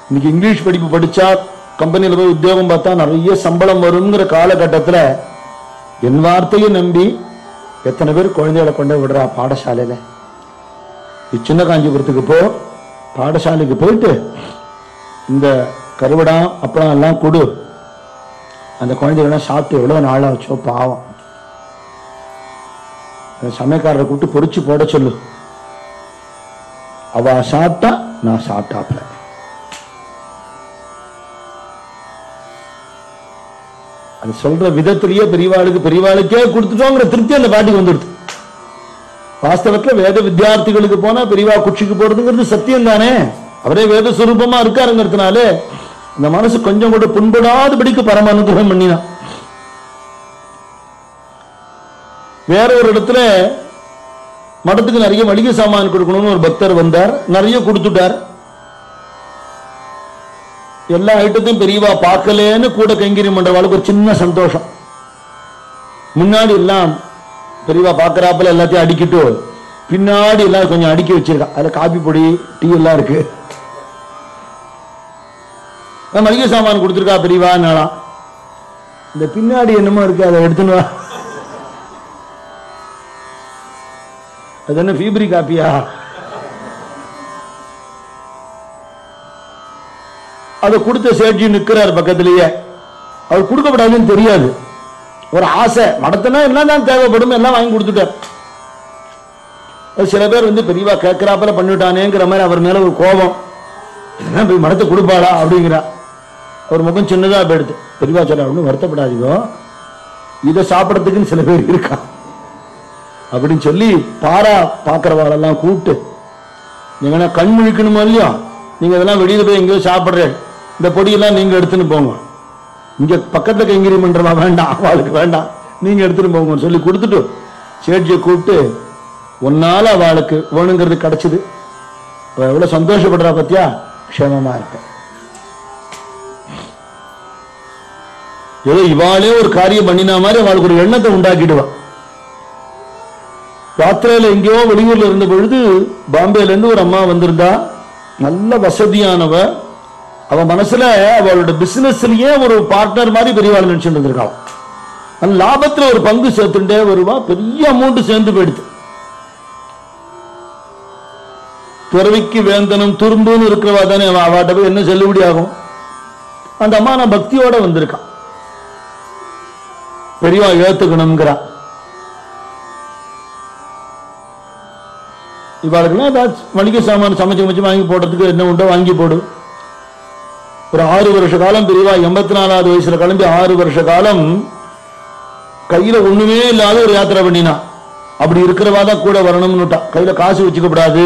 இன்னைக்கு இங்கிலீஷ் படிப்பு படிச்சா கம்பெனியில் போய் உத்தியோகம் பார்த்தா நிறைய சம்பளம் வருங்கிற காலகட்டத்தில் என் வார்த்தையை நம்பி எத்தனை பேர் குழந்தைகளை கொண்டு விடுறா பாடசாலையில. சின்ன காஞ்சிபுரத்துக்கு பாடசாலைக்கு போயிட்டு இந்த கருவடா அப்பளம் எல்லாம் கொடு, அந்த குழந்தைகள்லாம் சாப்பிட்டு எவ்வளவு நாளா வச்சோ பாவம். சமயக்காரரை கூப்பிட்டு பொறிச்சு போட சொல்லு, அவ சாப்பிட்டா நான் சாப்பிட்டாப்ல. அது சொல்ற விதத்திலேயே பெரியவாளுக்கே கொடுத்துட்டோங்கிற திருப்தி அந்த பாட்டிக்கு வந்துடுது. வாஸ்தவத்துல வேத வித்தியார்த்திகளுக்கு போனா பெரியவா குச்சிக்கு போறதுங்கிறது சத்தியம் தானே. அவரே வேத சுரூபமா இருக்காருங்கிறதுனால இந்த மனசு கொஞ்சம் கூட புண்படாதபடிக்கு பரம அனுகிரகம் பண்ணினா. வேற ஒரு இடத்துல மடத்துக்கு நிறைய மளிகை சாமான் கொடுக்கணும்னு ஒரு பக்தர் வந்தார், நிறைய கொடுத்துட்டார். எல்லா ஐட்டத்தையும் பெரியவா பார்க்கலன்னு கூட கைங்கரியம் பண்றவாளுக்கு ஒரு சின்ன சந்தோஷம். முன்னாடி எல்லாம் பெரியவா பார்க்கறாப்புல எல்லாத்தையும் அடிக்கிட்டு பின்னாடி எல்லாம் கொஞ்சம் அடுக்கி வச்சிருக்கா. அதுல காபி பொடி டீ எல்லாம் இருக்கு. மளிகை சாமான் கொடுத்துருக்கா பெரியவா, இந்த பின்னாடி என்னமோ இருக்கு அதை எடுத்துன்னு வா. அது என்ன ஃபீப்ரி காப்பியா? அதை கொடுத்த சேட்ஜி நிற்கிறார் பக்கத்திலேயே. அவர் கொடுக்கப்படாதுன்னு தெரியாது, ஒரு ஆசை. மடத்தினா என்னதான் தேவைப்படும் எல்லாம் வாங்கி கொடுத்துட்டார். சில பேர் பெரியவா கேட்கிறாப்பல பண்ணிட்டானேங்கிற மாதிரி அவர் மேல ஒரு கோபம், போய் மடத்தை கொடுப்பாளா அப்படிங்கிறா. அவர் முகம் சின்னதா போயிடுது. பெரியவா சொல்ல ஒன்றும் வருத்தப்படாதீங்க, இதை சாப்பிடறதுக்குன்னு சில பேர் இருக்கா அப்படின்னு சொல்லி பார்க்கிறவாளெல்லாம் கூப்பிட்டு, நீங்க கண் முழிக்கணுமோ இல்லையோ, நீங்க இதெல்லாம் வெளியில போய் எங்கேயோ சாப்பிட்றேன், இந்த பொடியெல்லாம் நீங்க எடுத்துன்னு போங்க, இங்க பக்கத்துல கைங்கரியம் பண்றவா வேண்டாம், அவளுக்கு வேண்டாம், நீங்க எடுத்துன்னு போங்கன்னு சொல்லி கொடுத்துட்டு சேட்சியை கூப்பிட்டு, ஒன்னால அவளுக்கு வேணுங்கிறது கிடைச்சது, எவ்வளவு சந்தோஷப்படுறா பத்தியா, க்ஷேமமா இருக்க. ஏதோ இவாளே ஒரு காரியம் பண்ணினா மாதிரி அவளுக்கு ஒரு எண்ணத்தை உண்டாக்கிடுவா. யாத்திரையில எங்கேயோ வெளியூர்ல இருந்த பொழுது பாம்பேல இருந்து ஒரு அம்மா வந்திருந்தா, நல்ல வசதியானவ. அவ மனசுல அவளோட பிசினஸ்லயே ஒரு பார்ட்னர் மாதிரி பெரியவாள் நினைச்சுட்டு இருந்திருக்காள். அந்த லாபத்துல ஒரு பங்கு சேர்த்துட்டே வருவா, பெரிய அமௌண்ட் சேர்ந்து போயிடுது. துறவிக்கு வேந்தனும் துரும்புன்னு இருக்கிறவா தானே, அவாட்ட போய் என்ன செல்லுபடி ஆகும். அந்த அம்மா நான் பக்தியோட வந்திருக்கான், பெரியவா ஏத்துக்கணும்ங்கிறா. இவாளுக்குலாம் ஏதாச்சும் மளிகை சாமான் சமைச்சு வாங்கி போடுறதுக்கு என்ன உண்டோ வாங்கி போடு. ஒரு 6 வருஷ காலம் பெரியவா 84வது வயசுல கிளம்பி 6 வருஷ காலம் கையில ஒண்ணுமே இல்லாத ஒரு யாத்திரை பண்ணினா. அப்படி இருக்கிறவா தான் கூட வரணும்னுட்டா. கையில காசு வச்சுக்கப்படாது,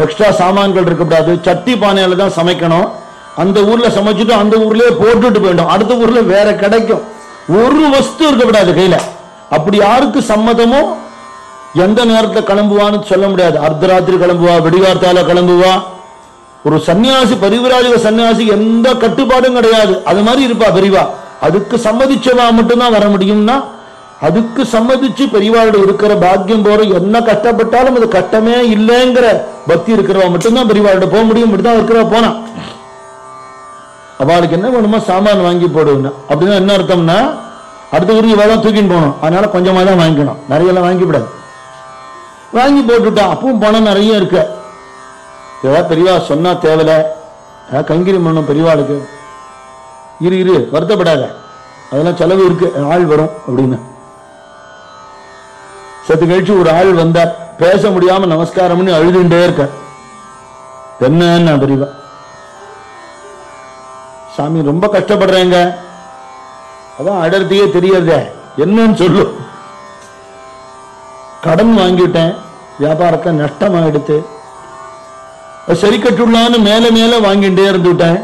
எக்ஸ்ட்ரா சாமான்கள் இருக்கக்கூடாது, சட்டி பானையால தான் சமைக்கணும். அந்த ஊர்ல சமைச்சுட்டு அந்த ஊர்லயே போட்டுட்டு போயிடும், அடுத்த ஊர்ல வேற கிடைக்கும், ஒரு வஸ்து இருக்கக்கூடாது கையில. அப்படி யாருக்கு சம்மதமோ எந்த நேரத்தில் கிளம்புவான்னு சொல்ல முடியாது. அர்த்தராத்திரி கிளம்புவா, வெடிகார்த்தால கிளம்புவா. ஒரு சன்னியாசி, பரிவிராஜக சன்னியாசி எந்த கட்டுப்பாடும் கிடையாது, அது மாதிரி இருப்பா பெரியவா. அதுக்கு சம்மதிச்சவா மட்டும்தான் வர முடியும்னா, அதுக்கு சம்மதிச்சு பெரியவாவோட இருக்கிற பாக்கியம் போற, என்ன கஷ்டப்பட்டாலும் அது கஷ்டமே இல்லைங்கிற பக்தி இருக்கிறவா மட்டும்தான் பெரியவாவோட போக முடியும். மட்டும்தான் இருக்கிறவா போனா. அவளுக்கு என்ன வேணுமோ சாமான் வாங்கி போடுவேன். அப்படின்னா என்ன அர்த்தம்னா, அடுத்த ஊருக்கு இவதான் தூக்கின்னு போகணும், அதனால கொஞ்சமா தான் வாங்கிக்கணும், நிறைய எல்லாம் வாங்கிவிடாது. வாங்கி போட்டுட்டா. அப்பவும் பணம் நிறைய இருக்கு. ஏதாவது பெரியவா சொன்னா தேவையில்ல, கைங்கரியம் பண்ணணும் பெரியவாளுக்கு, இரு வருத்தப்படாத, அதெல்லாம் செலவு இருக்கு, ஆள் வரும் அப்படின்னு. சத்து கழிச்சு ஒரு ஆள் வந்தார், பேச முடியாம நமஸ்காரம் பண்ணி அழுதுண்டே இருக்க. என்ன பெரியவா, சாமி ரொம்ப கஷ்டப்படுறேங்க, அதான் அடர்த்தியே தெரியாத, என்னன்னு சொல்லு. கடன் வாங்கிட்டேன், வியாபாரத்தை நஷ்டமாயிடுத்து, சரி கட்டுள்ளான்னு மேல மேல வாங்கிட்டே இருந்துட்டேன்.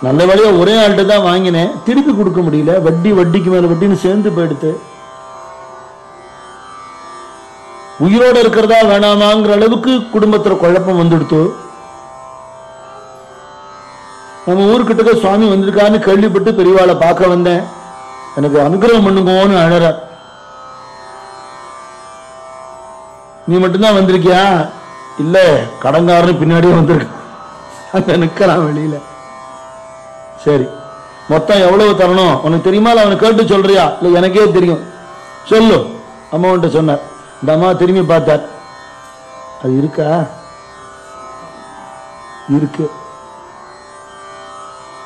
நல்ல வேலையா ஒரே ஆள்கிட்ட தான் வாங்கினேன், திருப்பி கொடுக்க முடியல, வட்டிக்கு மேல வட்டின்னு சேர்ந்து போயிடுத்து. உயிரோட இருக்கிறதா வேணாமாங்கிற அளவுக்கு குடும்பத்துல குழப்பம் வந்துடுத்து. நம்ம ஊருக்கிட்ட சுவாமி வந்திருக்கான்னு கேள்விப்பட்டு பெரியவாளை பார்க்க வந்தேன், எனக்கு அனுகிரகம் பண்ணுங்கன்னு அழற. நீ மட்டும்தான் வந்திருக்கியா? இல்ல, கடங்காரனு பின்னாடியே வந்திருக்க, அங்க நிக்கலாம் வெளியில. சரி, மொத்தம் எவ்வளவு தரணும் உனக்கு தெரியுமா? அவனை கேட்டு சொல்றியா? இல்ல எனக்கே தெரியும், சொல்லு. அம்மாவன்ட்ட சொன்னார். இந்த அம்மா திரும்பி பார்த்தார். அது இருக்கா? இருக்கு.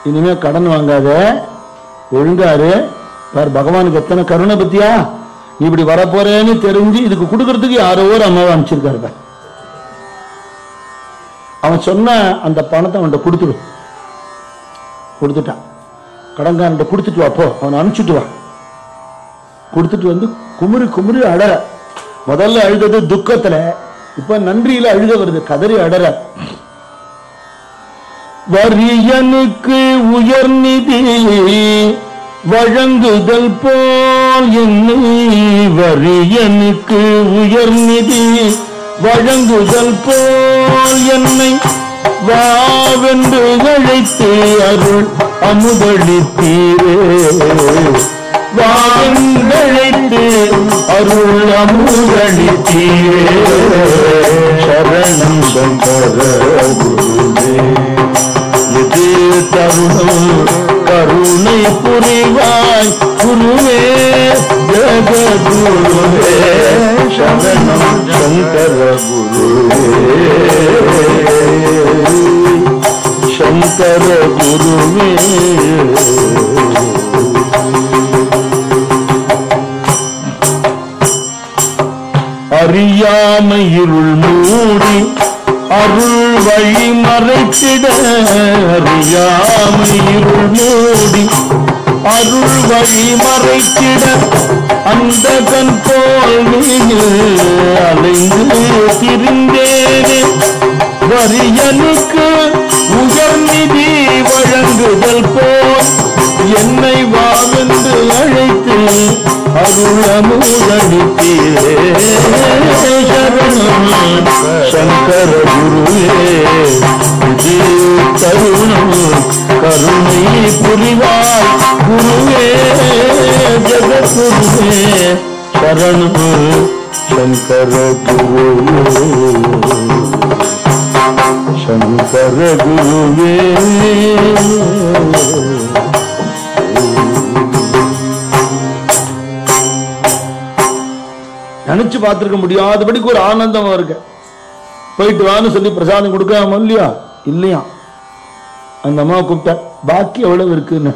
இனிமே கடன் வாங்காத, ஒழுங்காரு. பகவானுக்கு எத்தனை கருணை பத்தியா? நீ இப்படி வரப்போறேன்னு தெரிஞ்சு இதுக்கு கொடுக்கறதுக்கு யாரோ ஒரு அம்மாவை அனுப்பிச்சிருக்காரு. அவன் சொன்ன அந்த பணத்தை அவன்கிட்ட கொடுத்துடு. கொடுத்துட்டான். கடன்காரன்ட்ட கொடுத்துட்டு வா, போ, அவனை அனுப்பிச்சுட்டு வா. கொடுத்துட்டு வந்து குமுறி குமுறி அழற. முதல்ல அழுதது துக்கத்துல, இப்ப நன்றியில அழுத வருது, கதறி அழற. வரியனுக்கு உயர்நிதி வழங்குதல் போல் என்னை, வரியனுக்கு உயர்நிதி வழங்குதல் போல் என்னை வாவென்று அழைத்து அருள் அமுதளித்தீரே, வாவென்றழைத்து அருள் அமுதளித்தீரே. சரணம் சங்கர குருவே, இது தருணம் கருணை புரிவாய் குருவே, ஜெகத்குருவே. சரணம் சங்கர குருவே, சங்கர குருவே. அறியாமை இருள் மூடி அருள் வழி மறைத்திட, அறியாமை இருள் மூடி அருள் வழி மறைத்திட, அந்த கண் போல் அலைந்து திரிந்தேனே. வரியனுக்கு உயர்நிதி வழங்குதல் போல் என்னை வாவென்று அழைத்து அருள் அமுதளித்தீரே. சரணம் சங்கர குருவே, இது தருணம் கருணை புரிவாய் குருவே, ஜெகத்குருவே. சரணம் சங்கர குருவே, சங்கர குருவே. நினைச்சு பார்த்திருக்க முடியாதபடிக்கு ஒரு ஆனந்தம் இருக்கு. போயிட்டு வான்னு சொல்லி பிரசாதம் கொடுக்காம இல்லையா? இல்லையா? அந்த அம்மா கூப்பிட்ட, பாக்கி எவ்வளவு இருக்குன்னு.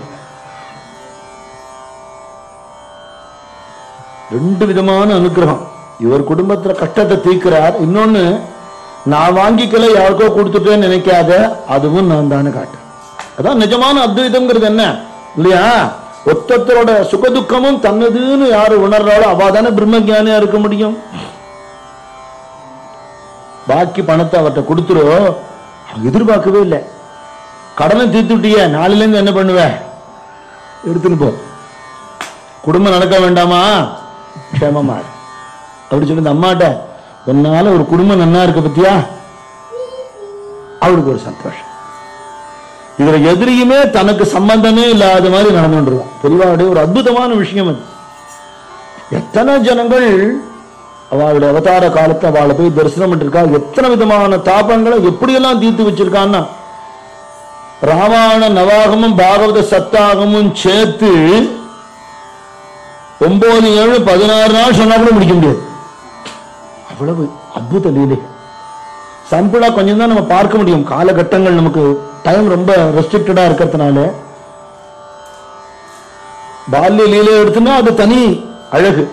ரெண்டு விதமான அனுகிரகம். இவர் குடும்பத்துல கஷ்டத்தை தீர்க்கிறார். இன்னொன்னு, நான் வாங்கிக்கல யாருக்கோ கொடுத்துட்டேன்னு நினைக்காத, அதுவும் நான் தானே காட்டேன். அதான் நிஜமான அத்வைதம்ங்கிறது. என்ன இல்லையா? ஒத்தத்தரோட சுகதுக்கமும் தன்னதுன்னு யாரு உணர்றாளோ அவாதான பிரம்மஞானியா இருக்க முடியும். பாக்கி பணத்தை அவர்கிட்ட கொடுத்துரு. எதிர்பார்க்கவே இல்லை. கடனை தீர்த்துட்டிய, நாளில இருந்து என்ன பண்ணுவ? எடுத்துன்னு போ, குடும்பம் நடக்க வேண்டாமா, க்ஷேமமா அப்படி சொல்லி இந்த அம்மாட்ட, உன்னால ஒரு குடும்பம் நன்னா இருக்க பத்தியா? அவளுக்கு ஒரு சந்தோஷம். இதுல எதிரியுமே தனக்கு சம்பந்தமே இல்லாத மாதிரி நடந்துருவான். பெரியவாவுடைய ஒரு அற்புதமான விஷயம் அது. எத்தனை ஜனங்கள் அவளுடைய அவதார காலத்தை அவளை போய் தரிசனம் பண்ணிருக்கா, எத்தனை விதமான தாபங்களை எப்படியெல்லாம் தீர்த்து வச்சிருக்கான்னா, ராமாயண நவாகமும் பாகவத சத்தாகமும் சேர்த்து 9, 7, 16 நாள் சொன்னா கூட முடிக்க முடியாது. அவ்வளவு அற்புத லீலை. சாம்பிளா கொஞ்சம் தான் நம்ம பார்க்க முடியும். காலகட்டங்கள் நமக்கு டைம் ரொம்ப ரெஸ்ட்ரிக்டடா இருக்கிறதுனால பால்ய லீலை எடுத்துன்னா அது தனி அழகு.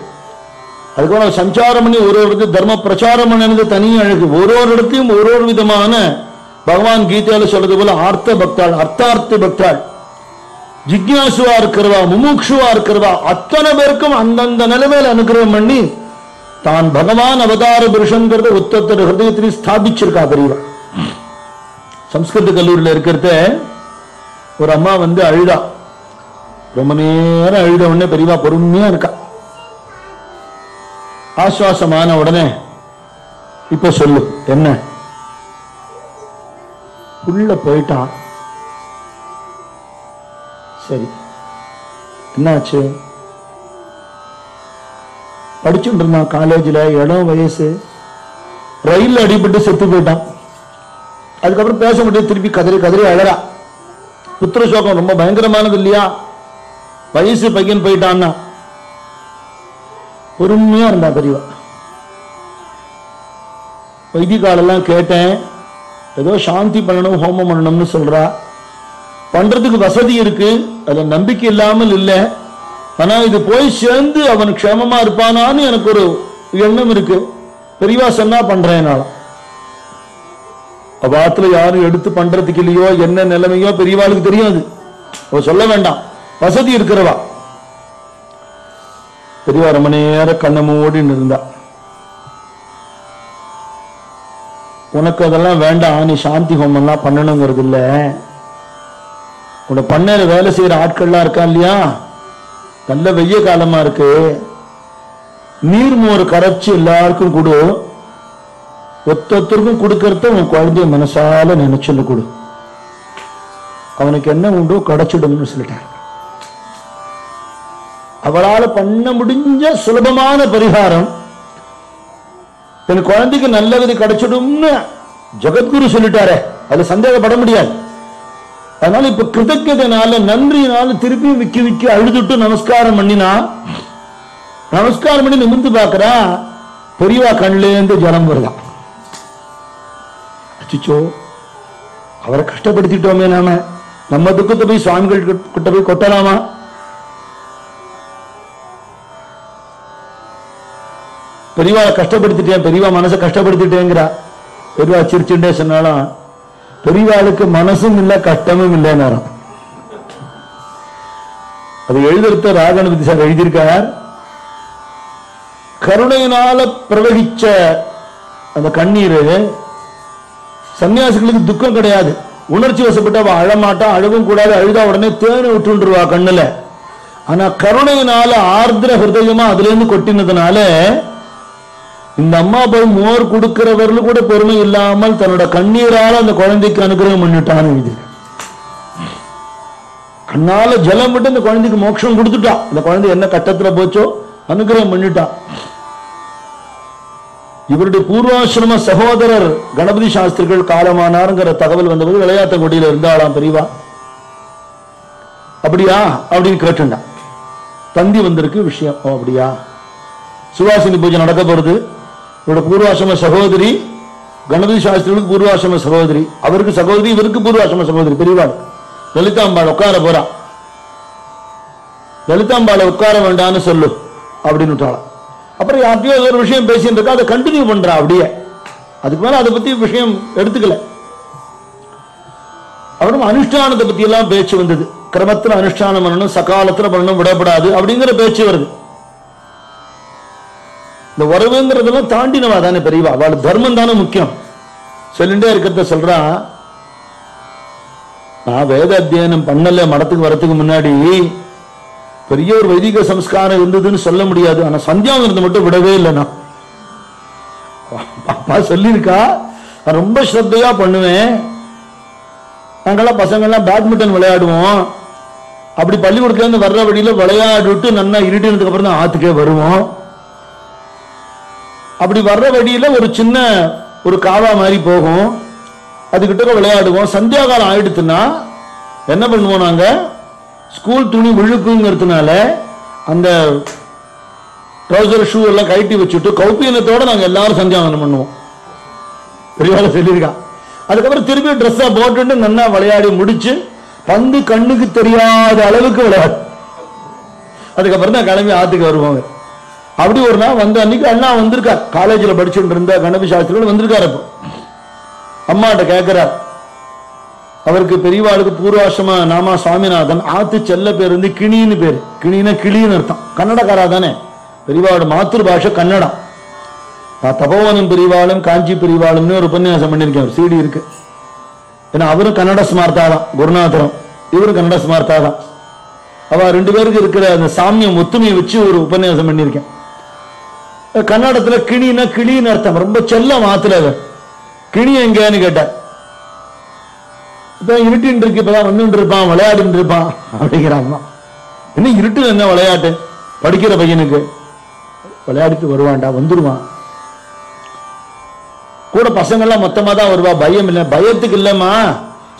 அதுக்கு சஞ்சாரம் பண்ணி ஒரு இடத்துல தர்ம பிரச்சாரம் பண்ணது தனி அழகு. ஒரு இடத்தையும் ஒரு விதமான பகவான் கீதையில சொல்றது போல ஆர்த்த பக்தாள், அர்த்தார்த்த பக்தாள், ஜிக்யாசுவா இருக்கிறவா, முமுக்ஷுவா இருக்கிறவா, அத்தனை பேருக்கும் அந்தந்த நிலைமையில அனுகிரகம் பண்ணி தான் பகவான் அவதார புருஷன்கிறத உத்தத்தர் ஹிருதயத்திலே ஸ்தாபிச்சிருக்கா பெரியவா. சம்ஸ்கிருத கல்லூரியில் இருக்கிறத ஒரு அம்மா வந்து அழுதா. ரொம்ப நேரம் அழுத உடனே பெரியவா பொறுமையா இருக்கா. ஆசுவாசமான உடனே இப்ப சொல்லு என்ன? உள்ள போயிட்டான். சரி, என்னாச்சு? படிச்சுட்டு இருந்தான் காலேஜில், இடம் வயசு, ரயில் அடிபட்டு செத்து போயிட்டான். அதுக்கப்புறம் பேச முடியாது, திருப்பி கதறி கதறி அழறா. புத்திர சோகம் ரொம்ப பயங்கரமானது இல்லையா? வயசு பையன் போயிட்டான்னா. பொறுமையா இருந்தா பெரியவா. வைதிகாலெல்லாம் கேட்டேன், ஏதோ சாந்தி பண்ணணும் ஹோமம் பண்ணணும்னு சொல்றா. பண்றதுக்கு வசதி இருக்கு, அதுல நம்பிக்கை இல்லாமல் இல்லை. ஆனா இது போய் சேர்ந்து அவன் க்ஷேமமா இருப்பானான்னு எனக்கு ஒரு எண்ணம் இருக்கு. பெரியவா சொன்னா பண்றேன். அவாத்துல யாரும் எடுத்து பண்றதுக்கு இல்லையோ, என்ன நிலைமையோ பெரியவாளுக்கு தெரியாது, சொல்ல வேண்டாம். வசதி இருக்கிறவா. பெரியவா ரொம்ப நேரம் கண்ண மூடி இருந்தா. உனக்கு அதெல்லாம் வேண்டாம், நீ சாந்தி ஹோமம்லாம் பண்ணணுங்கிறது இல்ல. உன்னை பண்ணையில வேலை செய்யற ஆட்கள்லாம் இருக்கா இல்லையா, நல்ல வெய்ய காலமா இருக்கு, நீர்மோர் கரைச்சு எல்லாருக்கும் கொடு. ஒத்தொத்தருக்கும் கொடுக்கறத உன் குழந்தைய மனசால நினைச்சுன்னு கொடு. அவனுக்கு என்ன உண்டோ கிடைச்சிடும்னு சொல்லிட்டாங்க. அவளால பண்ண முடிஞ்ச சுலபமான பரிகாரம், என் குழந்தைக்கு நல்ல விதி கிடைச்சிடும்னு ஜெகத்குரு சொல்லிட்டாரே, அது சந்தேகப்பட முடியாது. அதனால இப்ப கிருதஜ்ஞனால, நன்றினால திருப்பி விக்கி விக்கி அழுதுட்டு நமஸ்காரம் பண்ணினா, நமஸ்காரம் பண்ணி நிமிர்ந்து பாக்குறா, பெரியவா கண்லேருந்து ஜலம் வருதான். அச்சோ, அவரை கஷ்டப்படுத்திட்டோமே, நம்ம துக்கத்தை போய் சுவாமிகள் கிட்ட போய் கொட்டலாமா? பெரியவா கஷ்டப்படுத்திட்டேன், பெரியவா மனசை கஷ்டப்படுத்திட்டேங்கிறா. பெரியவா சிரிச்சுட்டே சொன்னாலும், பெரியவாளுக்கு மனசும் இல்லை கஷ்டமும் இல்லைன்னு அது எழுதுறத ராகணபதி சார் எழுதியிருக்கார். கருணையினால பிரவகிச்ச அந்த கண்ணீர் சன்னியாசிகளுக்கு துக்கம் கிடையாது. உணர்ச்சி வசப்பட்டு அவ அழமாட்டா, அழகும் கூடாது, அழுதா உடனே தேனை விட்டுருவா கண்ணுல. ஆனா கருணையினால ஆர்திர ஹிருதயமா அதுல இருந்து கொட்டினதுனால இந்த அம்மா போய் மோர் கொடுக்கிறவர்கள் கூட பொறுமை இல்லாமல் தன்னோட கண்ணீரால அந்த குழந்தைக்கு அனுகிரகம் பண்ணிட்டான்னு எழுதி. கண்ணால ஜலம் விட்டு அந்த குழந்தைக்கு மோட்சம் கொடுத்துட்டான். அந்த குழந்தை என்ன கட்டத்துல போச்சோ அனுகிரகம் பண்ணிட்டான். இவருடைய பூர்வாசிரம சகோதரர் கணபதி சாஸ்திரிகள் காலமானாருங்கிற தகவல் வந்தபோது விளையாட்டங்குடியில இருந்தாலாம் பெரியவா. அப்படியா அப்படின்னு கேட்டுண்டா. தந்தி வந்திருக்கு விஷயம். அப்படியா, சுவாசினி பூஜை நடக்க போறது. இவரோட பூர்வாசிரம சகோதரி, கணபதி சாஸ்திரிகளுக்கு பூர்வாசிரம சகோதரி, அவருக்கு சகோதரி, இவருக்கு பூர்வாசிரம சகோதரி பெரியவாள். லலிதாம்பாள் உட்கார போறா. லலிதாம்பாளை உட்கார வேண்டான்னு சொல்லு அப்படின்னு விட்டாளா. அப்புறம் யார்கிட்டயோ ஒரு விஷயம் பேசிட்டு இருக்கா, அதை கண்டினியூ பண்றா அப்படியே. அதுக்கு மேல அதை பத்தி விஷயம் எடுத்துக்கல. அப்புறம் அனுஷ்டானத்தை பத்தி எல்லாம் பேச்சு வந்தது. கிரமத்துல அனுஷ்டானம் பண்ணணும், சகாலத்துல பண்ணணும், விடப்படாது அப்படிங்கிற பேச்சு வருது. இந்த உறவுங்கிறதெல்லாம் தாண்டினவா தானே பெரியவா, அவள் தர்மம் தானே முக்கியம். சொல்லிட்டே இருக்கிறத சொல்றா, நான் வேத அத்தியனம் பண்ணல மடத்துக்கு வரத்துக்கு முன்னாடி, பெரிய ஒரு வைதிக சம்ஸ்காரம் இருந்ததுன்னு சொல்ல முடியாது. ஆனா சந்தியாவனத்தை மட்டும் விடவே இல்லைண்ணா. அப்பா சொல்லியிருக்கா, நான் ரொம்ப ஸ்ரத்தையா பண்ணுவேன். நாங்கெல்லாம் பசங்கள்லாம் பேட்மிண்டன் விளையாடுவோம். அப்படி பள்ளிக்கூடத்துல இருந்து வர்ற வழியில விளையாடிட்டு நல்லா இருட்டினதுக்கு அப்புறம் தான் ஆத்துக்கே வருவோம். அப்படி வர்ற வழியில ஒரு சின்ன ஒரு காவா மாதிரி போகும், அதுகிட்ட விளையாடுவோம். சந்தியா காலம் ஆயிடுச்சுன்னா என்ன பண்ணுவோம், நாங்க ஸ்கூல் துணி விழுக்குங்கிறதுனால அந்த ட்ரௌசர் ஷூ எல்லாம் கழட்டி வச்சுட்டு கௌப்பீனத்தோட நாங்க எல்லாரும் சந்தியாவனம் பண்ணுவோம். பெரியவாளை சொல்லியிருக்கா. அதுக்கப்புறம் திருப்பி ட்ரெஸ்ஸா போட்டுட்டு நல்லா விளையாடி முடிச்சு பந்து கண்ணுக்கு தெரியாத அளவுக்கு விளையாடு. அதுக்கப்புறம் தான் கிளம்பி ஆத்துக்கு வருவாங்க. அப்படி ஒரு நாள் வந்த அன்னைக்கு அண்ணா வந்திருக்கார். காலேஜில் படிச்சுட்டு இருந்த கணபதி சாஸ்திரிகள் வந்திருக்காரு. அப்போ அம்மாட்ட கேட்கிறார். அவருக்கு பெரியவாளுக்கு பூர்வாசிரம நாமா சுவாமிநாதன், ஆத்து செல்ல பேர் வந்து கிணின்னு பேரு. கிணின்னா கிளின்னு அர்த்தம். கன்னடக்காரா தானே. பெரியவாளோட மாத்திரு பாஷை கன்னடம். நான் தபோவனம் பெரியவாளும் காஞ்சி பெரியவாளும்னு ஒரு உபன்யாசம் பண்ணியிருக்கேன், ஒரு சிடி இருக்கு. ஏன்னா அவரும் கன்னட ஸ்மார்த்தாதான், குருநாதரும் இவரும் கன்னட ஸ்மார்த்தாதான். அவ ரெண்டு பேருக்கு இருக்கிற அந்த சாமியம் ஒத்துமையை வச்சு ஒரு உபன்யாசம் பண்ணியிருக்கேன். கன்னடத்துல கிணின்னா கிளின்னு அர்த்தம், ரொம்ப செல்ல மாத்துல கிணி எங்கன்னு கேட்டார். இப்ப இருட்டின்னு இருக்கு, இப்பதான் வந்துட்டு இருப்பான், விளையாடிட்டு இருப்பான் அப்படிங்கிற அம்மா. இன்னும் இருட்டு என்ன விளையாட்டு, படிக்கிற பையனுக்கு விளையாடிட்டு வருவான்டா, வந்துருவான். கூட பசங்கள்லாம் மொத்தமா தான் வருவா, பயம் இல்லை. பயத்துக்கு இல்லம்மா,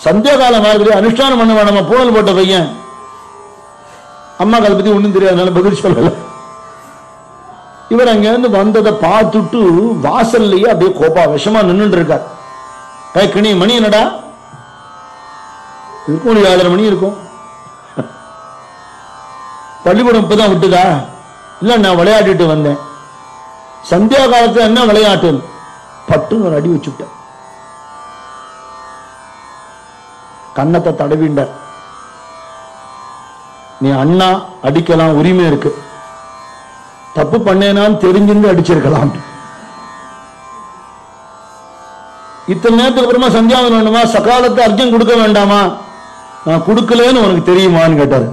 சந்தியா காலம் மாதிரி அனுஷ்டானம் பண்ண வேணாமா, பூனல் போட்ட பையன். அம்மாக்கு அதை பத்தி ஒண்ணும் தெரியாதனால பதில் சொல்லல. இவர் அங்க இருந்து வந்ததை பார்த்துட்டு வாசல்லையே அப்படியே கோபா விஷமா நின்றுட்டு இருக்கார். கிணி மணி என்னடா இருக்கும், 7:30 மணி இருக்கும். பள்ளிக்கூடம் இப்பதான் விட்டுதா? இல்ல, நான் விளையாடிட்டு வந்தேன். சந்தியா காலத்துல என்ன விளையாட்டு? பட்டுன்னு ஒரு அடி வச்சுட்டேன். கன்னத்தை தடவிண்டார். நீ அண்ணா அடிக்கலாம், உரிமை இருக்கு, தப்பு பண்ணேனான்னு தெரிஞ்சிருந்து அடிச்சிருக்கலாம். இத்தனை நேரத்துக்கு அப்புறமா சந்தியாவனம் வேணுமா, சகாலத்தை அர்ஜுன் கொடுக்க வேண்டாமா? நான் கொடுக்கலன்னு உனக்கு தெரியுமான்னு கேட்டாரு.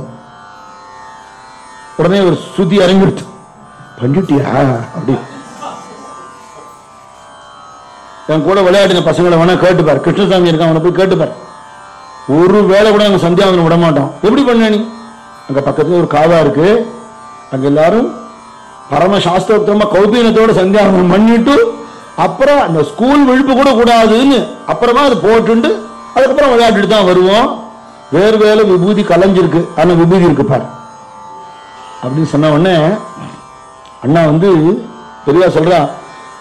உடனே ஒரு சுத்தி இறங்கிடுச்சு, பண்ணிட்டியா அப்படி. என் கூட விளையாடின பசங்களை வேணா கேட்டுப்பார், கிருஷ்ணசாமி இருக்கான், அவனை போய் கேட்டுப்பார். ஒரு வேலை கூட அங்க சந்தியாவனம் விட மாட்டான். எப்படி பண்ண நீ? அங்க பக்கத்துல ஒரு காவா இருக்கு, அங்க எல்லாரும் பரம சாஸ்திரோக்தமா கௌபீனத்தோட சந்தியாவனம் பண்ணிட்டு அப்புறம் அந்த ஸ்கூல் விழுப்பு கூட கூடாதுன்னு அப்புறமா அது போட்டு அதுக்கப்புறம் விளையாடிட்டு தான் வருவோம். வேறு வேலை விபூதி கலைஞ்சிருக்கு, ஆனா விபூதி இருக்கு பாரு அப்படின்னு சொன்ன உடனே அண்ணா வந்து பெரியவா சொல்றா,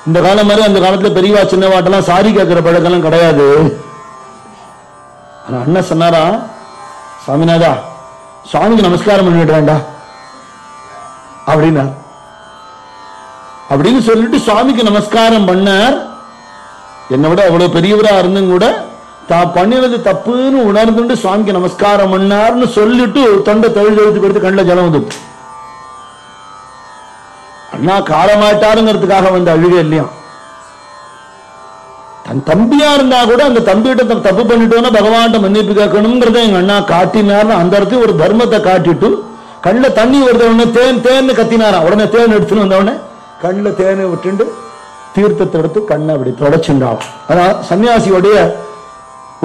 இந்த காலம் மாதிரி அந்த காலத்துல பெரியவா சின்னவாட்டெல்லாம் சாரி கேட்கிற பழக்கெல்லாம் கிடையாது. ஆனா அண்ணா சொன்னாரா, சாமிநாதா சுவாமிக்கு நமஸ்காரம் பண்ணிட்டு வேண்டா அப்படின்னா அப்படின்னு சொல்லிட்டு சுவாமிக்கு நமஸ்காரம் பண்ணார். என்னை விட அவ்வளவு பெரியவரா இருந்தும் கூட தான் பண்ணினது தப்புன்னு உணர்ந்துட்டு சுவாமிக்கு நமஸ்காரம் பண்ணார்னு சொல்லிட்டு தொண்டை தழுவி எழுத்து கொடுத்து கண்ணில் ஜலம் வந்து அண்ணா காலமாட்டாருங்கிறதுக்காக வந்து அழுகை இல்லையா. தன் தம்பியா இருந்தா கூட அந்த தம்பிகிட்ட தப்பு பண்ணிட்டோன்னா பகவான்கிட்ட மன்னிப்பு கேட்கணுங்கிறத எங்க அண்ணா காட்டினார்னு அந்த இடத்துல ஒரு தர்மத்தை காட்டிட்டு கண்ணில் தண்ணி வருத உடனே தேன் தேன்னு கத்தினாரா. உடனே தேன் எடுத்துன்னு வந்த உடனே கண்ணில் தேனை விட்டு தீர்த்தத்தை எடுத்து கண்ணை அப்படி தொடச்சுண்டாகும். ஆனா சன்னியாசியோடைய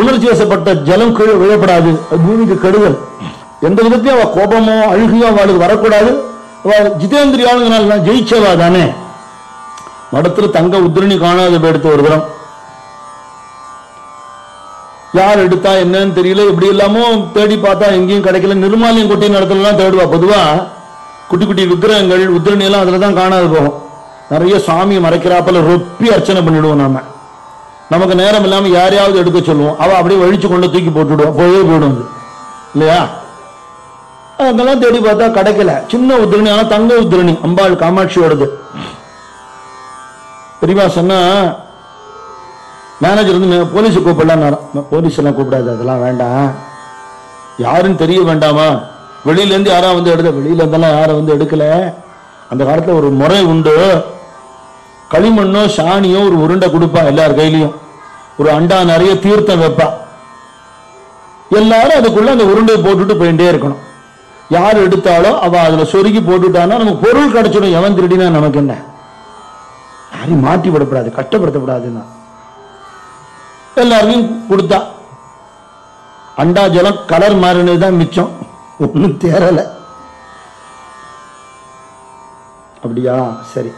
உணர்ச்சி வசப்பட்ட ஜலம் கீழே விழப்படாது, அது பூமிக்கு கெடுதல். எந்த விதத்தையும் அவ கோபமோ அழுகையோ அவளுக்கு வரக்கூடாது. ஜிதேந்திரியாளுங்கனால ஜெயிச்சவா தானே. மடத்துல தங்க உத்திரணி காணாத எடுத்து ஒரு தரம் யார் எடுத்தா என்னன்னு தெரியல, இப்படி இல்லாமோ தேடி பார்த்தா எங்கேயும் கிடைக்கல. நிர்மாலயம் கொட்டின இடத்துல எல்லாம் தேடுவா. பொதுவா குட்டி குட்டி விக்கிரகங்கள் உத்திரணி எல்லாம் அதுலதான் காணாது போகும். நிறைய சாமியை மறைக்கிறாப்பல ரொப்பி அர்ச்சனை பண்ணிடுவோம். நாம நமக்கு நேரம் இல்லாம யாரையாவது எடுக்க சொல்லுவோம், அவ அப்படியே வழிச்சு கொண்டு தூக்கி போட்டுடுவோம், போயிடும் இல்லையா. அதெல்லாம் தேடி பார்த்தா கிடைக்கல. சின்ன உத்திரணி, ஆனா தங்க உத்திரணி, அம்பாள் காமாட்சியோடது. பெரியவா சொன்னா மேனேஜர் வந்து போலீஸ் கூப்பிடலாம். போலீஸ் எல்லாம் கூப்பிடாது, அதெல்லாம் வேண்டாம், யாருன்னு தெரிய வேண்டாமா. வெளியில இருந்து யாரா வந்து எடுக்க, வெளியில இருந்தெல்லாம் யாரை வந்து எடுக்கல. அந்த காலத்துல ஒரு முறை உண்டு, களிமண்ணோ சாணியோ ஒரு உருண்டை கொடுப்பா, எல்லார் கையிலையும் ஒரு அண்டா நிறைய தீர்த்தம் வைப்பா. எல்லாரும் அதுக்குள்ள அந்த உருண்டையை போட்டுட்டு போயிட்டே இருக்கணும். யார் எடுத்தாலும் அவ அதுல சொருகி போட்டுட்டானா நமக்கு பொருள் கிடைச்சிடும். எவன் திருடினா நமக்கு என்ன, யாரையும் மாட்டி விடப்படாது, கஷ்டப்படுத்தப்படாதுன்னா எல்லாரையும் கொடுத்தா. அண்டா ஜலம் கலர் மாறினதுதான் மிச்சம், ஒன்னும் தேரல. அப்படியா, சரி,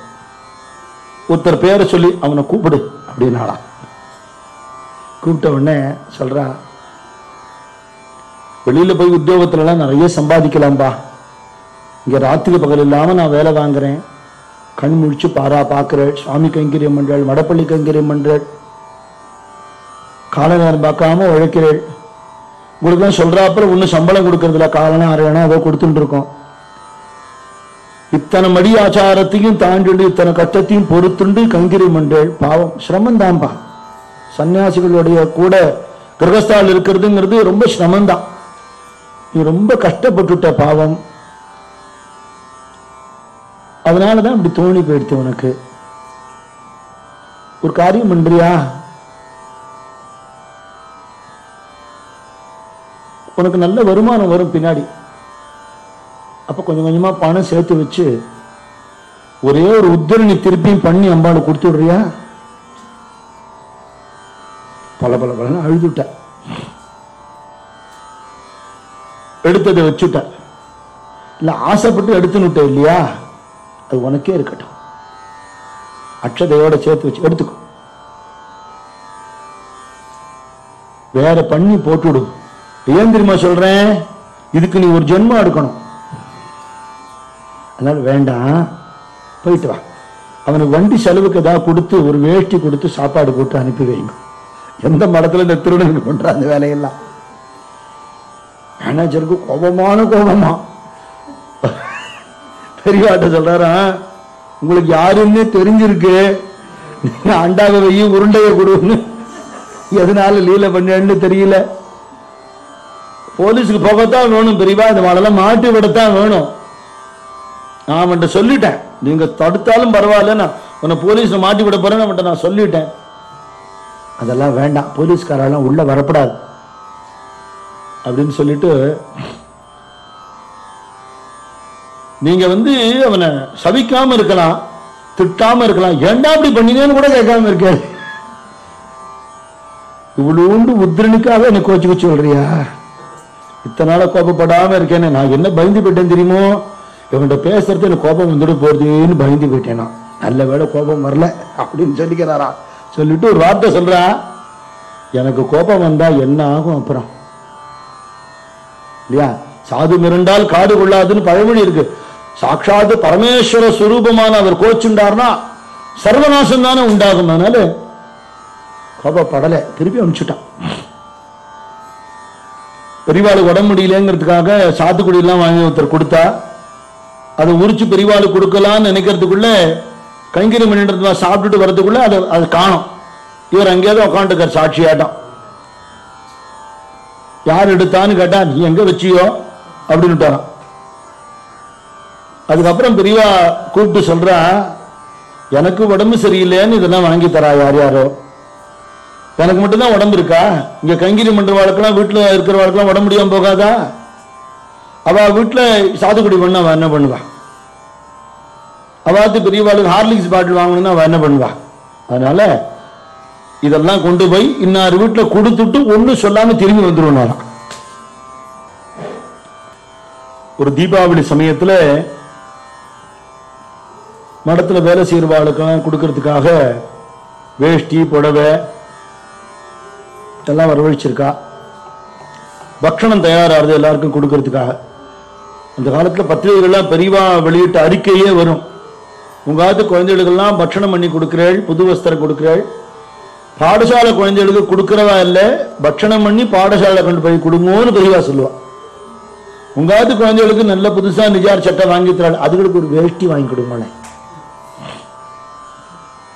ஒருத்தர் பேரை சொல்லி அவனை கூப்பிடு அப்படின்னாலாம். கூப்பிட்ட உடனே சொல்றா, வெளியில போய் உத்தியோகத்துல எல்லாம் நிறைய சம்பாதிக்கலாம்பா, இங்க ராத்திரி பகல் இல்லாம நான் வேலை வாங்குறேன், கண் முழிச்சு பாரா பாக்குறேன், சுவாமி கைங்கரியம் பண்றேன், மடப்பள்ளி கைங்கரியம் பண்றேன், கால நேரம் பார்க்காம உழைக்கிறேன். உங்களுக்குலாம் சொல்றாப்புல ஒன்னும் சம்பளம் கொடுக்கறதுல காலனா அரையனா ஏதோ கொடுத்துட்டு இருக்கோம். இத்தனை மடி ஆச்சாரத்தையும் தாண்டிண்டு இத்தனை கட்டத்தையும் பொறுத்துண்டு கைங்கரியம் பண்றேன். பாவம் சிரமம் தான்பா, சன்னியாசிகளுடைய கூட கிரகஸ்தால் இருக்கிறதுங்கிறது ரொம்ப சிரமம்தான். நீ ரொம்ப கஷ்டப்பட்டுட்ட பாவம், அதனாலதான் இப்படி தோணி போயிடுத்து உனக்கு. ஒரு காரியம் பண்றியா, உனக்கு நல்ல வருமானம் வரும் பின்னாடி, அப்ப கொஞ்சம் கொஞ்சமா பணம் சேர்த்து வச்சு ஒரே ஒரு உத்தரணி திருப்பியும் பண்ணி அம்பாளை கொடுத்து விடுறியா? பல பல பல அழுதுட்ட. எடுத்ததை வச்சுட்ட. இல்ல ஆசைப்பட்டு எடுத்துன்னு விட்ட இல்லையா, அது உனக்கே இருக்கட்டும். அக்ஷதையோட சேர்த்து வச்சு எடுத்துக்கோ. வேற பண்ணி போட்டுடு. ஏன் தெரியுமா சொல்றேன்? இதுக்கு நீ ஒரு ஜென்மம் எடுக்கணும். அதனால வேண்டாம், போயிட்டு வா. அவனுக்கு வண்டி செலவுக்கு ஏதாவது கொடுத்து ஒரு வேஷ்டி கொடுத்து சாப்பாடு போட்டு அனுப்பி வைங்க. எந்த மடத்துல இந்த திருடனுக்கு பண்ற அந்த வேலையெல்லாம். மேனேஜருக்கு கோபமான கோபமா பெரியவாட்ட சொல்றாரா, உங்களுக்கு யாருன்னே தெரிஞ்சிருக்கு, நீங்க அண்டாக வைய உருண்டைய கொடுன்னு எதனால லீல பண்ணு தெரியல. போலீஸுக்கு போகத்தான் வேணும் பெரியவா, இந்த மாடெல்லாம் மாட்டி விடத்தான் வேணும். நான் அவன்கிட்ட சொல்லிட்டேன், நீங்க தடுத்தாலும் பரவாயில்ல, நான் உன்னை போலீஸ்ல மாட்டி விட போறேன்னு அவன்கிட்ட நான் சொல்லிட்டேன். அதெல்லாம் வேண்டாம், போலீஸ்காரெல்லாம் உள்ள வரப்படாது அப்படின்னு சொல்லிட்டு நீங்க அவனை சபிக்காம இருக்கலாம், திட்டாம இருக்கலாம். ஏண்டா அப்படி பண்ணினேன்னு கூட கேட்காம இருக்காரு. இவ்வளவு உத்ரனுக்காக என்ன கோச்சுக்க சொல்றியா? இத்தனை நாள கோபப்படாம இருக்கேன்னு நான் என்ன பயந்து போயிட்டேன் தெரியுமோ? இவன்கிட்ட பேசுறது எனக்கு கோபம் வந்துட்டு போறதுன்னு பயந்து போயிட்டேனா. நல்ல வேளை கோபம் வரல அப்படின்னு சொல்லிக்கிறாரா. சொல்லிட்டு ஒரு வார்த்தை சொல்றா, எனக்கு கோபம் வந்தா என்ன ஆகும் அப்புறம் இல்லையா? சாது மிரண்டால் காடு கொள்ளாதுன்னு பழமொழி இருக்கு. சாட்சாத் பரமேஸ்வர சுரூபமான அவர் கோச்சுண்டார்னா சர்வநாசம் தானே உண்டாகும். அதனால கோபப்படலை, திருப்பி அனுப்பிச்சுட்டான். பெரியவாளுக்கு உடம்பு முடியலங்கிறதுக்காக சாத்துக்குடி எல்லாம் வாங்கி ஒருத்தர் கொடுத்தா, அதை உரிச்சு பெரியவாளுக்கு கொடுக்கலான்னு நினைக்கிறதுக்குள்ள கைங்கரி பண்ணிட்டு சாப்பிட்டுட்டு வர்றதுக்குள்ள அது காணும். இவர் அங்கேயாவது உட்காந்துருக்கார் சாட்சியாட்டம். யார் எடுத்தான்னு கேட்டா, நீ எங்க வச்சியோ அப்படின்னு விட்டாராம். அதுக்கப்புறம் பெரியவா கூப்பிட்டு சொல்றா, எனக்கு உடம்பு சரியில்லைன்னு இதெல்லாம் வாங்கி தரா யார் யாரோ, எனக்கு மட்டும்தான் உடம்பு இருக்கா? இங்க கைங்கரி மன்ற வாழ்க்கெல்லாம் வீட்டுல இருக்கிற வாழ்க்கெல்லாம் உடம்பு முடியாம போகாதா? அவ வீட்டுல சாத்துக்குடி பண்ண அவ என்ன பண்ணுவா? அவாத்து பெரியவாளுக்கு ஹார்லிக்ஸ் பாட்டில் வாங்கணும்னா அவ என்ன பண்ணுவா? அதனால இதெல்லாம் கொண்டு போய் இன்னார் வீட்டுல கொடுத்துட்டு ஒண்ணு சொல்லாம திரும்பி வந்துருவாங்க. ஒரு தீபாவளி சமயத்துல மடத்துல வேலை செய்யறவாளுக்கெல்லாம் கொடுக்கறதுக்காக வேஷ்டி புடவை எல்லாம் வரவழைச்சிருக்கா. பக்ஷணம் தயாராகிறது எல்லாருக்கும் கொடுக்கறதுக்காக. அந்த காலத்துல பத்திரிகைகள்லாம் பெரியவா வெளியிட்ட அறிக்கையே வரும். உங்காத்து குழந்தைகளுக்கெல்லாம் பட்சணம் பண்ணி கொடுக்கிறேள், புது வஸ்திரம் கொடுக்கிறேள். பாடசாலை குழந்தைகளுக்கு கொடுக்கிறவா இல்ல, பட்சணம் பண்ணி பாடசாலை கொண்டு போய் கொடுங்கன்னு பெரியவா சொல்லுவா. உங்காத்து குழந்தைகளுக்கு நல்ல புதுசா நிஜார் சட்டை வாங்கி தராள், அதுகளுக்கு ஒரு வேஷ்டி வாங்கி கொடுங்க.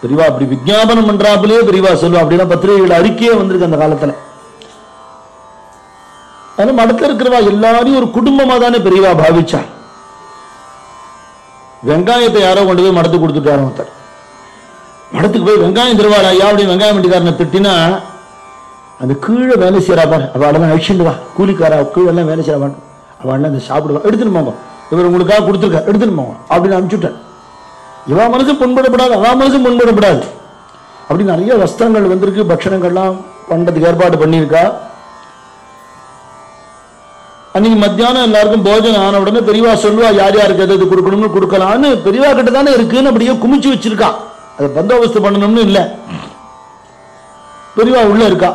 பெரியவா அப்படி விஞ்ஞாபனம் பண்றாப்புலயே பெரியவா சொல்லுவா. அப்படின்னா பத்திரிகைகள் அறிக்கையே வந்திருக்கு அந்த காலத்துல. ஆனா மடத்துல இருக்கிறவா எல்லாரையும் ஒரு குடும்பமா தானே பெரியவா பாவிச்சா. வெங்காயத்தை யாரோ கொண்டு போய் மடத்துக்கு கொடுத்துட்டாரு. ஒருத்தர் மடத்துக்கு போய் வெங்காயம் தருவாள் ஐயா அப்படின்னு வெங்காயம் வண்டிக்காரனை திட்டினா, அந்த கீழே வேலை செய்யறா பாரு, அவளெல்லாம் அழிச்சுட்டு வா, கூலிக்காரா கீழே எல்லாம் வேலை செய்யறா, அவள் அந்த சாப்பிடுவா, எடுத்துன்னு போங்க, இவர் உங்களுக்காக கொடுத்துருக்கா, எடுத்துன்னு போங்க அப்படின்னு அனுப்பிச்சுட்டேன். இவா மனசு புண்படப்படாது, அவா மனசு புண்படப்படாது. அப்படி நிறைய வஸ்திரங்கள் வந்திருக்கு, பட்சணங்கள்லாம் பண்றதுக்கு ஏற்பாடு பண்ணியிருக்கா. அன்னைக்கு மத்தியானம் எல்லாருக்கும் போஜனம் ஆன உடனே பெரியவா சொல்லுவா, யார் யாருக்கு எது கொடுக்கணும்னு கொடுக்கலான்னு. பெரியவா கிட்ட தானே இருக்குன்னு அப்படியே குமிச்சு வச்சிருக்கா. அதை பந்தோபஸ்து பண்ணணும்னு இல்லை. பெரியவா உள்ள இருக்கா.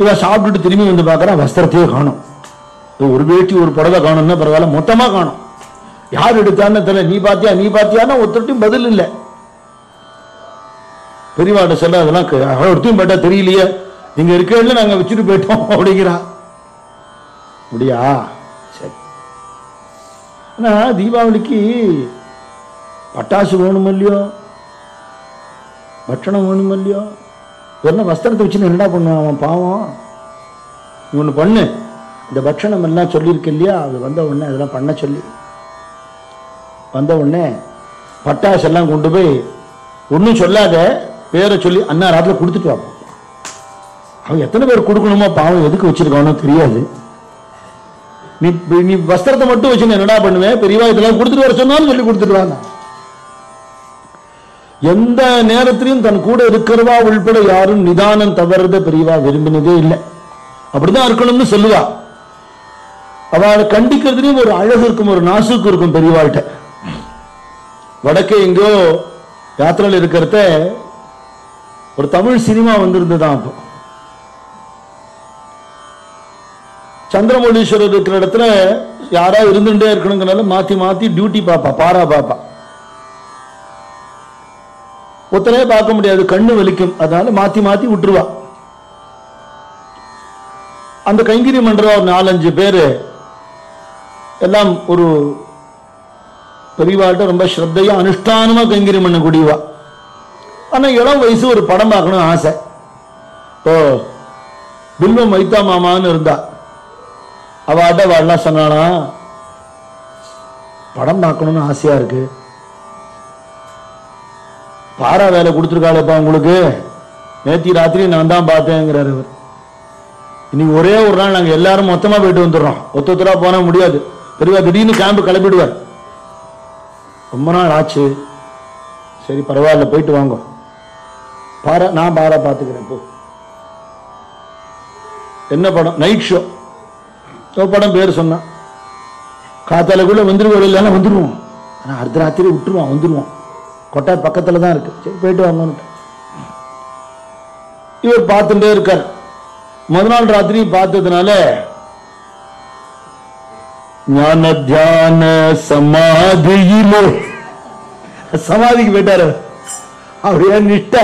இவ சாப்பிட்டுட்டு திரும்பி வந்து பார்க்கறா, வஸ்திரத்தையே காணும். ஒரு வேட்டி ஒரு புடவை காணும்னா பரவாயில்ல, மொத்தமா காணும். யார் எடுத்தான்னு தெரியல. நீ பாத்தியா நீ பாத்தியான்னா ஒருத்தட்டும் பதில் இல்லை. பெரியவாட்ட சொல்ல, அதெல்லாம் ஒருத்தையும் போட்டா தெரியலையே, நீங்க இருக்க நாங்க வச்சுட்டு போயிட்டோம் அப்படிங்கிறா. அப்படியா, சரி. ஆனா தீபாவளிக்கு பட்டாசு வேணும் இல்லையோ, பட்சணம் வேணும் இல்லையோ. வெறும் வஸ்திரத்தை வச்சு என்னடா பண்ணுவான் அவன் பாவம். நீ ஒண்ணு பண்ணு, இந்த பட்சணம் எல்லாம் சொல்லியிருக்கு இல்லையா, அது வந்த உடனே அதெல்லாம் பண்ண சொல்லி வந்த உடனே பட்டாசு எல்லாம் கொண்டு போய் ஒன்னும் சொல்லாத பேரை சொல்லி அண்ணா ராத்திரில கொடுத்துட்டு வாப்போம். அவன் எத்தனை பேர் கொடுக்கணுமோ பாவம், எதுக்கு வச்சிருக்கானோ தெரியாது. நீ வஸ்திரத்தை மட்டும் வச்சு என்னடா பண்ணுவேன், பெரியவா இதெல்லாம் கொடுத்துட்டு வர சொன்னாலும் சொல்லி கொடுத்துருவாங்க. எந்த நேரத்திலையும் தன் கூட இருக்கிறவா உள்பட யாரும் நிதானம் தவறத பெரியவா விரும்பினதே இல்லை. அப்படிதான் இருக்கணும்னு சொல்லுவா. அவளை கண்டிக்கிறதுலயும் ஒரு அழகு இருக்கும், ஒரு நாசுக்கு இருக்கும் பெரியவாள்கிட்ட. வடக்கே எங்கோ யாத்திரையில் இருக்கிறத ஒரு தமிழ் சினிமா வந்திருந்துதான். அப்போ சந்திரமௌலீஸ்வரர் இருக்கிற இடத்துல யாரா இருந்துட்டே இருக்கணுங்கிறனால மாத்தி மாத்தி டியூட்டி பாப்பா, பாரா பாப்பா. ஒத்தனே பார்க்க முடியாது, கண்ணு வலிக்கும், அதனால மாத்தி மாத்தி விட்டுருவா. அந்த கைங்கிரி மன்றா ஒரு 4-5 பேரு எல்லாம் ஒரு பெரியவாட்ட ரொம்ப ஸ்ரத்தையா அனுஷ்டானமா கைங்கிரி பண்ண கூடியவா. ஆனா இளம் வயசு ஒரு படம் பார்க்கணும் ஆசை. இப்போ பில்வம் வைத்தா மாமான்னு இருந்தா அவாட்ட வாடலாம் சொன்னானா, படம் பார்க்கணும்னு ஆசையா இருக்கு, பாரா வேலை கொடுத்துருக்காளப்பா உங்களுக்கு, நேத்தி ராத்திரி நான் தான் பார்த்தேங்கிறாரு அவர். இன்னைக்கு ஒரே ஒரு நாள் நாங்க எல்லாரும் மொத்தமா போயிட்டு வந்துடுறோம், ஒத்தொத்தரா போனா முடியாது, பெரியவா திடீர்னு கேம்பு கிளப்பிடுவார். ரொம்ப நாள் ஆச்சு, சரி பரவாயில்ல போயிட்டு வாங்க, பாரா நான் பாரா பார்த்துக்கிறேன் போ. என்ன படம்? நைட் ஷோ படம் பேர் சொன்னான். காத்தாலக்குள்ள வந்துருவோம், இல்லைன்னா வந்துடுவோம், ஆனா அடுத்த ராத்திரி விட்டுருவான், வந்துடுவோம், கொட்டாய் பக்கத்துல தான் இருக்கு, சரி போயிட்டு வாங்கன்னு. இவர் பார்த்துட்டே இருக்கார். முதல் நாள் ராத்திரி பார்த்ததுனால ஞான தியான சமாதியிலே சமாதிக்கு போயிட்டாரு. அப்படியே நிஷ்ட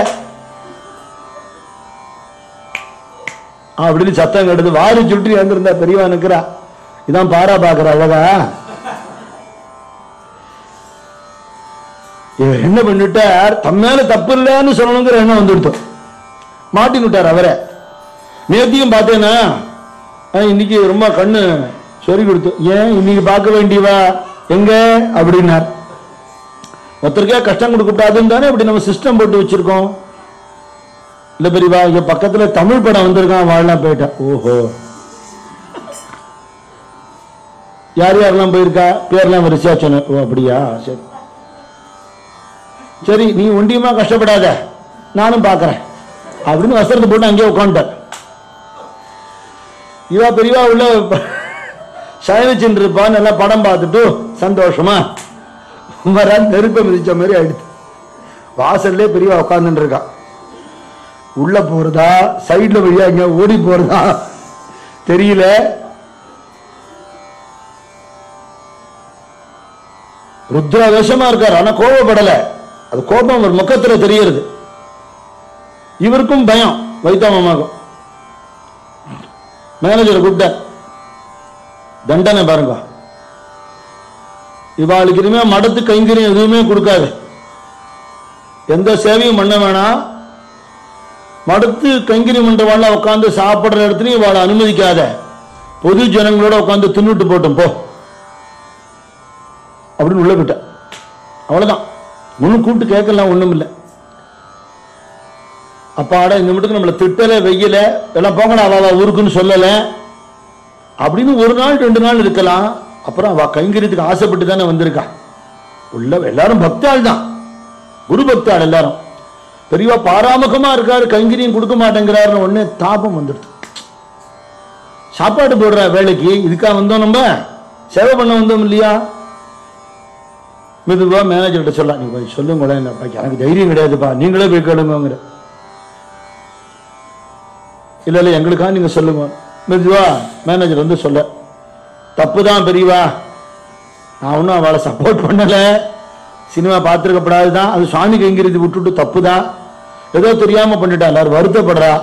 அப்படின்னு சத்தம் கெடுது. வாரி சுற்றி வந்திருந்தா பெரியவா நிக்கிறா. இதான் பாரா பாக்குற அழகா. இவர் என்ன பண்ணிட்டார், தம்மேல தப்பு இல்லைன்னு சொல்லணுங்கிற எண்ணம் வந்துடுத்தோம், மாட்டின்னு விட்டார் அவரை. நேத்தியும் பார்த்தேன்னா இன்னைக்கு ரொம்ப கண்ணு சொறி கொடுத்து, ஏன் இன்னைக்கு பார்க்க வேண்டியவா எங்க அப்படின்னார். ஒருத்தருக்கே கஷ்டம் கொடுக்கக்கூடாதுன்னு தானே இப்படி நம்ம சிஸ்டம் போட்டு வச்சிருக்கோம். இல்ல பெரியவா இங்க பக்கத்துல தமிழ் படம் வந்திருக்கான், வாழலாம் போயிட்டா. ஓஹோ, யார் யாரெல்லாம் போயிருக்கா, பேர்லாம் வரிசையா சொன்ன. ஓ அப்படியா, சரி சரி நீ ஒண்டியமா கஷ்டப்படாத, நானும் பாக்குறேன் அப்படின்னு வஸ்திரத்தை போட்டு அங்கேயே உட்காந்துட்டார். இவா பெரியவா உள்ள சயனிச்சுட்டு இருப்பான்னு எல்லாம் படம் பார்த்துட்டு சந்தோஷமா வர நெருப்ப மிதிச்ச மாதிரி ஆயிடுச்சு. வாசல்லே பெரியவா உட்கார்ந்துட்டு இருக்கா. உள்ள போறதா சைட்ல வழியா இங்க ஓடி போறதா தெரியல. ருத்ராவேஷமா இருக்கார், ஆனா கோபப்படல. அது கோபம் ஒரு முகத்துல தெரியுது. இவருக்கும் பயம், வைத்தா மாமாக்கும். மேனேஜரை கூப்பிட்ட, தண்டனை பாருங்க, இவாளுக்கு இனிமே மடத்து கைங்கரியம் எதுவுமே கொடுக்காது, எந்த சேவையும் பண்ண வேணாம், மடத்து கைங்கரியம் பண்றவாள் உட்காந்து சாப்பிடுற இடத்துலயும் இவாளை அனுமதிக்காத, பொது ஜனங்களோட உட்காந்து தின்னுட்டு போட்டோம் போ அப்படின்னு உள்ள போயிட்ட. அவ்வளவுதான், முன்னு கூப்பிட்டு கேட்கலாம் ஒண்ணும் இல்லை. அப்பாடா இந்த மட்டுக்கு நம்மளை திட்டல வெயில எல்லாம் போங்கடா அவ ஊருக்குன்னு சொல்லல அப்படின்னு ஒரு நாள் 2 நாள் இருக்கலாம். அப்புறம் அவ கைங்கரியத்துக்கு ஆசைப்பட்டு தானே வந்திருக்கா. உள்ள எல்லாரும் பக்தாள் தான், குரு பக்தாள் எல்லாரும். பெரியவா பாராமுகமா இருக்காரு, கைங்கரியம் கொடுக்க மாட்டேங்கிறாருன்னு உடனே தாபம் வந்துடுது. சாப்பாடு போடுற வேலைக்கு இதுக்கா வந்தோம், நம்ம சேவை பண்ண வந்தோம் இல்லையா. மெதுவா மேனேஜர்கிட்ட சொல்லலாம், நீங்க போய் சொல்லுங்களேன், எனக்கு தைரியம் கிடையாதுப்பா, நீங்களே போய் கேளுங்கிற. இல்ல இல்ல எங்களுக்கா நீங்க சொல்லுங்க. மெதுவா மேனேஜர் வந்து சொல்ல, தப்புதான் பெரியவா, நான் ஒன்னும் அவளை சப்போர்ட் பண்ணல, சினிமா பார்த்துருக்கப்படாதுதான், அது சுவாமி கைங்கிறது விட்டுட்டு தப்புதான், ஏதோ தெரியாம பண்ணிட்டா, எல்லாரும் வருத்தப்படுறா,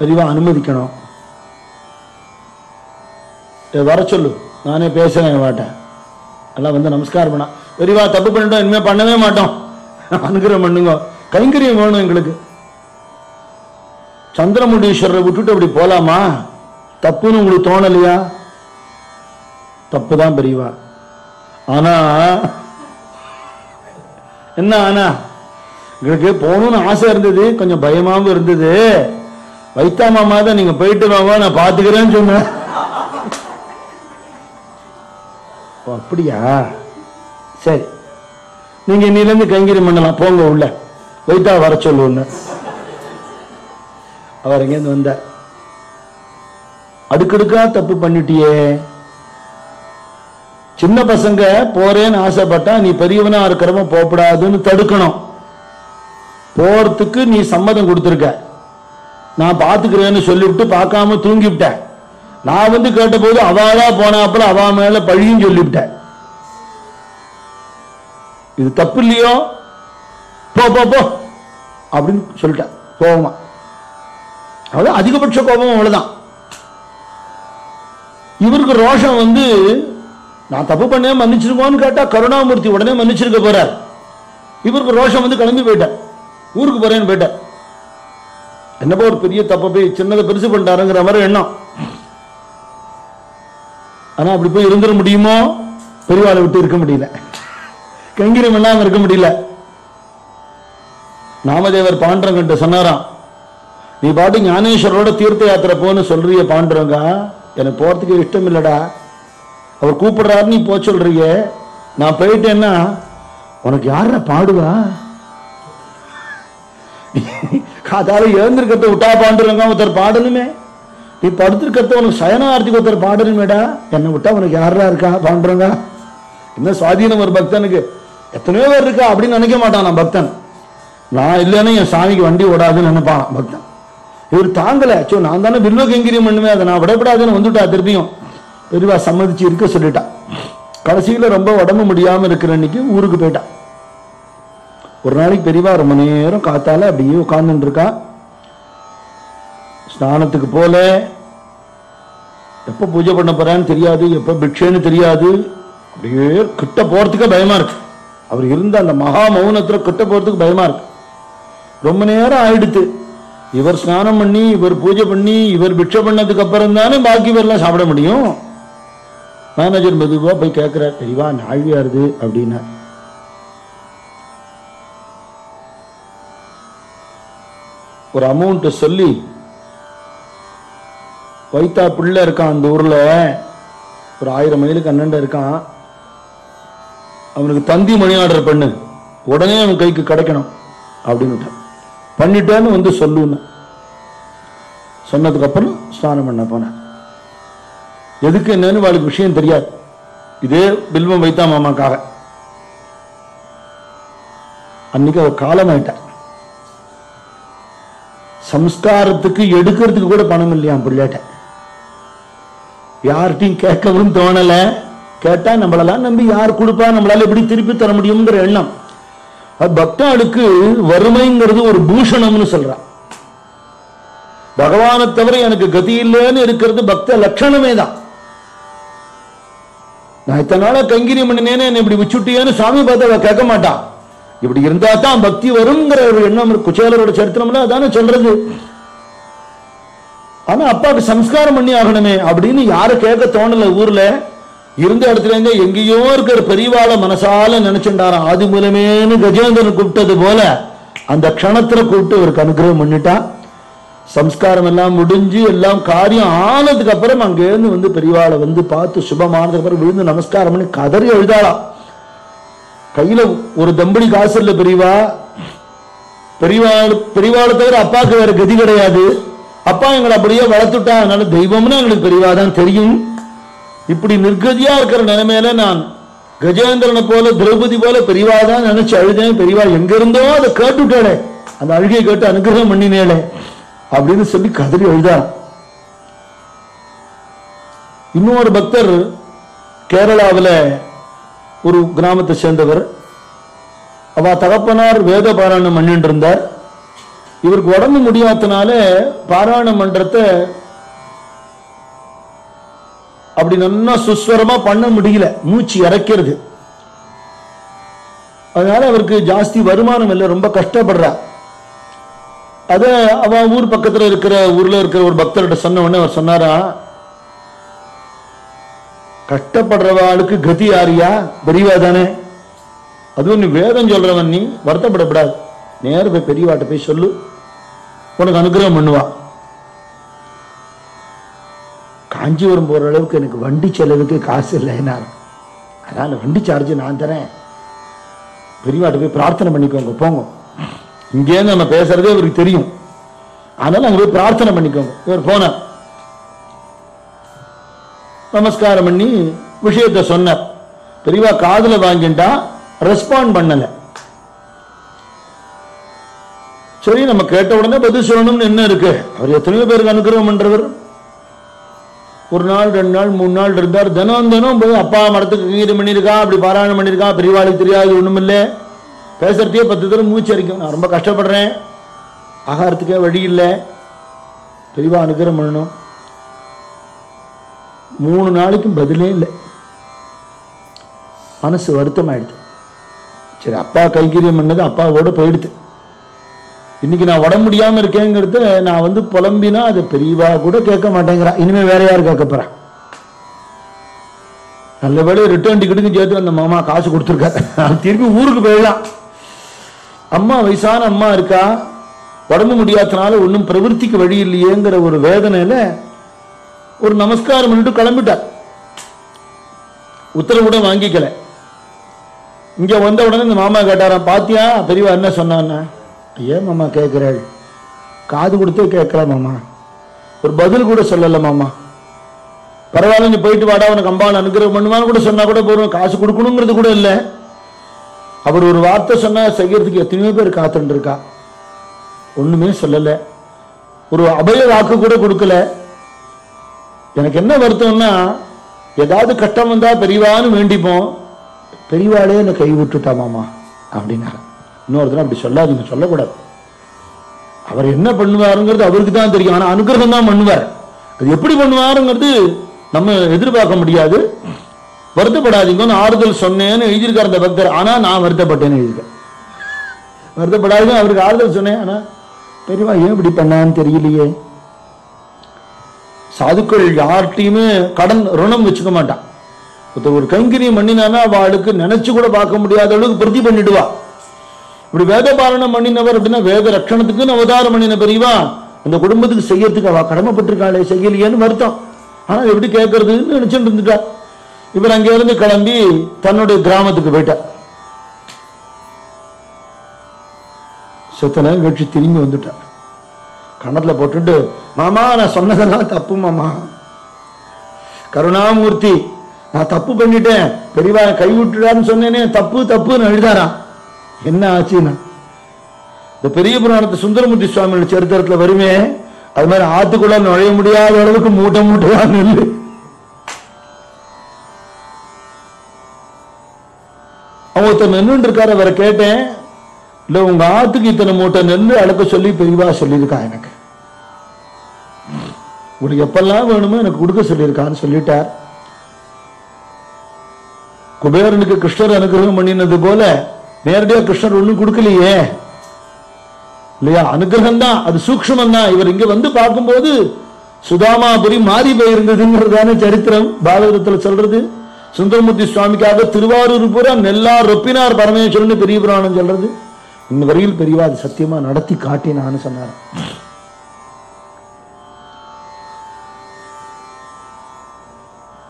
பெரியவா அனுமதிக்கணும், வர சொல்லு, நானே பேசுறேன் வாட்டேன் எல்லாம் வந்து நமஸ்காரம் பண்ணா. பெரியவா தப்பு பண்ணிட்டோம், இனிமே பண்ணவே மாட்டோம், அனுகிரகம் பண்ணுங்க, கைங்கரியம் வேணும் எங்களுக்கு. சந்திரமுடீஸ்வரரை விட்டுட்டு அப்படி போலாமா? தப்புன்னு உங்களுக்கு தோணலையா? தப்புதான் பெரியவா. ஆனா என்ன, ஆனா எங்களுக்கு போகணும்னு ஆசை இருந்தது, கொஞ்சம் பயமாவும் இருந்தது. வைத்தா மாமா தான் நீங்க போயிட்டு வாமா நான் பாத்துக்கிறேன்னு சொன்னேன். அப்படியா, சரி நீங்க இன்னிலிருந்து கைங்கரியம் பண்ணலாம், போங்க உள்ள, வைத்தா வர சொல்லுன்னு. அவர் எங்கேருந்து வந்த, அடுக்கடுக்கா தப்பு பண்ணிட்டியே. சின்ன பசங்க போறேன்னு ஆசைப்பட்டா நீ பெரியவனா இருக்கிறவ போகக்கூடாதுன்னு தடுக்கணும். போறதுக்கு நீ சம்மதம் கொடுத்திருக்க, நான் பாத்துக்கிறேன்னு சொல்லிவிட்டு பார்க்காம தூங்கிவிட்டேன். நான் வந்து கேட்ட போது அவாளா போனாப்புல அவா மேல பழியும் சொல்லிவிட்டேன். இது தப்பு இல்லையோ, போ போ போ அப்படின்னு சொல்லிட்டேன் கோபமா. அவ்வளவு அதிகபட்ச கோபம் அவ்வளவுதான். இவருக்கு ரோஷம் வந்து நான் தப்பு பண்ண மன்னிச்சிருக்கோன்னு கேட்டா கருணாமூர்த்தி உடனே மன்னிச்சிருக்க போறார். இவருக்கு ரோஷம் வந்து கிளம்பி போயிட்டார், ஊருக்கு போறேன்னு போயிட்டார். என்னப்போ ஒரு பெரிய தப்ப போய் சின்னதை பெருசு பண்ணிட்டாருங்கிற மாதிரி எண்ணம். ஆனா அப்படி போய் இருந்துட முடியுமோ? பெரியவாளை விட்டு இருக்க முடியல, கைங்கரியம் இல்லாம இருக்க முடியல. நாமதேவர் பாண்டரங்கிட்ட சொன்னாராம், நீ பாட்டு ஞானேஸ்வரோட தீர்த்த யாத்திரை போன்னு சொல்றிய பாண்டரங்க, எனக்கு போறதுக்கு இஷ்டம் இல்லடா. அவர் கூப்பிடுறாரு, நீ போ சொல்றீங்க, நான் போயிட்டேன்னா உனக்கு யார பாடுவா? காதால எழுந்திருக்கிறத விட்டா பாண்டுறங்க ஒருத்தர் பாடணுமே, நீ படுத்திருக்கிறத உனக்கு சயனார்த்திக்கு ஒருத்தர் பாடணுமேடா, என்னை விட்டா உனக்கு யாரா இருக்கா பாண்டுறங்க? என்ன சுவாதீனம் ஒரு பக்தனுக்கு, எத்தனையோ பேர் இருக்கா அப்படின்னு நினைக்க மாட்டான் பக்தன். நான் இல்லைன்னு என் சாமிக்கு வண்டி ஓடாதுன்னு நினைப்பான் பக்தன். இவர் தாங்கல, சோ நான் தானே பில்வ கைங்கரியம் பண்ணுவேன், அதை நான் விடப்படாதுன்னு வந்துட்டா. திருப்பியும் பெரியவா சம்மதிச்சு இருக்க சொல்லிட்டா. கடைசியில ரொம்ப உடம்பு முடியாம இருக்கிற அன்னைக்கு ஊருக்கு போயிட்டா. ஒரு நாளைக்கு பெரியவா ரொம்ப நேரம் காத்தால அப்படியே உட்கார்ந்துட்டு இருக்கா. ஸ்நானத்துக்கு போல, எப்ப பூஜை பண்ண போறான்னு தெரியாது, எப்ப பிக்ஷேன்னு தெரியாது. அப்படியே கிட்ட போறதுக்கு பயமா இருக்கு. அவர் இருந்த அந்த மகா மௌனத்துல கிட்ட போறதுக்கு பயமா இருக்கு. ரொம்ப நேரம் ஆயிடுத்து. இவர் ஸ்நானம் பண்ணி, இவர் பூஜை பண்ணி, இவர் பிக்ஷை பண்ணதுக்கு அப்புறம் தானே பாக்கி பேர்லாம் சாப்பிட முடியும். மேனேஜர் மெதுவா போய் கேட்கிறார், பெரியவா நாழியாருது அப்படின்னா. ஒரு அமௌண்ட் சொல்லி, வைத்தா பிள்ளை இருக்கான் அந்த ஊர்ல, ஒரு 1000 மைலுக்கு அண்ணன் இருக்கான், அவனுக்கு தந்தி மணி ஆர்டர் பண்ணு, உடனே அவன் கைக்கு கிடைக்கணும் அப்படின்னு பண்ணிட்டேன்னு வந்து சொல்லுன்னு சொன்னதுக்கு அப்புறம் ஸ்நானம் பண்ண போன. எதுக்கு என்னன்னு அவளுக்கு விஷயம் தெரியாது. இதே பில்வம் வைத்தா மாமாக்காக. அன்னைக்கு அவர் காலமாயிட்டார். சம்ஸ்காரத்துக்கு எடுக்கிறதுக்கு கூட பணம் இல்லையா பிள்ளைட்ட. யார்கிட்டையும் கேட்கவும் தோணல. கேட்டா நம்மளெல்லாம் நம்பி யார் கொடுப்பா, நம்மளால எப்படி திருப்பி தர முடியுங்கிற எண்ணம். பக்தாளுக்கு வறுமைங்கிறது ஒரு பூஷணம்னு சொல்றான். பகவானை தவிர எனக்கு கதி இல்லைன்னு இருக்கிறது பக்த லட்சணமே தான். நான் இத்தனை நாள கைங்கரியம் பண்ணினேன்னு என்ன இப்படி விச்சுட்டியேன்னு சுவாமி பார்த்து கேட்க மாட்டான். இப்படி இருந்தா தான் பக்தி வருங்கிற ஒரு எண்ணம். குச்சேலரோட சரித்திரம்ல அதானே சொல்றது. ஆனா அப்பாவுக்கு சம்ஸ்காரம் பண்ணி ஆகணுமே அப்படின்னு யாரு கேட்க தோணல. ஊர்ல இருந்த இடத்துல இருந்து எங்கேயோ இருக்கிற பெரியவாள மனசால நினைச்சுட்டாராம். ஆதி மூலமேனு கஜேந்திரன் கூப்பிட்டது போல அந்த க்ஷணத்துல கூப்பிட்டு அவருக்கு அனுகிரகம் பண்ணிட்டா. சம்ஸ்காரம் எல்லாம் முடிஞ்சு எல்லாம் காரியம் ஆனதுக்கு அப்புறம் அங்கேருந்து வந்து பெரியவாளை வந்து பார்த்து சுபமானதுக்கு அப்புறம் விழுந்து நமஸ்காரம் பண்ணி கதறி எழுதாளாம். கையில ஒரு தம்படி காசு இல்ல. பெரியவாளை தவிர அப்பாவுக்கு வேற கதி கிடையாது. அப்பா எங்களை அப்படியே வளர்த்துட்டா, அதனால தெய்வம்னு எங்களுக்கு பெரியவா தான் தெரியும். இப்படி நிர்கதியா இருக்கிற நிலைமையில நான் கஜேந்திரனை போல திரௌபதி போல பெரியவா தான் நினைச்சு அழுதேன். பெரியவா எங்க இருந்தோ அதை கேட்டுட்டாளே, அந்த அழுகையை கேட்டு அனுகிரகம் பண்ணினேளே அப்படின்னு சொல்லி கதறி எழுதார். இன்னொரு பக்தர் கேரளாவில் ஒரு கிராமத்தை சேர்ந்தவர். அவ தகப்பனார் வேத பாராயணம் பண்ணிட்டு இருந்தார். இவருக்கு உடம்பு முடியாதனால பாராயணம் மன்றத்தை அப்படி நல்லா சுஸ்வரமா பண்ண முடியல, மூச்சு இறக்கிறது. அதனால அவருக்கு ஜாஸ்தி வருமானம் இல்லை, ரொம்ப கஷ்டப்படுறா. அத அவ ஊர் பக்கத்துல இருக்கிற ஊர்ல இருக்கிற ஒரு பக்தர்கிட்ட சொன்ன உடனே அவர் சொன்னாரா, கஷ்டப்படுறவாளுக்கு கதி யாரியா? பெரியவா தானே. அதுவும் நீ வேதம் சொல்றவன், நீ வருத்தப்படப்படாது, நேர போய் பெரியவாட்ட போய் சொல்லு, உனக்கு அனுகிரகம் பண்ணுவா காஞ்சிபுரம் போற அளவுக்கு எனக்கு வண்டி செலவுக்கு காசு இல்லைன்னா, அதனால வண்டி சார்ஜ் நான் தரேன், பெரியவாட்ட போய் பிரார்த்தனை பண்ணிக்கோங்க போங்க. இங்கேருந்து நம்ம பேசுறதே இவருக்கு தெரியும், அதனால அங்க போய் பிரார்த்தனை பண்ணிக்கோங்க. இவர் போனார், நமஸ்காரம் பண்ணி விஷயத்த சொன்னார். பெரியவா காதுல வாங்கிட்டா, ரெஸ்பாண்ட் பண்ணல. சரி, நம்ம கேட்ட உடனே பதில் சொல்லணும்னு என்ன இருக்கு? அவர் எத்தனையோ பேருக்கு அனுகிரகம் பண்றவர். ஒரு நாள் 2 நாள் 3 நாள் இருந்தார். தினம் தினம் போய் அப்பா மரத்துக்கு கீதம் பண்ணியிருக்கா, அப்படி பாராயணம் பண்ணியிருக்கா, பெரியவாளுக்கு தெரியாது, ஒண்ணும் இல்லை. பேசுறதே 10 தடவை மூச்சு அடிக்கும். நான் ரொம்ப கஷ்டப்படுறேன், ஆகாரத்துக்கே வழி இல்லை, பெரியவா அனுகிரகம் பண்ணணும். 3 நாளைக்கும் பதிலே இல்லை. மனசு வருத்தம் ஆயிடுது. சரி, அப்பா கைங்கரியம் பண்ணது அப்பாவோட போயிடுது. இன்னைக்கு நான் உடம்பு முடியாம இருக்கேங்கிறது நான் புலம்பினா அது பெரியவா கூட கேட்க மாட்டேங்கிறா. இனிமே வேற யாரு கேட்க போறா? நல்லபடியா ரிட்டர்ன் டிக்கெட்டுக்கு சேர்த்து அந்த மாமா காசு கொடுத்துருக்காரு, திருப்பி ஊருக்கு போயிடலாம். அம்மா வயசான அம்மா இருக்கா, உடம்பு முடியாதனால ஒன்றும் பிரவருத்திக்கு வழி இல்லையேங்கிற ஒரு வேதனையில ஒரு நமஸ்காரம் பண்ணிட்டு கிளம்பிட்டார். உத்தரவு கூட வாங்கிக்கல. இங்க வந்த உடனே இந்த மாமா கேட்டாராம், பாத்தியா பெரியவா என்ன சொன்னான்னா? ஏன் மாமா கேட்கிறாள்? காது கொடுத்தே கேட்கல மாமா, ஒரு பதில் கூட சொல்லல மாமா. பரவாயில்ல, நீ போயிட்டு வாடா, உனக்கு அம்பாள் அனுகிரகம் பண்ணுவான்னு கூட சொன்னா கூட போறோம், காசு கொடுக்கணுங்கிறது கூட இல்லை. அவர் ஒரு வார்த்தை சொன்னா செய்யறதுக்கு எத்தனையோ பேர் காத்துட்டு இருக்கா, ஒண்ணுமே சொல்லல, ஒரு அபய வாக்கு கூட கொடுக்கல. எனக்கு என்ன வருத்தம்னா, ஏதாவது கஷ்டம் வந்தா பெரியவான்னு வேண்டிப்போம், பெரியவாளே என்ன கை விட்டுட்டா மாமா அப்படின்னா. இன்னொருத்தர் அப்படி சொல்லாதீங்க, சொல்லக்கூடாது. அவர் என்ன பண்ணுவாருங்கிறது அவருக்கு தான் தெரியும், ஆனா அனுகிரகம் தான் பண்ணுவார். அது எப்படி பண்ணுவாருங்கிறது நம்ம எதிர்பார்க்க முடியாது. வருத்தப்படாதீங்கன்னு ஆறுதல் சொன்னேன்னு எழுதியிருக்கார் அந்த பக்தர். ஆனா நான் வருத்தப்பட்டேன்னு எழுதியிருக்கேன். வருத்தப்படாதீங்க, அவருக்கு ஆறுதல் சொன்னேன், ஆனா பெரியவா ஏன் இப்படி பண்ணான்னு தெரியலையே. சாதுக்கள் யார்கிட்டையுமே கடன் ருணம் வச்சுக்க மாட்டான். ஒரு கைங்கரியம் பண்ணினானா அவளுக்கு நினைச்சு கூட பார்க்க முடியாத அளவுக்கு பிரதி பண்ணிடுவா. இப்படி வேத பாலனம் பண்ணினவர் அப்படின்னா வேத ரட்சணத்துக்குன்னு அவதாரம் பண்ணின பெரியவா அந்த குடும்பத்துக்கு செய்யறதுக்கு அவ கடமைப்பட்டிருக்காளே, செய்யலையேன்னு வருத்தம். ஆனா எப்படி கேட்கறதுன்னு நினைச்சுட்டு இருந்துட்டா. இவர் அங்க இருந்து கிளம்பி தன்னுடைய கிராமத்துக்கு போயிட்டார். செத்தனை கட்சி திரும்பி வந்துட்டார். கணத்துல போட்டுட்டு, மாமா நான் சொன்னதெல்லாம் தப்பு மாமா, கருணாமூர்த்தி நான் தப்பு பண்ணிட்டேன், பெரியவா கை விட்டுடான்னு சொன்னேனே, தப்பு தப்புன்னு எழுதாராம். என்ன ஆச்சுன்னா, இந்த பெரிய புராணத்தை சுந்தரமூர்த்தி சுவாமியோட சரித்திரத்துல வருமே, அது மாதிரி ஆத்துக்குள்ள நுழைய முடியாத அளவுக்கு மூட்டை மூட்டையா நெல்லு. ஒருத்தர் நின்று இருக்காரு, அவரை கேட்டேன், இல்ல உங்க ஆத்துக்கு இத்தனை மூட்டை நெல்லு அளக்க சொல்லி பெரியவா சொல்லியிருக்கா, எனக்கு உங்களுக்கு எப்பெல்லாம் வேணுமோ எனக்கு கொடுக்க சொல்லியிருக்கான்னு சொல்லிட்டார். குபேரனுக்கு கிருஷ்ணர் அனுகிரகம் பண்ணினது போல நேரடியா கிருஷ்ணர் ஒண்ணும் கொடுக்கலையே இல்லையா, அனுகிரகம் தான், அது சூக்ஷ்மம் தான். இவர் இங்க வந்து பார்க்கும்போது சுதாமாபுரி மாறி போயிருந்ததுங்கிறதான சரித்திரம் பாகவதத்துல சொல்றது. சுந்தரமூர்த்தி சுவாமிக்காக திருவாரூர் பூரா நெல்லார் ரொப்பினார் பரமேஸ்வரன் பெரிய புராணம் சொல்றது. இந்த வரையில் பெரியவா அது சத்தியமா நடத்தி காட்டினான்னு சொன்னார்.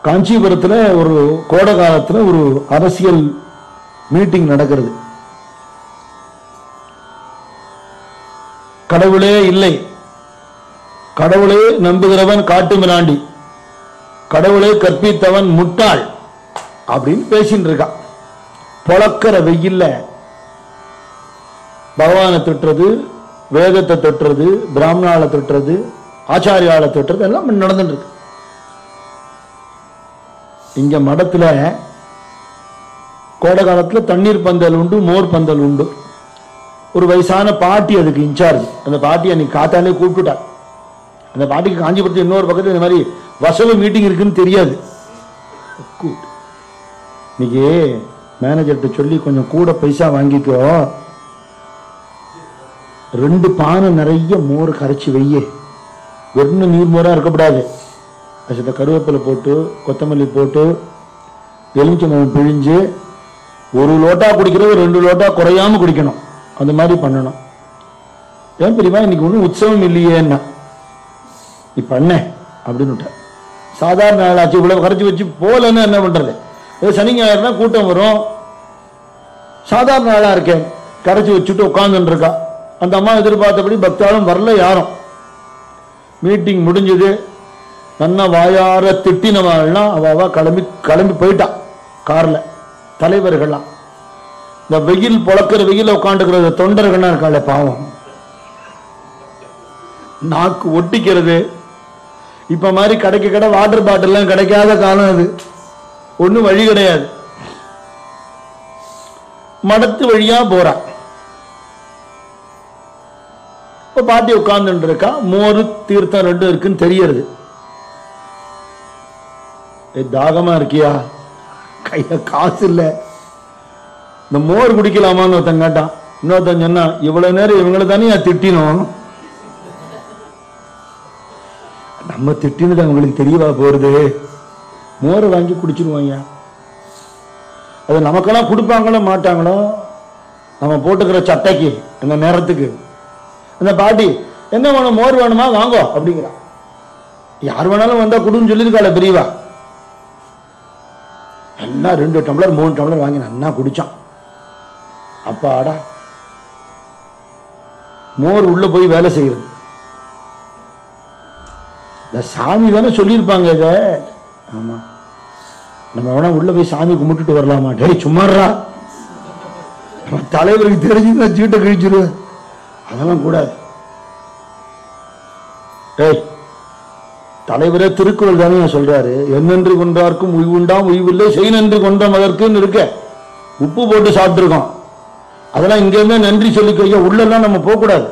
காஞ்சிபுரத்துல ஒரு கோடை காலத்துல ஒரு அரசியல் மீட்டிங் நடக்கிறது. கடவுளே இல்லை, கடவுளை நம்புகிறவன் காட்டு மிராண்டி, கடவுளை கற்பித்தவன் முட்டாள் அப்படின்னு பேசிட்டு இருக்கான். பொழக்கிற வெயில்ல பகவானை திட்டுறது, வேதத்தை திட்டுறது, பிராமணால திட்டுறது, ஆச்சாரியால திட்டுறது எல்லாம் நடந்துட்டு இருக்கு. இங்க மடத்துல கோடை காலத்துல தண்ணீர் பந்தல் உண்டு, மோர் பந்தல் உண்டு. ஒரு வயசான பாட்டி அதுக்கு இன்சார்ஜ். அந்த பாட்டி அன்னைக்கு காத்தாலே கூப்பிட்டுட்டார். அந்த பாட்டிக்கு காஞ்சிபுரத்து இன்னொரு பக்கத்துல இந்த மாதிரி வசவு மீட்டிங் இருக்குன்னு தெரியாது. இன்னைக்கு மேனேஜர்கிட்ட சொல்லி கொஞ்சம் கூட பைசா வாங்கிக்கோ, 2 பானை நிறைய மோர் கரைச்சி வையே, வெறும் நீர் மோரா இருக்கப்படாது. அது கருவேப்பிலை போட்டு, கொத்தமல்லி போட்டு, எலுமிச்சம்பழம் பிழிஞ்சு, 1 லோட்டா குடிக்கிறது 2 லோட்டா குறையாம குடிக்கணும். அந்த மாதிரி பண்ணணும். ஏன் பெரியமா இன்னைக்கு ஒன்றும் உற்சவம் இல்லையேன்னா, நீ பண்ண அப்படின்னு. சாதாரண நாளாச்சு, இவ்வளவு கரைச்சி வச்சு போலன்னு என்ன பண்றது? சனி ஞாயிறுனா கூட்டம் வரும். சாதாரண நாளா இருக்கேன், கரைச்சி வச்சுட்டு உட்காந்துட்டு இருக்கா. அந்த அம்மா எதிர்பார்த்தபடி பக்தாலும் வரல யாரும். மீட்டிங் முடிஞ்சது. நல்லா வாயார திட்டினவாள்லாம் அவ கிளம்பி கிளம்பி போயிட்டான் கார்ல. தலைவர்கள்லாம் இந்த வெயில் பொழக்கிற வெயில உட்காந்துக்கிறது தொண்டர்கள்லாம் இருக்காளே பாவம், நாக்கு ஒட்டிக்கிறது. இப்ப மாதிரி கடைக்கு கடை வாட்டர் பாட்டில் எல்லாம் கிடைக்காத காலம் அது. ஒன்னும் வழி கிடையாது. மடத்து வழியா போறா. இப்ப பாட்டி உட்கார்ந்து இருக்கா. மோரு தீர்த்தம் ரெண்டும் இருக்குன்னு தெரியறது. தாகமா இருக்கியா? கையில காசு இல்ல, இந்த மோர் குடிக்கலாமான்னு ஒருத்தன் கேட்டான். இன்னொருத்தன் சொன்னா, இவ்வளவு நேரம் இவங்களை தானே திட்டினோம், நம்ம திட்டினது அவங்களுக்கு தெரியவா போறது? மோரை வாங்கி குடிச்சிருவாங்க. அது நமக்கெல்லாம் கொடுப்பாங்களோ மாட்டாங்களோ, நம்ம போட்டுக்கிற சட்டைக்கு அந்த நேரத்துக்கு. அந்த பாட்டி என்ன வேணும், மோர் வேணுமா வாங்கோ அப்படிங்கிறா. யார் வேணாலும் வந்தா குடுன்னு சொல்லியிருக்காள பெரியவா. எல்லாம் 2 டம்ளர் 3 டம்ளர் வாங்கி நல்லா குடிச்சான். அப்பாடா, மோர் உள்ள போய் வேலை செய்யுது. இந்த சாமி தானே சொல்லியிருப்பாங்க இத. ஆமா, நம்ம வேணா உள்ள போய் சாமி கும்பிட்டுட்டு வரலாமா? டேய் சும்மாறா, நம்ம தலைவருக்கு தெரிஞ்சுதான் சீட்டை கழிச்சிருவேன், அதெல்லாம் கூடாது. டேய், தலைவரே திருக்குறள் தானே சொல்றாரு, என்னென்று கொன்றார்க்கும் உய்வுண்டாம் உய்வில்லை செய் நன்றி கொன்ற மதற்குன்னு இருக்க. உப்பு போட்டு சாப்பிட்டு இருக்கோம், அதெல்லாம் இங்க இருந்தா நன்றி சொல்லிக்க. உள்ளெல்லாம் நம்ம போக கூடாது.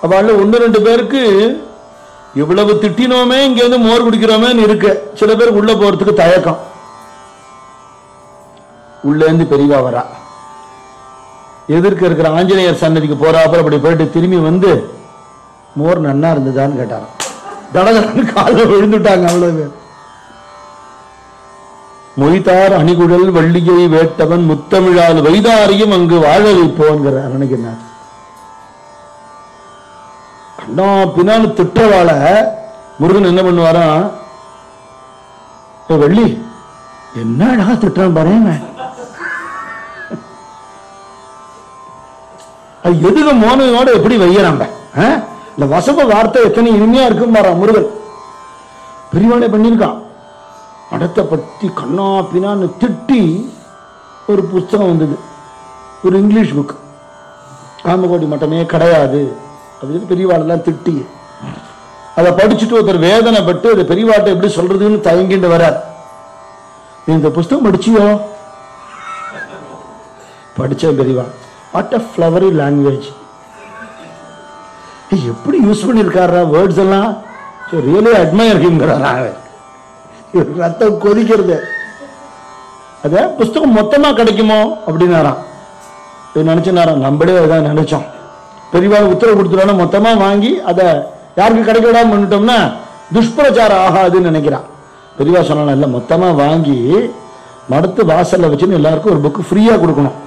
அப்ப 1-2 பேருக்கு இவ்வளவு திட்டினோமே இங்க இருந்து மோர் குடிக்கிறோமே இருக்க. சில பேருக்கு உள்ள போறதுக்கு தயக்கம். உள்ள இருந்து பெரியவா வரா. எதிர்க்க இருக்கிற ஆஞ்சநேயர் சன்னதிக்கு போறாப்புல அப்படி போயிட்டு திரும்பி வந்து, மோர் நன்னா இருந்ததான்னு கேட்டாராம். தடகன்னு காலில் விழுந்துட்டாங்க அவ்வளவு பேர். மொய்தார் அணிகுழல் வள்ளியை வேட்டவன் முத்தமிழால் வைதாரியும் அங்கு வாழ வைப்போங்கிற நினைக்கிறார். கண்ணா பின்னான்னு திட்டவாள முருகன் என்ன பண்ணுவாரா, வள்ளி என்னடா திட்டம் பாரு, எதுக மோனையோட எப்படி வையறாங்க. இந்த வசப வார்த்தை எத்தனை இனிமையா இருக்கும் பாரா முருகன். பெரியவானே பண்ணியிருக்கான். மடத்தை பற்றி கண்ணா பின்னான்னு திட்டி ஒரு புஸ்தகம் வந்தது, ஒரு இங்கிலீஷ் புக். காமகோடி மட்டமே கிடையாது அப்படின்னு பெரியவாளெல்லாம் திட்டி அதை படிச்சுட்டு ஒருத்தர் வேதனைப்பட்டு அதை பெரியவாட்டை எப்படி சொல்றதுன்னு தயங்கிட்டு வரார். இந்த புஸ்தகம் படிச்சியோ? படிச்சேன் பெரியவா. வாட் அ ஃப்ளவரி லாங்குவேஜ், எப்படி யூஸ் பண்ணிருக்காரா வேர்ட்ஸ் எல்லாம், ரியலி அட்மையர் ஹிம்ங்கிறாரா. ரத்தம் கொதிக்கிறது. அத புஸ்தகம் மொத்தமா கிடைக்குமோ அப்படின்னாராம். நினைச்சுனாராம், நம்மளே அதான் நினைச்சோம். பெரியவா உத்தரவு கொடுத்துருவாங்க மொத்தமா வாங்கி அதை யாருக்கு கிடைக்க விடாம பண்ணிட்டோம்னா துஷ்பிரச்சாரம் ஆகாதுன்னு நினைக்கிறான். பெரியவா சொன்னா, இல்ல மொத்தமா வாங்கி மடத்து வாசல்ல வச்சுன்னு எல்லாருக்கும் ஒரு புக்கு ஃப்ரீயா கொடுக்கணும்.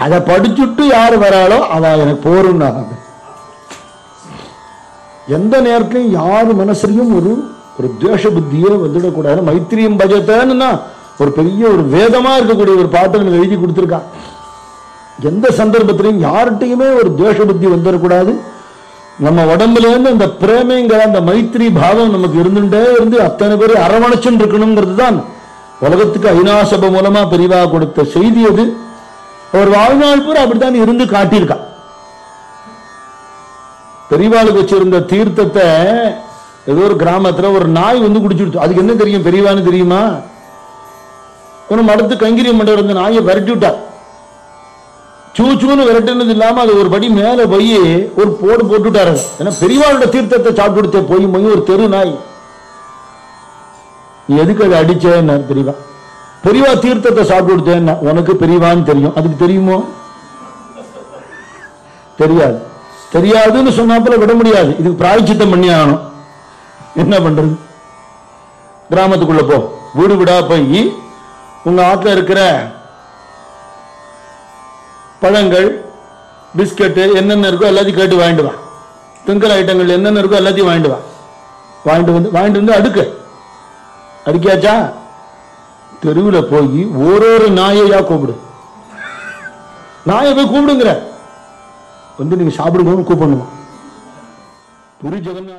அதை படிச்சுட்டு யாரு வராளோ அவ எனக்கு போருன்னா. எந்த நேரத்திலையும் யாரு மனசுலையும் ஒரு துவேஷ புத்தியே வந்துடக்கூடாது. மைத்திரியம் பஜத்தன்னா ஒரு பெரிய ஒரு வேதமா இருக்கக்கூடிய ஒரு பாட்டு எழுதி கொடுத்திருக்கா. எந்த சந்தர்ப்பத்திலையும் யார்கிட்டையுமே ஒரு துவேஷ புத்தி வந்துடக்கூடாது. நம்ம உடம்புல இருந்து அந்த பிரேமைங்கிற அந்த மைத்திரி பாவம் நமக்கு இருந்துட்டே இருந்து அத்தனை பேர் அரவணைச்சுன்னு இருக்கணுங்கிறது தான் உலகத்துக்கு ஐநாசபை மூலமா பெரிவா கொடுத்த செய்தி. அது ஒரு வாழ்நாள் பூரா அப்படித்தான் இருந்து காட்டியிருக்கா. பெரியவாளுக்கு வச்சிருந்த தீர்த்தத்தை ஏதோ ஒரு கிராமத்துல ஒரு நாய் வந்து குடிச்சுடுச்சு. அதுக்கு என்ன தெரியும், பெரியவான்னு தெரியுமா? ஒரு மடத்து கைங்கரியம் பண்ற இருந்த நாயை விரட்டி விட்டார். சூச்சூன்னு விரட்டினது இல்லாம அது ஒரு படி மேல போய் ஒரு போடு போட்டுட்டாரு. ஏன்னா பெரியவாளோட தீர்த்தத்தை சாப்பிட்டு போய் ஒரு தெரு நாய். நீ எதுக்கு அதை அடிச்சேன்னு பெரியவா. பெரியவா தீர்த்தத்தை சாப்பிட்டு உனக்கு பெரியவான்னு தெரியும், அதுக்கு தெரியுமோ? தெரியாது. தெரியாதுன்னு சொன்னாப்புல விட முடியாது. இதுக்கு பிராயச்சித்தம் பண்ணி ஆகணும். என்ன பண்றது? கிராமத்துக்குள்ள போ, வீடு வீடா போய் உங்க ஆத்துல இருக்கிற பழங்கள் பிஸ்கட்டு என்னென்ன இருக்கோ எல்லாத்தையும் கேட்டு வாங்கிட்டு வா. திங்கிற ஐட்டங்கள் என்னென்ன இருக்கோ எல்லாத்தையும் வாங்கிட்டு வா. வாங்கிட்டு வந்து அடுக்கியாச்சா? தெருவில் போய் ஒரு நாயையா கூப்பிடு. நாயை போய் கூப்பிடுங்கிற, வந்து நீங்க சாப்பிடுங்கன்னு கூப்பிடணுமா? புரி ஜெகநாத்.